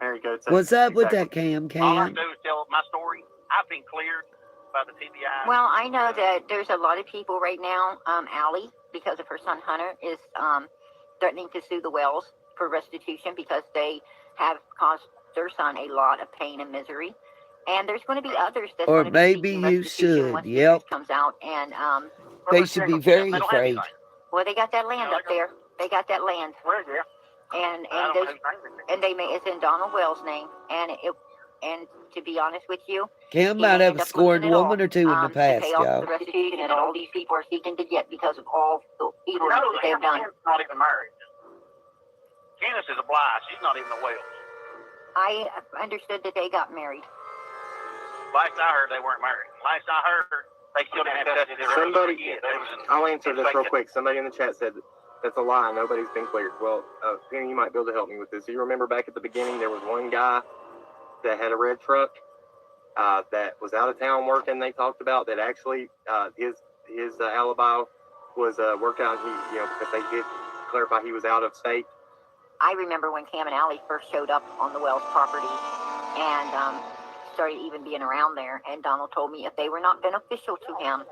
Mary Goats. What's up with that, Cam? All I do is tell my story. I've been cleared by the TBI. Well, I know that there's a lot of people right now. Allie, because of her son Hunter, is threatening to sue the Wells for restitution because they have caused their son a lot of pain and misery. And there's going to be others that's or going to maybe be you should. once Yep. this comes out, and they should be very afraid. Well, they got that land up there. They got that land. Where's it? And it's in Donald Wells' name, and to be honest with you, Cam might have a scorned woman or two in the past, to pay off y'all. the restitution that all these people are seeking to get because of all the evil that they've done. Not even married. Candace is a Bly. She's not even a Wells. I understood that they got married. Last I heard, they weren't married. Last I heard, they still didn't have custody. I'll answer this real quick. Somebody in the chat said that's a lie. Nobody's been cleared. Well, Penny, you might be able to help me with this. You remember back at the beginning, there was one guy that had a red truck that was out of town working. They talked about that actually his alibi was worked out. Because they did clarify he was out of state. I remember when Cam and Allie first showed up on the Wells property and started even being around there. And Donald told me if they were not beneficial to him,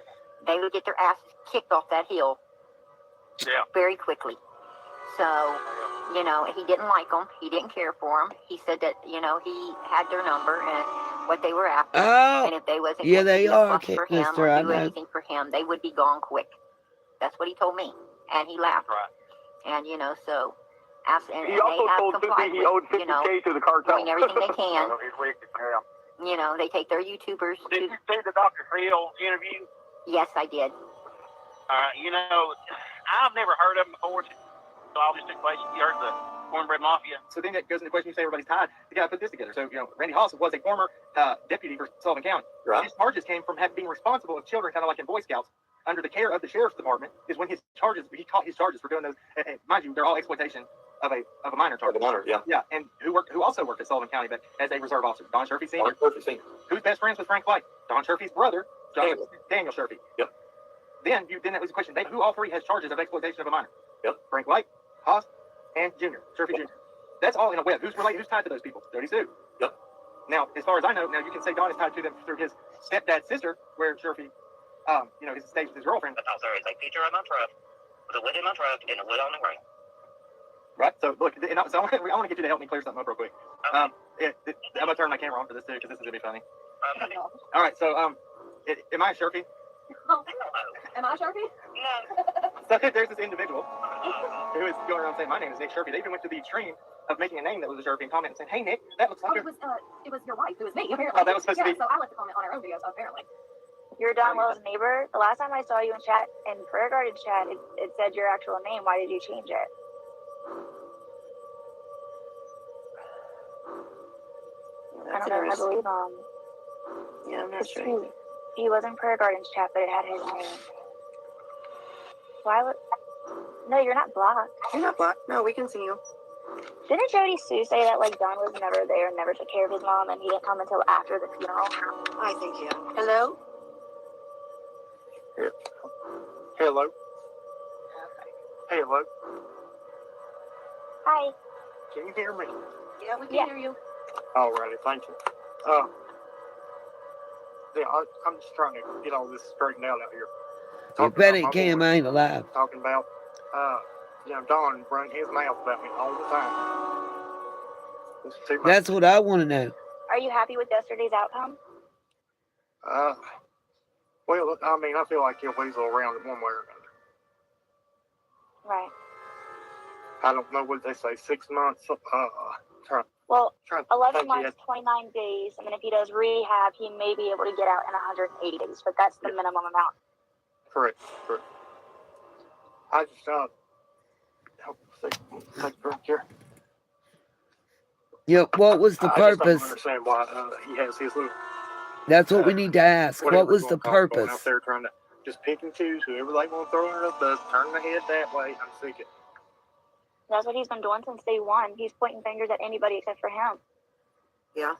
they would get their asses kicked off that hill very quickly. So, he didn't like them. He didn't care for them. He said that, he had their number and what they were after. Oh, and if they wasn't yeah, they are, for him mister, or I do know. anything for him, they would be gone quick. That's what he told me. And he laughed. Right. And, so... And he also told Susie he owed $50K to the cartel. Doing everything they can. He's wicked, yeah. They take their YouTubers. Did you see the Dr. Phil interview? Yes, I did. I've never heard of him before. So all this took place. You heard the Cornbread Mafia. So then that goes into the question, you say everybody's tied. You got to put this together. So, Randy Haas was a former deputy for Sullivan County. Right. His charges came from being responsible of children, kind of like in Boy Scouts, under the care of the sheriff's department, is when he caught his charges for doing those. And mind you, they're all exploitation of a minor charge. Of a minor, yeah. Yeah, and who also worked at Sullivan County, but as a reserve officer, Don Sherfy Sr. Who's best friends with Frank White? Don Sherfy's brother, Daniel Sherfy. Yep. Then that was the question. Who all three has charges of exploitation of a minor? Yep. Frank White, Haas, and Sherfy Jr. That's all in a web. Who's related? Who's tied to those people? Jody Sue. Yep. Now, as far as I know, you can say Don is tied to them through his stepdad's sister, where Sherfy, his estate with his girlfriend. That's all there is. A picture of my truck, with a lid in my truck, and a lid on the ground. Right. So look, I want to get you to help me clear something up real quick. I'm gonna turn my camera on for this too, because this is gonna be funny. All right. So am I a Sherfy? Am I Sharpie? No. So there's this individual who is going around saying, my name is Nick Sherfy. They even went to the extreme of making a name that was a Sherfy and commenting saying, hey, Nick, that looks like it was your wife. It was me, apparently. Oh, that was supposed to be. So I left a comment on our own videos, apparently. You're Don Wells' neighbor. The last time I saw you in chat, in Prayer Garden chat, it said your actual name. Why did you change it? I don't know. I believe Yeah, I'm not sure. He was in Prayer Garden's chat, but it had his name. Why would? No, you're not blocked. You're not blocked. No, we can see you. Didn't Jody Sue say that Don was never there and never took care of his mom, and he didn't come until after the funeral? I think yeah. Hello. Hello. Hello. Hi. Can you hear me? Yeah, we can hear you. Alrighty, thank you. I'm just trying to get all this straightened out here. You bet it Cam ain't alive. Talking about, Don running his mouth about me all the time. That's what I want to know. Are you happy with yesterday's outcome? Well, I feel like he'll weasel around it one way or another. Right. I don't know what they say, 6 months. 11 months, 29 days, and then if he does rehab, he may be able to get out in 180 days, but that's the minimum amount. Correct. I just, take a break here. Yep, what was the purpose? I just don't understand why he has his little... That's what we need to ask. What was the purpose? Out there trying to just pick and choose whoever they want to throw under the bus, turn the head that way. I'm sick of it. That's what he's been doing since day one. He's pointing fingers at anybody except for him. Yeah.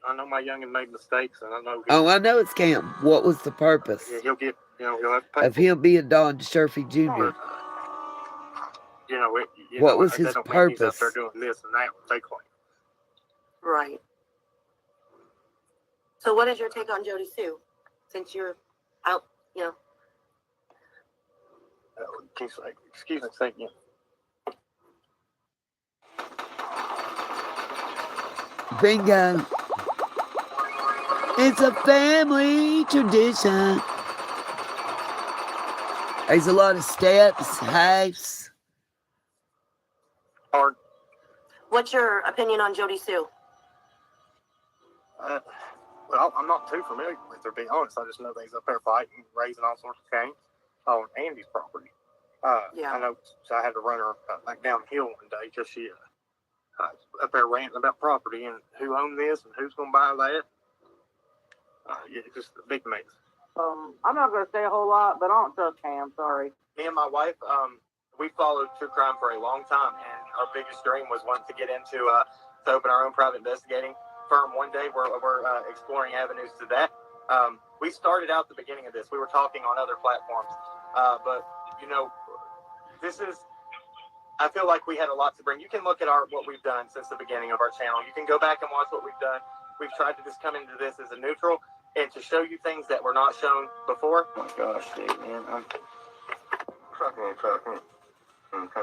I know my youngin made mistakes, and I know... I know it's Cam. What was the purpose? Yeah, he'll get, he'll have to pay... Of him being Don Sherfy Jr. What was his purpose? He's out there doing this and that, they claim. Right. So what is your take on Jody Sue? Since you're out, Excuse me, thank you. Bingo. It's a family tradition. There's a lot of steps, heights. Hard. What's your opinion on Jody Sue? Well, I'm not too familiar with her, to be honest. I just know that he's up there fighting, raising all sorts of cane on Andy's property. I know, so I had to run her back downhill one day because she up there ranting about property and who owned this and who's going to buy that. It's just a big mess. I'm not going to say a whole lot, but I don't trust Cam. Sorry. Me and my wife, we followed true crime for a long time, and our biggest dream was once to get into to open our own private investigating confirm one day. We're exploring avenues to that. We started out the beginning of this. We were talking on other platforms, but this is. I feel like we had a lot to bring. You can look at what we've done since the beginning of our channel. You can go back and watch what we've done. We've tried to just come into this as a neutral and to show you things that were not shown before. Oh my gosh, Dave, man, I'm trucking. Okay.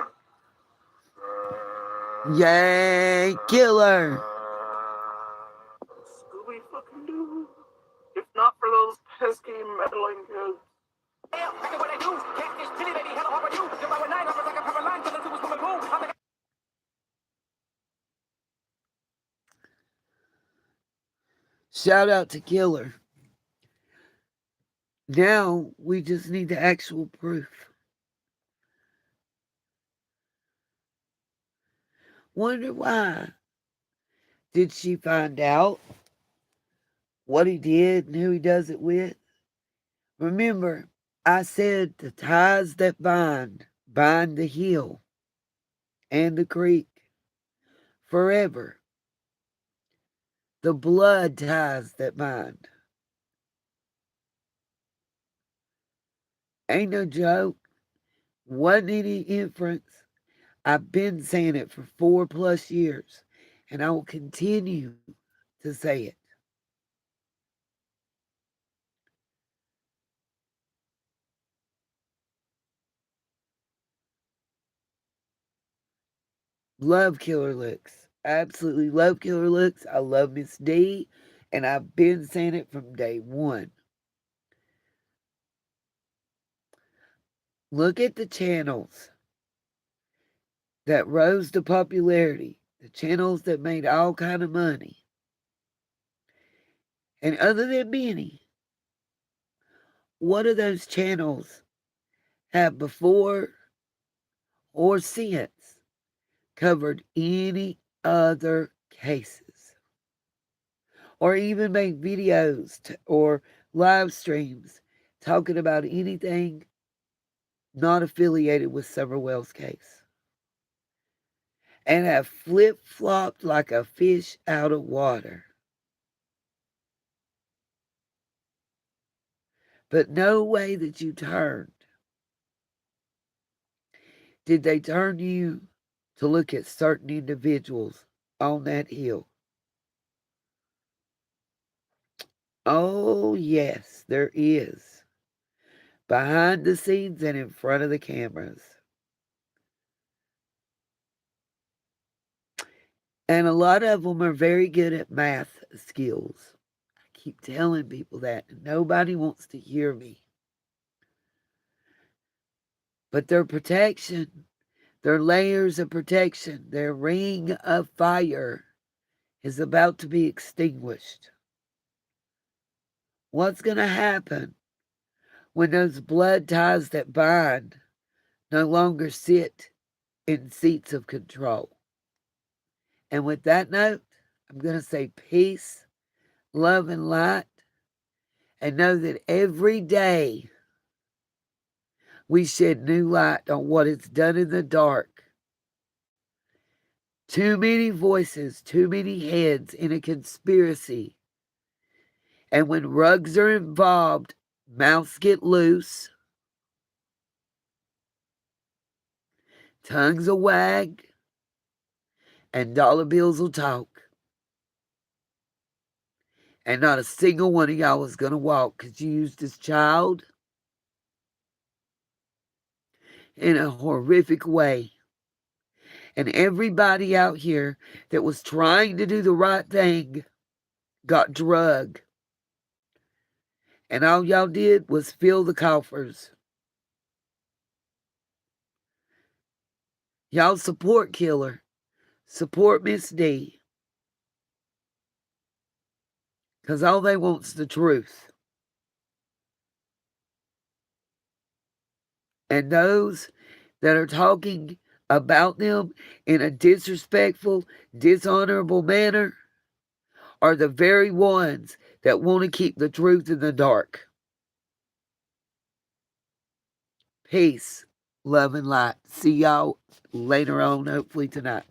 Yay, killer! Scooby fucking doo. If not for those pesky meddling kids. Shout out to Killer. Now we just need the actual proof. Wonder why. Did she find out what he did and who he does it with? Remember, I said the ties that bind the hill and the creek forever. The blood ties that bind. Ain't no joke. Wasn't any inference. I've been saying it for 4+ years, and I will continue to say it. Love Killer Looks. Absolutely love Killer Looks. I love Miss D, and I've been saying it from day one. Look at the channels that rose to popularity, the channels that made all kind of money. And other than Benny, what do those channels have before or since covered any other cases? Or even made videos or live streams talking about anything not affiliated with Summer Wells' case? And have flip-flopped like a fish out of water. But no way that you turned. Did they turn you to look at certain individuals on that hill? Oh, yes, there is. Behind the scenes and in front of the cameras. And a lot of them are very good at math skills. I keep telling people that, and nobody wants to hear me. But their protection, their layers of protection, their ring of fire is about to be extinguished. What's going to happen when those blood ties that bind no longer sit in seats of control? And with that note, I'm going to say peace, love, and light, and know that every day we shed new light on what is done in the dark. Too many voices, too many heads in a conspiracy. And when rugs are involved, mouths get loose, tongues will wag, and dollar bills will talk. And not a single one of y'all is going to walk because you used this child in a horrific way. And everybody out here that was trying to do the right thing got drugged. And all y'all did was fill the coffers. Y'all support Killer. Support Miss D. Because all they want's the truth. And those that are talking about them in a disrespectful, dishonorable manner are the very ones that want to keep the truth in the dark. Peace, love, and light. See y'all later on, hopefully tonight.